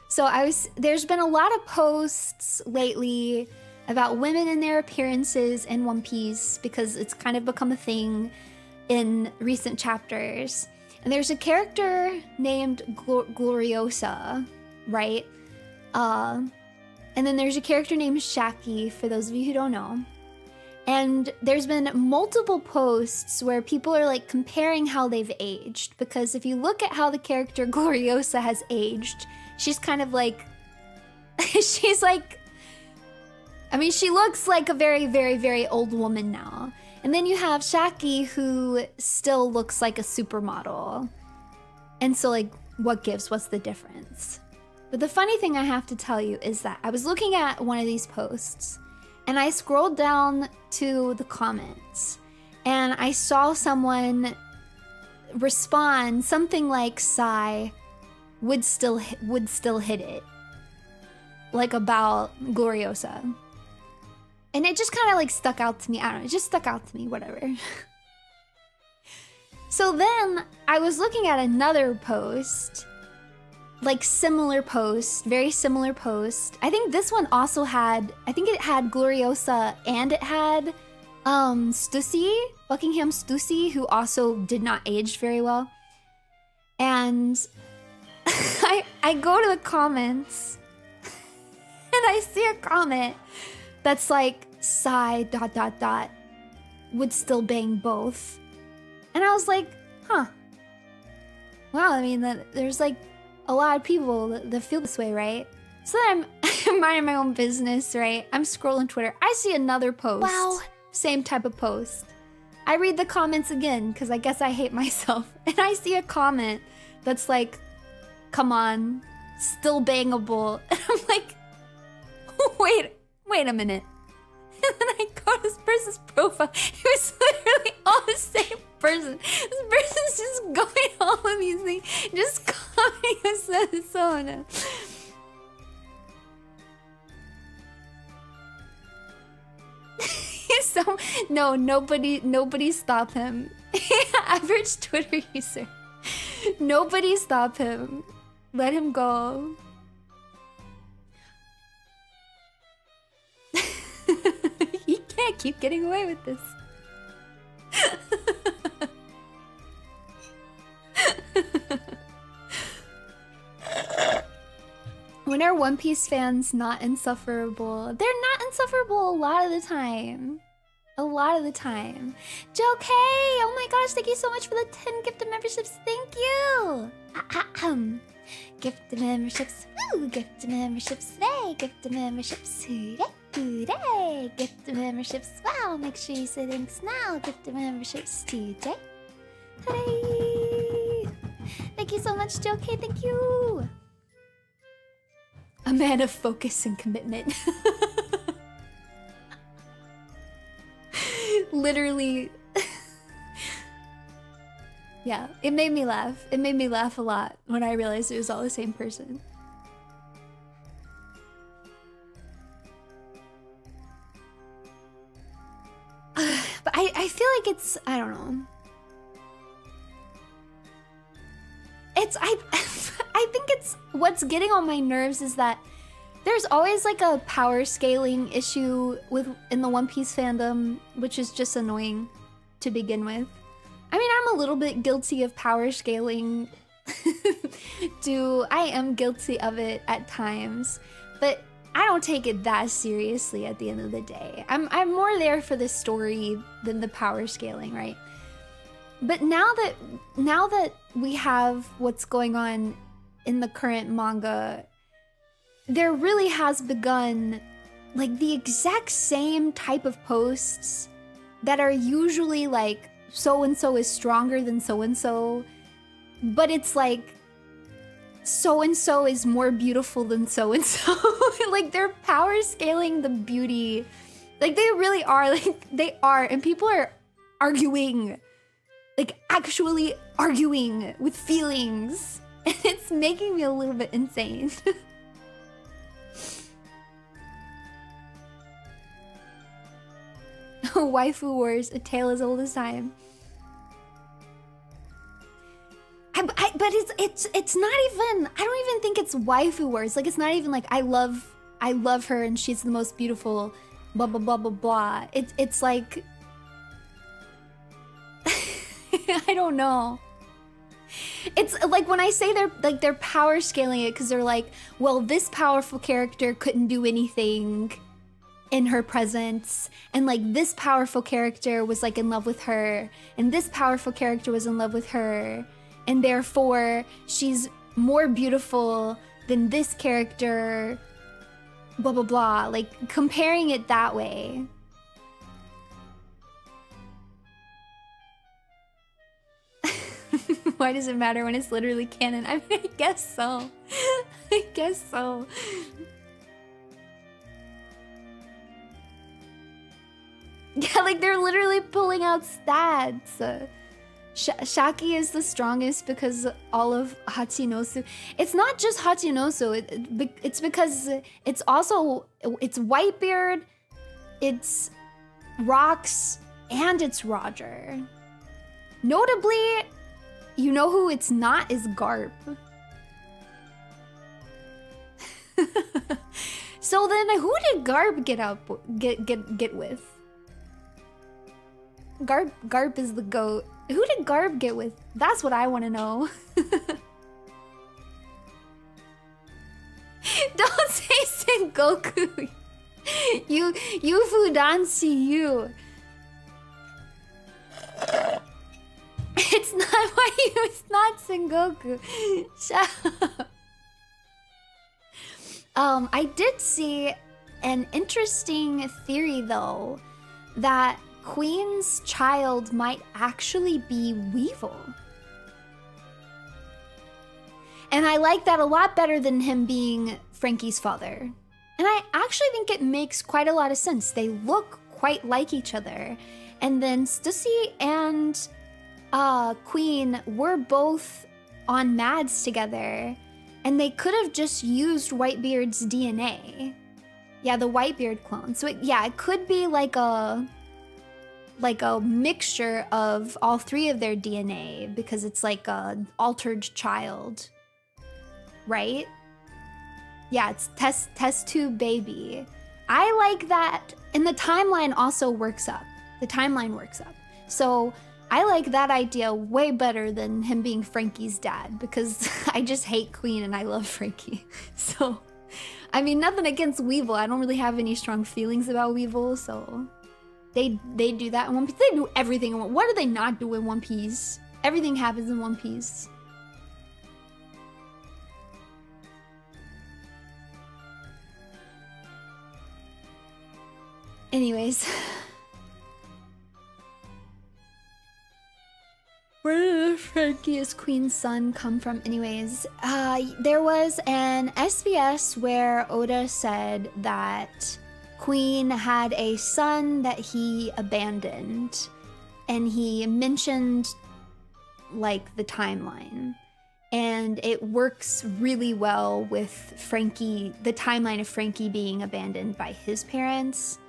so there's been a lot of posts lately about women and their appearances in One Piece because it's kind of become a thing in recent chapters. And there's a character named Gloriosa, right? And then there's a character named Shaki, for those of you who don't know. And there's been multiple posts where people are like comparing how they've aged. Because if you look at how the character Gloriosa has aged, she's kind of like, she's like, I mean, she looks like a very, very, very old woman now. And then you have Shaki, who still looks like a supermodel. And so like, what gives? What's the difference? But the funny thing I have to tell you is that I was looking at one of these posts and I scrolled down to the comments and I saw someone respond something like Sai would still hit it, like about Gloriosa. And it just kind of like stuck out to me. I don't know, it just stuck out to me, whatever. So then I was looking at another post, like similar post, very similar post. I think this one also had, I think it had Gloriosa and it had Stussy, Buckingham Stussy, who also did not age very well. And I go to the comments and I see a comment that's like, Sai ... would still bang both. And I was like, huh. Wow, I mean, there's like a lot of people that feel this way, right? So then I'm minding my own business, right? I'm scrolling Twitter. I see another post. Wow. Same type of post. I read the comments again, because I guess I hate myself. And I see a comment that's like, come on, still bangable. And I'm like, wait a minute. And then I go to this person's profile. It was literally all the same person. This person's just going all of these things, just commenting on Sona. So no, nobody stop him. Average Twitter user. Nobody stop him. Let him go. He can't keep getting away with this. When are One Piece fans not insufferable? They're not insufferable a lot of the time. A lot of the time. Joe K! Oh my gosh, thank you so much for the 10 gifted memberships. Thank you! Gifted memberships. Woo! Gifted memberships today. Gifted memberships today. Today. Gifted memberships. Wow, make sure you say thanks now. Gifted memberships today. Today. Thank you so much, Joe K. Thank you. A man of focus and commitment. Literally. Yeah, it made me laugh. It made me laugh a lot when I realized it was all the same person. But I feel like it's, I don't know. It's, I think it's, what's getting on my nerves is that there's always like a power scaling issue in the One Piece fandom, which is just annoying to begin with. I mean, I'm a little bit guilty of power scaling. I am guilty of it at times, but I don't take it that seriously at the end of the day. I'm more there for the story than the power scaling, right? But now that we have what's going on in the current manga, there really has begun like the exact same type of posts that are usually like so-and-so is stronger than so-and-so, but it's like so-and-so is more beautiful than so-and-so. Like they're power scaling the beauty. Like they really are, like they are, and people are arguing, like actually arguing with feelings. And it's making me a little bit insane. Waifu wars, a tale as old as time. But it's not even, I don't even think it's waifu wars. Like it's not even like I love her and she's the most beautiful. blah blah blah blah blah. It's like I don't know. It's like when I say they're power scaling it because they're like, well, this powerful character couldn't do anything in her presence, and like this powerful character was like in love with her, and this powerful character was in love with her, and therefore she's more beautiful than this character, blah blah blah, like comparing it that way. Why does it matter when it's literally canon? I mean, I guess so. I guess so. Yeah, like they're literally pulling out stats. Shaki is the strongest because all of Hachinosu. It's not just Hachinosu. It's because it's also, it's Whitebeard, it's Rox, and it's Roger. Notably, you know who it's not is Garp. So then who did Garp get with? Garp is the goat. Who did Garp get with? That's what I want to know. Don't say Sengoku. You Fudanshi, you. It's not why you. It's not Sengoku. Shut up. I did see an interesting theory though, that Queen's child might actually be Weevil. And I like that a lot better than him being Frankie's father. And I actually think it makes quite a lot of sense. They look quite like each other. And then Stussy and Queen were both on Mads together. And they could have just used Whitebeard's DNA. Yeah, the Whitebeard clone. So it could be like a mixture of all three of their DNA, because it's like a altered child, right? Yeah, it's test tube baby. I like that, and the timeline also works up. The timeline works up. So I like that idea way better than him being Frankie's dad, because I just hate Queen and I love Frankie. So, I mean, nothing against Weevil. I don't really have any strong feelings about Weevil, so they do that in One Piece. They do everything in One Piece. What do they not do in One Piece? Everything happens in One Piece. Anyways. Where did Frankie as Queen's son come from anyways? There was an SBS where Oda said that Queen had a son that he abandoned, and he mentioned like the timeline, and it works really well with Frankie, the timeline of Frankie being abandoned by his parents.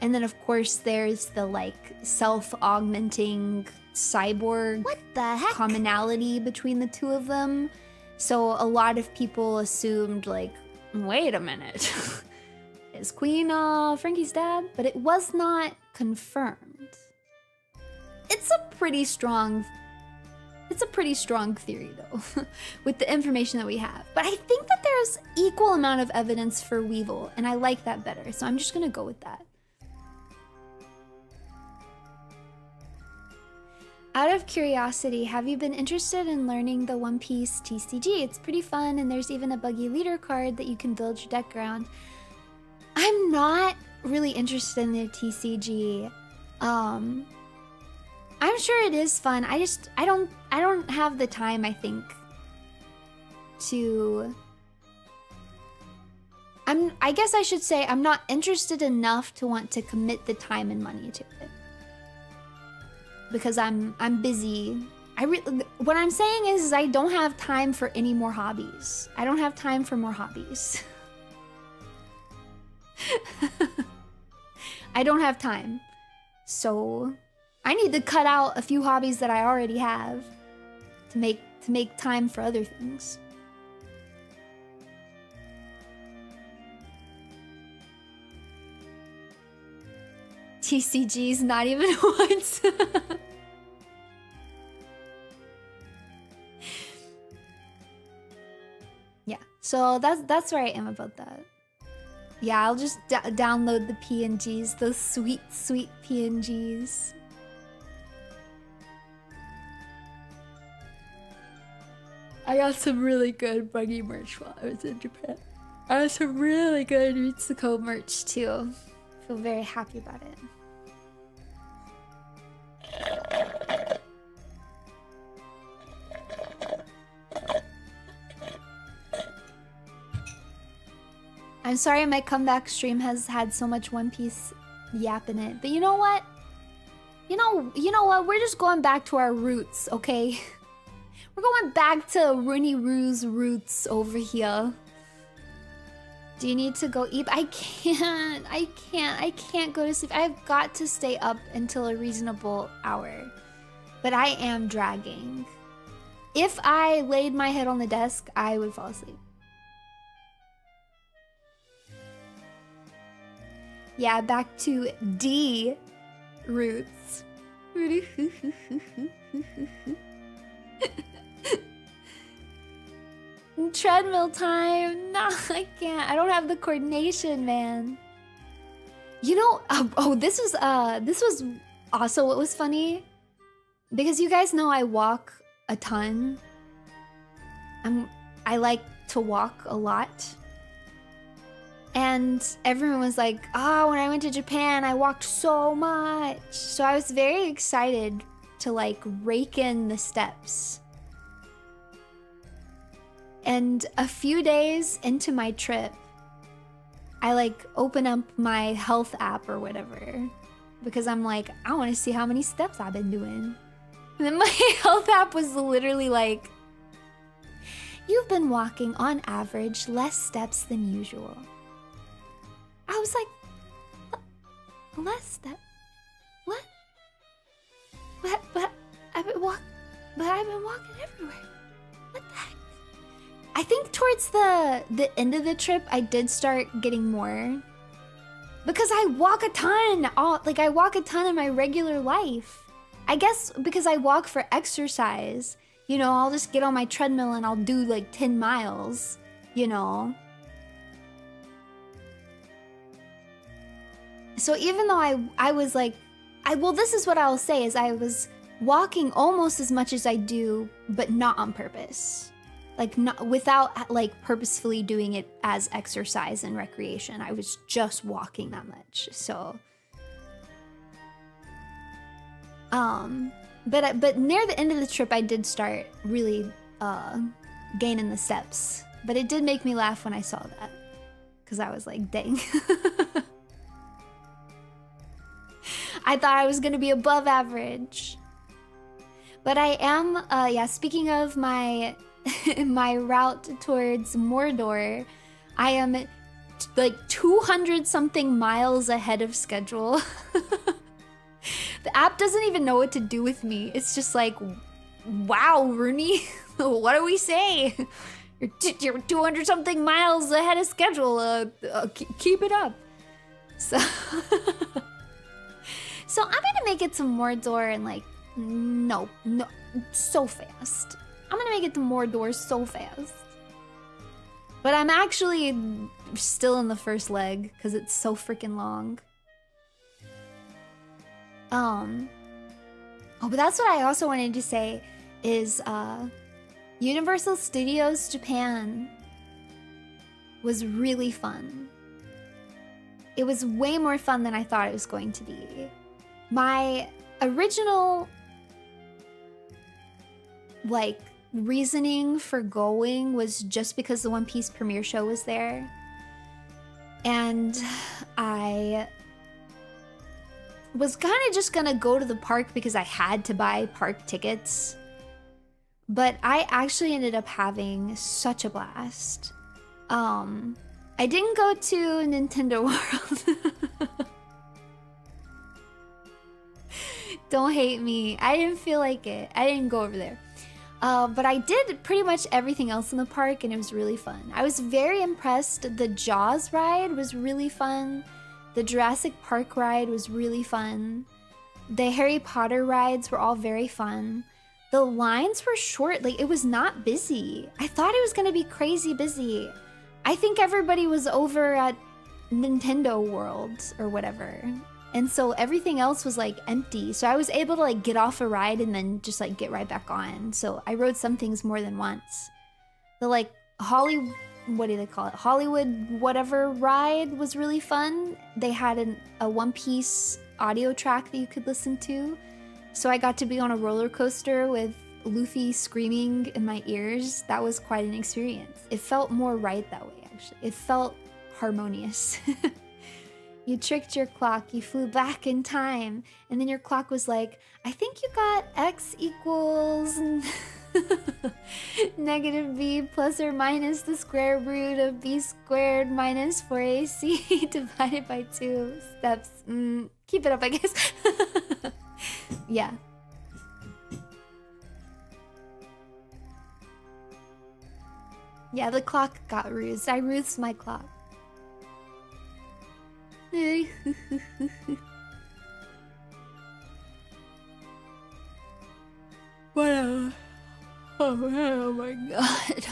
And then of course there's the like self-augmenting cyborg, what the heck, commonality between the two of them. So a lot of people assumed like, wait a minute. Is Queen Frankie's dad? But it was not confirmed. It's a pretty strong theory though, with the information that we have. But I think that there's equal amount of evidence for Weevil, and I like that better. So I'm just gonna go with that. Out of curiosity, have you been interested in learning the One Piece TCG? It's pretty fun, and there's even a buggy leader card that you can build your deck around. I'm not really interested in the TCG. I'm sure it is fun. I don't have the time, I think, to... I guess I should say I'm not interested enough to want to commit the time and money to it. Because I'm busy. What I'm saying is I don't have time for any more hobbies. I don't have time for more hobbies. I don't have time. So I need to cut out a few hobbies that I already have to make time for other things. TCGs, not even once. Yeah, so that's where I am about that. Yeah, I'll just download the PNGs, those sweet, sweet PNGs. I got some really good buggy merch while I was in Japan. I got some really good Ritsuko merch too. Feel very happy about it. I'm sorry my comeback stream has had so much One Piece yap in it, but you know what? You know what? We're just going back to our roots, okay? We're going back to Runie Rue's roots over here. Do you need to go eat? I can't go to sleep. I've got to stay up until a reasonable hour. But I am dragging. If I laid my head on the desk, I would fall asleep. Yeah, back to D roots. Treadmill time. No, I can't. I don't have the coordination, man. You know, this was also what was funny. Because you guys know I walk a ton. I like to walk a lot. And everyone was like, oh, when I went to Japan, I walked so much. So I was very excited to like rake in the steps. And a few days into my trip, I like open up my health app or whatever. Because I'm like, I want to see how many steps I've been doing. And then my health app was literally like, you've been walking on average less steps than usual. I was like, less step? What? But I've been walking everywhere. What the heck? I think towards the end of the trip, I did start getting more. Because I walk a ton. I walk a ton in my regular life. I guess because I walk for exercise. You know, I'll just get on my treadmill and I'll do like 10 miles. You know? So even though I was like, well, this is what I'll say, is I was walking almost as much as I do, but not on purpose. Like, not without like purposefully doing it as exercise and recreation. I was just walking that much. So, but near the end of the trip, I did start really gaining the steps. But it did make me laugh when I saw that, because I was like, dang. I thought I was gonna be above average. But I am, yeah, speaking of my my route towards Mordor, I am like 200 something miles ahead of schedule. The app doesn't even know what to do with me. It's just like, wow, Runie, what do we say? You're 200 something miles ahead of schedule. Keep it up. So, so I'm gonna make it to Mordor and like, no, so fast. I'm gonna make it to Mordor so fast. But I'm actually still in the first leg because it's so freaking long. Oh, but that's what I also wanted to say is Universal Studios Japan was really fun. It was way more fun than I thought it was going to be. My original like reasoning for going was just because the One Piece premiere show was there. And I was kind of just gonna go to the park because I had to buy park tickets. But I actually ended up having such a blast. I didn't go to Nintendo World. Don't hate me. I didn't feel like it. I didn't go over there. But I did pretty much everything else in the park, and it was really fun. I was very impressed. The Jaws ride was really fun. The Jurassic Park ride was really fun. The Harry Potter rides were all very fun. The lines were short, like it was not busy. I thought it was gonna be crazy busy. I think everybody was over at Nintendo World or whatever. And so everything else was like empty. So I was able to like get off a ride and then just like get right back on. So I rode some things more than once. The like what do they call it? Hollywood whatever ride was really fun. They had a one-piece audio track that you could listen to. So I got to be on a roller coaster with Luffy screaming in my ears. That was quite an experience. It felt more right that way, actually. It felt harmonious. You tricked your clock, you flew back in time, and then your clock was like, I think you got x equals negative b plus or minus the square root of b squared minus 4ac divided by 2 steps. Keep it up, I guess. Yeah. Yeah, the clock got rused. I rused my clock. Whatever. Oh my god.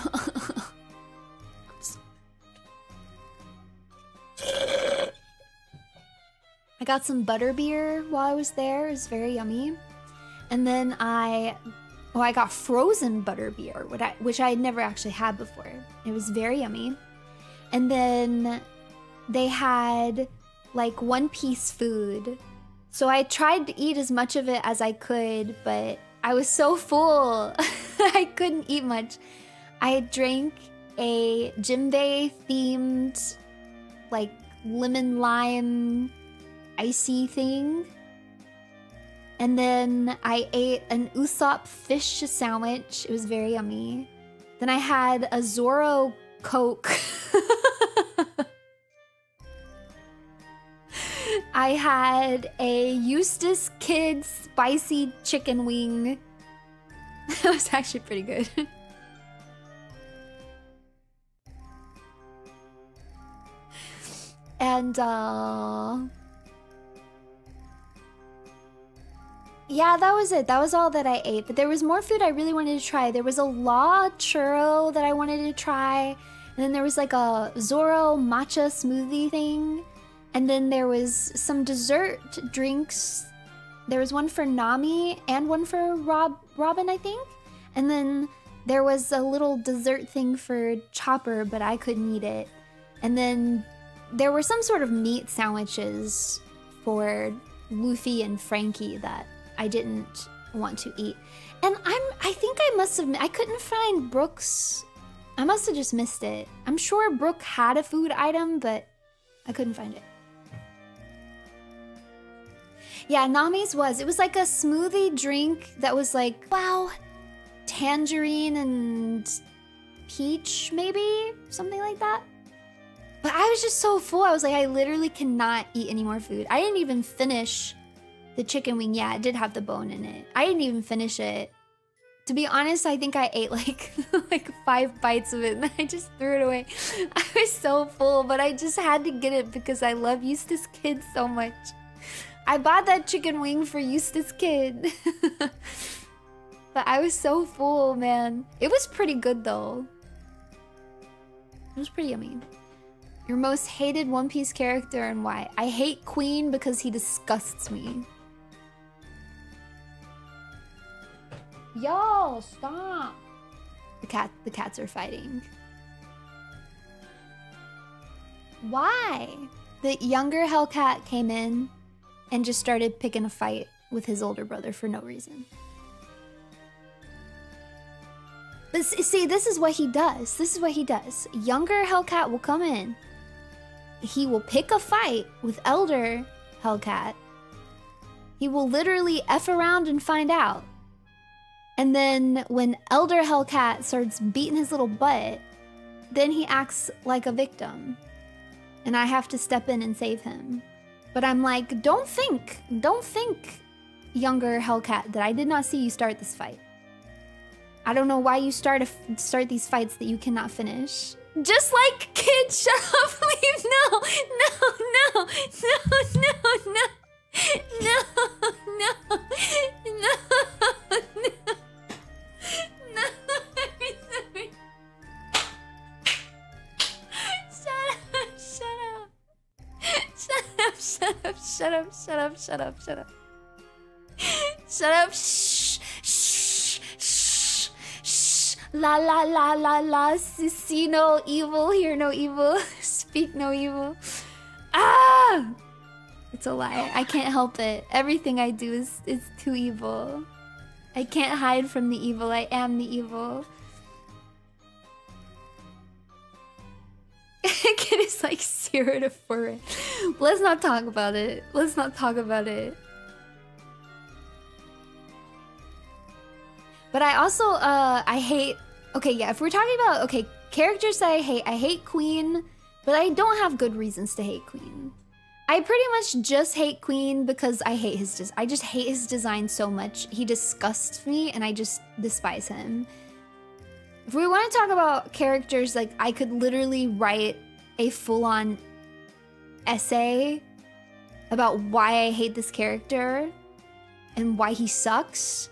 I got some butterbeer while I was there. It was very yummy. And then I got frozen butterbeer, which I had never actually had before. It was very yummy. And then they had like one-piece food. So I tried to eat as much of it as I could, but I was so full. I couldn't eat much. I drank a Jimbei themed like lemon lime icy thing. And then I ate an Usopp fish sandwich. It was very yummy. Then I had a Zoro Coke. I had a Eustace Kid spicy chicken wing. That was actually pretty good. And yeah, that was it. That was all that I ate. But there was more food I really wanted to try. There was a Law churro that I wanted to try. And then there was like a Zoro matcha smoothie thing. And then there was some dessert drinks. There was one for Nami and one for Robin, I think. And then there was a little dessert thing for Chopper, but I couldn't eat it. And then there were some sort of meat sandwiches for Luffy and Frankie that I didn't want to eat. And I think I couldn't find Brooke's. I must have just missed it. I'm sure Brooke had a food item, but I couldn't find it. Yeah, Nami's it was like a smoothie drink that was like, wow, tangerine and peach, maybe? Something like that. But I was just so full. I was like, I literally cannot eat any more food. I didn't even finish the chicken wing. Yeah, it did have the bone in it. I didn't even finish it. To be honest, I think I ate like 5 bites of it and then I just threw it away. I was so full, but I just had to get it because I love Eustace Kid so much. I bought that chicken wing for Eustace Kid. But I was so full, man. It was pretty good though. It was pretty yummy. Your most hated One Piece character and why? I hate Queen because he disgusts me. Yo, stop. The cats are fighting. Why? The younger Hellcat came in and just started picking a fight with his older brother for no reason. But see, this is what he does. This is what he does. Younger Hellcat will come in. He will pick a fight with elder Hellcat. He will literally F around and find out. And then when elder Hellcat starts beating his little butt, then he acts like a victim. And I have to step in and save him. But I'm like, don't think, younger Hellcat, that I did not see you start this fight. I don't know why you start these fights that you cannot finish. Just like kids, shut up, please. No, no, no, no, no, no. No, no, no, no. No, sorry. Shut up. Shut up. Shut up. Shut up. Shut up. Shut up. Shut up. Shh. Shh. Shh. Shh. La la la la la. See no evil, hear no evil, speak no evil. Ah! It's a lie. I can't help it. Everything I do is too evil. I can't hide from the evil. I am the evil. Kid is like 0 to 4. Let's not talk about it. Let's not talk about it. But I also, I hate... Okay, yeah, if we're talking about, okay, characters that I hate Queen, but I don't have good reasons to hate Queen. I pretty much just hate Queen because I hate his I just hate his design so much. He disgusts me and I just despise him. If we want to talk about characters, like, I could literally write a full-on essay about why I hate this character and why he sucks.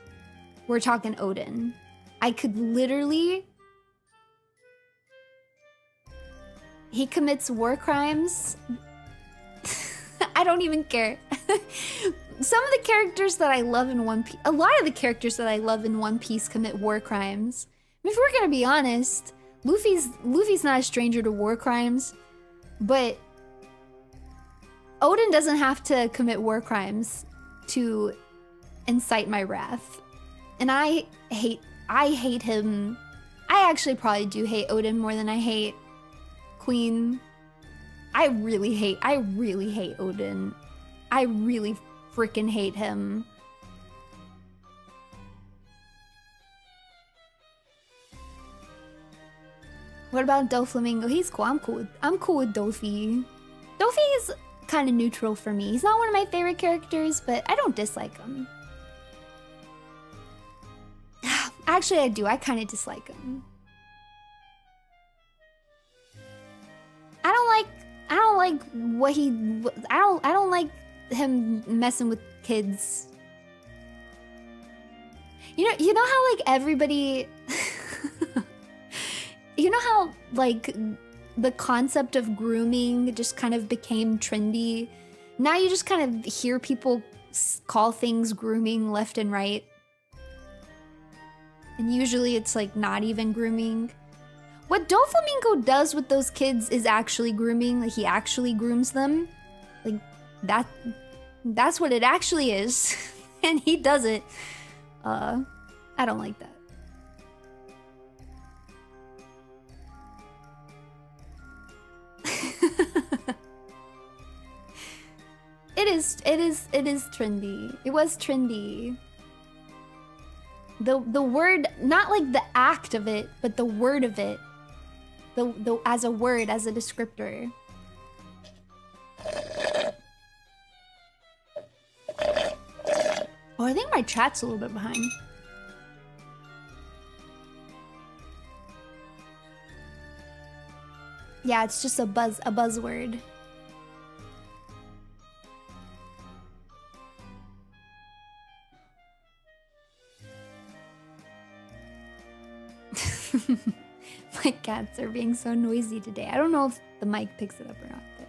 We're talking Odin. I could literally... He commits war crimes. I don't even care. Some of the characters that I love in One Piece... A lot of the characters that I love in One Piece commit war crimes. I mean, if we're gonna be honest, Luffy's not a stranger to war crimes, but Odin doesn't have to commit war crimes to incite my wrath. And I hate him. I actually probably do hate Odin more than I hate Queen. I really hate Odin. I really freaking hate him. What about Doflamingo? He's cool. I'm cool with Dofi. Dofi is kind of neutral for me. He's not one of my favorite characters, but I don't dislike him. Actually, I do. I kind of dislike him. I don't like what he... I don't like him messing with kids. You know how, like, everybody... You know how, like, the concept of grooming just kind of became trendy? Now you just kind of hear people call things grooming left and right. And usually it's, like, not even grooming. What Doflamingo does with those kids is actually grooming. Like, he actually grooms them. Like, that's what it actually is. And he does it. I don't like that. It is trendy. It was trendy. The word, not like the act of it, but the word of it. The as a word, as a descriptor. Oh, I think my chat's a little bit behind. Yeah, it's just a buzzword. My cats are being so noisy today. I don't know if the mic picks it up or not. But...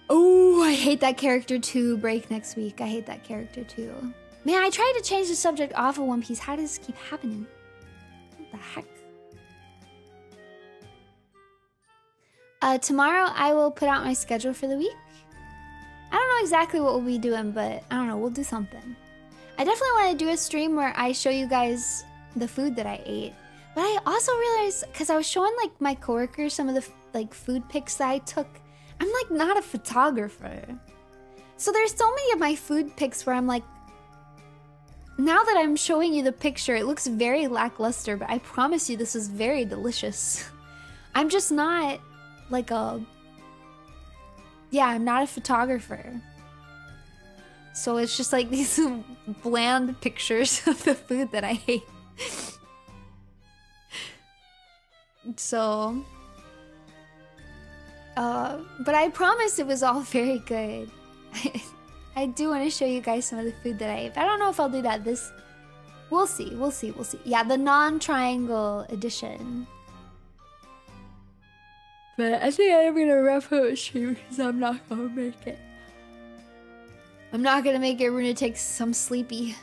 Oh, I hate that character too. Break next week. I hate that character too. Man, I tried to change the subject off of One Piece. How does this keep happening? What the heck? Tomorrow I will put out my schedule for the week. I don't know exactly what we'll be doing, but I don't know. We'll do something. I definitely want to do a stream where I show you guys the food that I ate. But I also realized, because I was showing like my coworkers some of the like food pics that I took, I'm like not a photographer. So there's so many of my food pics where I'm like, now that I'm showing you the picture, it looks very lackluster, but I promise you this is very delicious. I'm just not like a... Yeah, I'm not a photographer. So it's just like these bland pictures of the food that I hate. So, but I promise it was all very good. I do want to show you guys some of the food that I ate. I don't know if I'll do that this... We'll see. Yeah, the non-triangle edition. But I think I'm gonna rough out stream because I'm not gonna make it. I'm not gonna make it. Runie takes... I'm sleepy.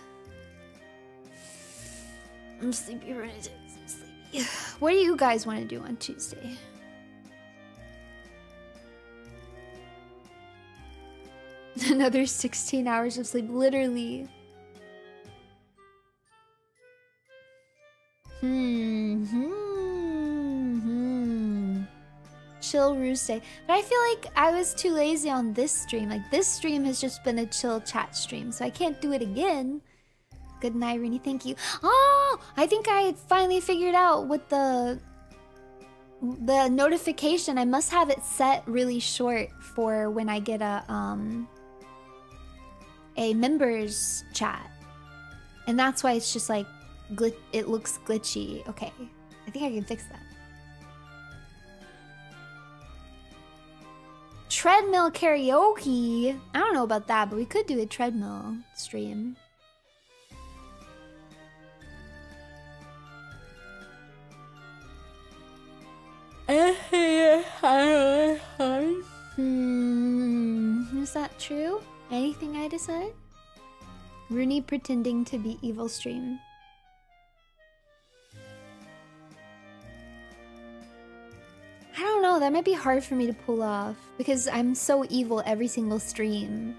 I'm sleepy, Runie takes... I'm sleepy. What do you guys want to do on Tuesday? Another 16 hours of sleep, literally. Chill Ruse Day. But I feel like I was too lazy on this stream. Like, this stream has just been a chill chat stream, so I can't do it again. Good night, Runie. Thank you. Oh, I think I finally figured out what the notification. I must have it set really short for when I get a members chat, and that's why it's just like it looks glitchy. Okay, I think I can fix that. Treadmill karaoke. I don't know about that, but we could do a treadmill stream. Is that true? Anything I decide? Runie pretending to be evil stream. I don't know, that might be hard for me to pull off because I'm so evil every single stream.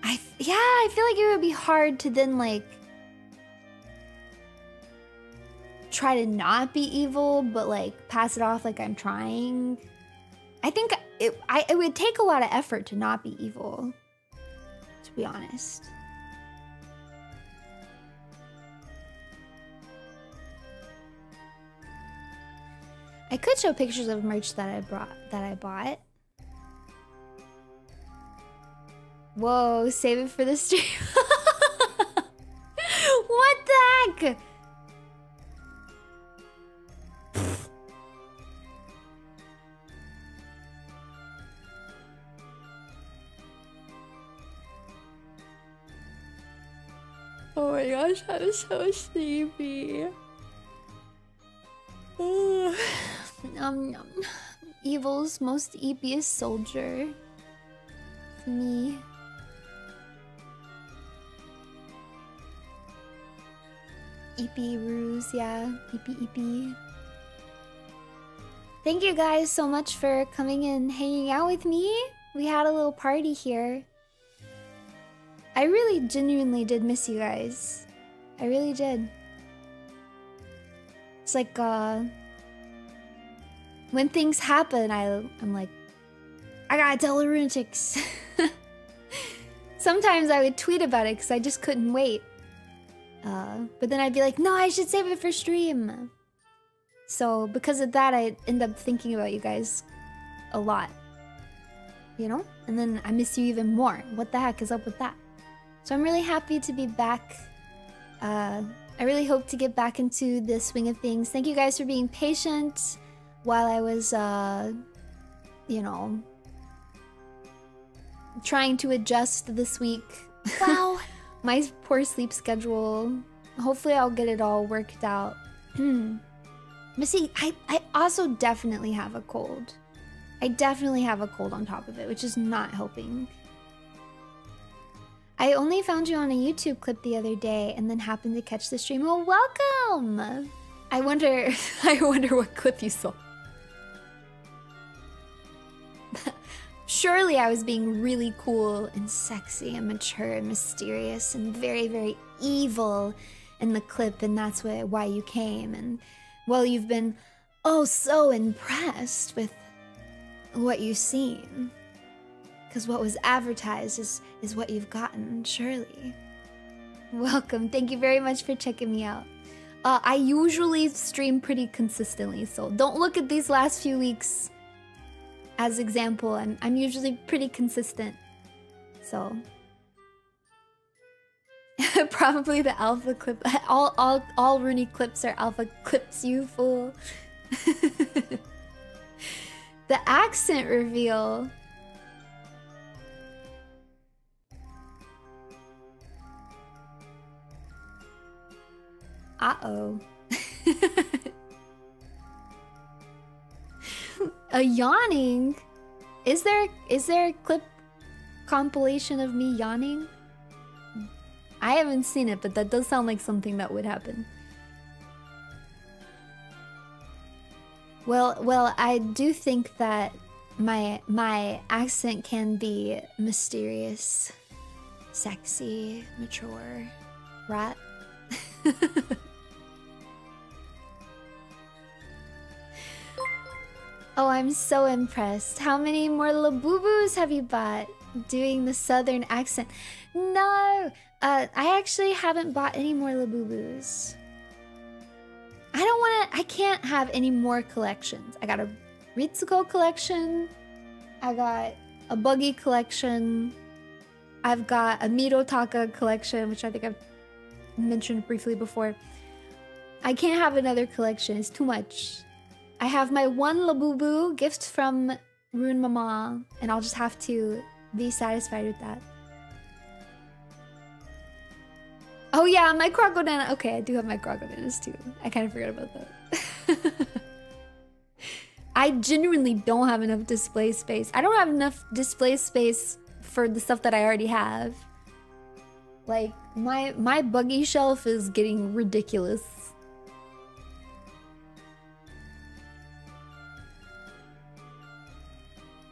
I feel like it would be hard to then like try to not be evil but like pass it off like I'm trying. I think it would take a lot of effort to not be evil, to be honest. I could show pictures of merch that I bought. Whoa, save it for the stream. What the heck? Oh my gosh, I'm so sleepy. Evil's most eepiest soldier. It's me. Eepy Ruse, yeah. Eepy. Thank you guys so much for coming and hanging out with me. We had a little party here. I really genuinely did miss you guys. I really did. It's like, when things happen, I'm like, I gotta tell the lunatics. Sometimes I would tweet about it because I just couldn't wait. But then I'd be like, no, I should save it for stream. So because of that, I end up thinking about you guys a lot. You know? And then I miss you even more. What the heck is up with that? So I'm really happy to be back. I really hope to get back into the swing of things. Thank you guys for being patient while I was, you know, trying to adjust this week. Wow. My poor sleep schedule. Hopefully I'll get it all worked out. But see, I also definitely have a cold. I definitely have a cold on top of it, which is not helping. I only found you on a YouTube clip the other day and then happened to catch the stream. Well, welcome! I wonder what clip you saw. Surely I was being really cool and sexy and mature and mysterious and very, very evil in the clip, and that's why you came. And well, you've been oh so impressed with what you've seen. Because what was advertised is what you've gotten, surely. Welcome. Thank you very much for checking me out. I usually stream pretty consistently, so don't look at these last few weeks as example. I'm usually pretty consistent. So Probably the alpha clip. All Runie clips are alpha clips, you fool. The accent reveal. Uh-oh. A yawning? Is there a clip compilation of me yawning? I haven't seen it, but that does sound like something that would happen. Well, I do think that my accent can be mysterious, sexy, mature, right? Oh, I'm so impressed. How many more Labubu's have you bought doing the southern accent? No, I actually haven't bought any more Labubu's. I can't have any more collections. I got a Ritsuko collection. I got a Buggy collection. I've got a Midotaka collection, which I think I've mentioned briefly before. I can't have another collection. It's too much. I have my one Labubu gift from Rune Mama, and I'll just have to be satisfied with that. Oh yeah, my Crocodana. Okay, I do have my Crocodanas too. I kind of forgot about that. I genuinely don't have enough display space. I don't have enough display space for the stuff that I already have. Like, my Buggy shelf is getting ridiculous.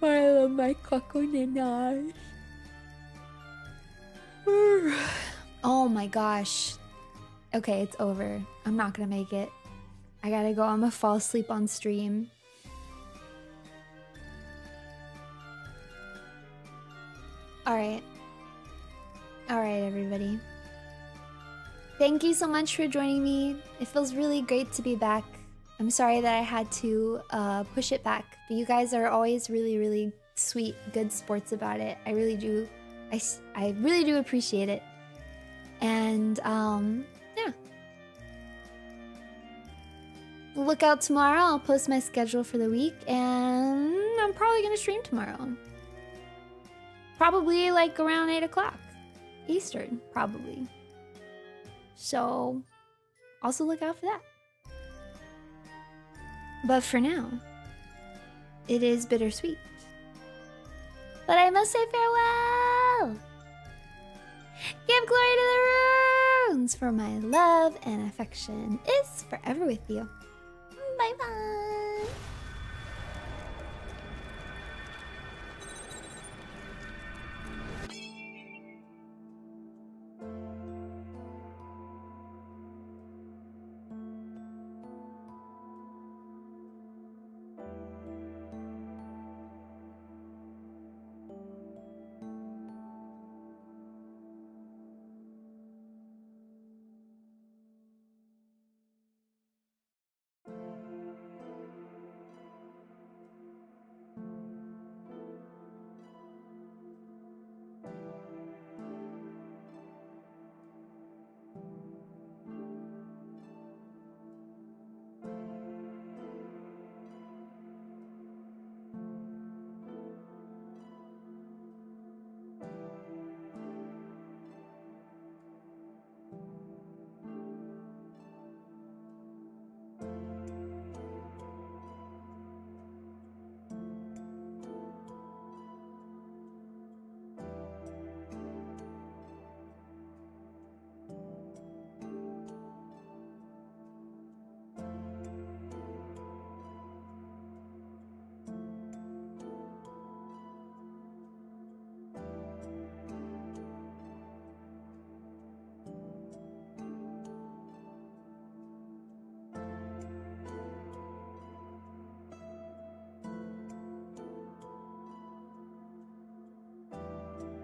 I love my Crocodanas. Oh my gosh. Okay, it's over. I'm not gonna make it. I gotta go. I'm gonna fall asleep on stream. Alright. Alright, everybody. Thank you so much for joining me. It feels really great to be back. I'm sorry that I had to push it back, but you guys are always really, really sweet, good sports about it. I really do. I really do appreciate it. And yeah. Look out tomorrow. I'll post my schedule for the week, and I'm probably gonna stream tomorrow. Probably like around 8 o'clock Eastern, probably. So also look out for that. But for now, it is bittersweet. But I must say farewell! Give glory to the runes, for my love and affection is forever with you.